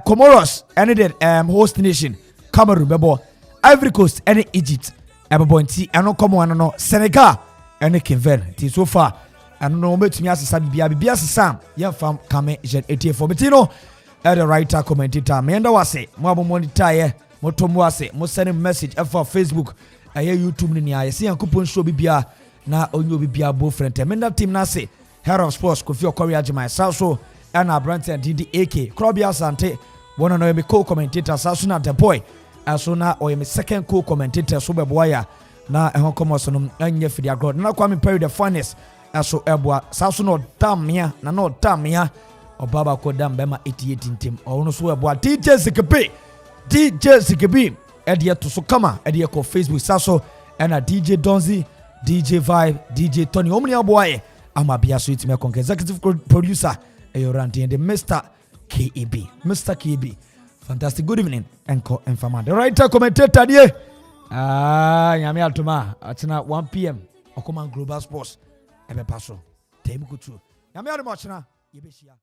Comoros and the host nation Cameroon bebo Ivory Coast and Egypt bebo nti eno komo no Senegal and Cape Verde ti so far and no betumi asesa bibia asesa ye fam kame jet 84 betino the writer commentator me enda wase mo abomo ni taye mo tomu wase mo send message for Facebook YouTube ni ya se yankopon show bibia na onyo bibia bo friend emenda team na se Head of Sports Kofi Okori Ajimai so and Brant and DDAK Krobia Sante one of my co-commentators Sasuna the boy asuna or my second co-commentator so beboya na ehon komosono anye fidia god na kwame Perry the finest aso eboa Sasuna damia na no damia obaba ko dam bema 88 team ono so eboa DJ Zikebe ɛdeɛ to so kama ɛdeɛ kɔ Facebook sa so ɛna DJ Donzi, DJ Vibe, DJ Tony omni aboaye ama bia so itime konke executive producer Randy the Mr. KEB. Mr. KEB. Fantastic. Good evening. Enko Enfama. The writer commentator die. Nyame atuma atina 1 p.m. Okoma Global Sports. Ebe paso. Temu kutu. Nyame atuma atina yebeshia.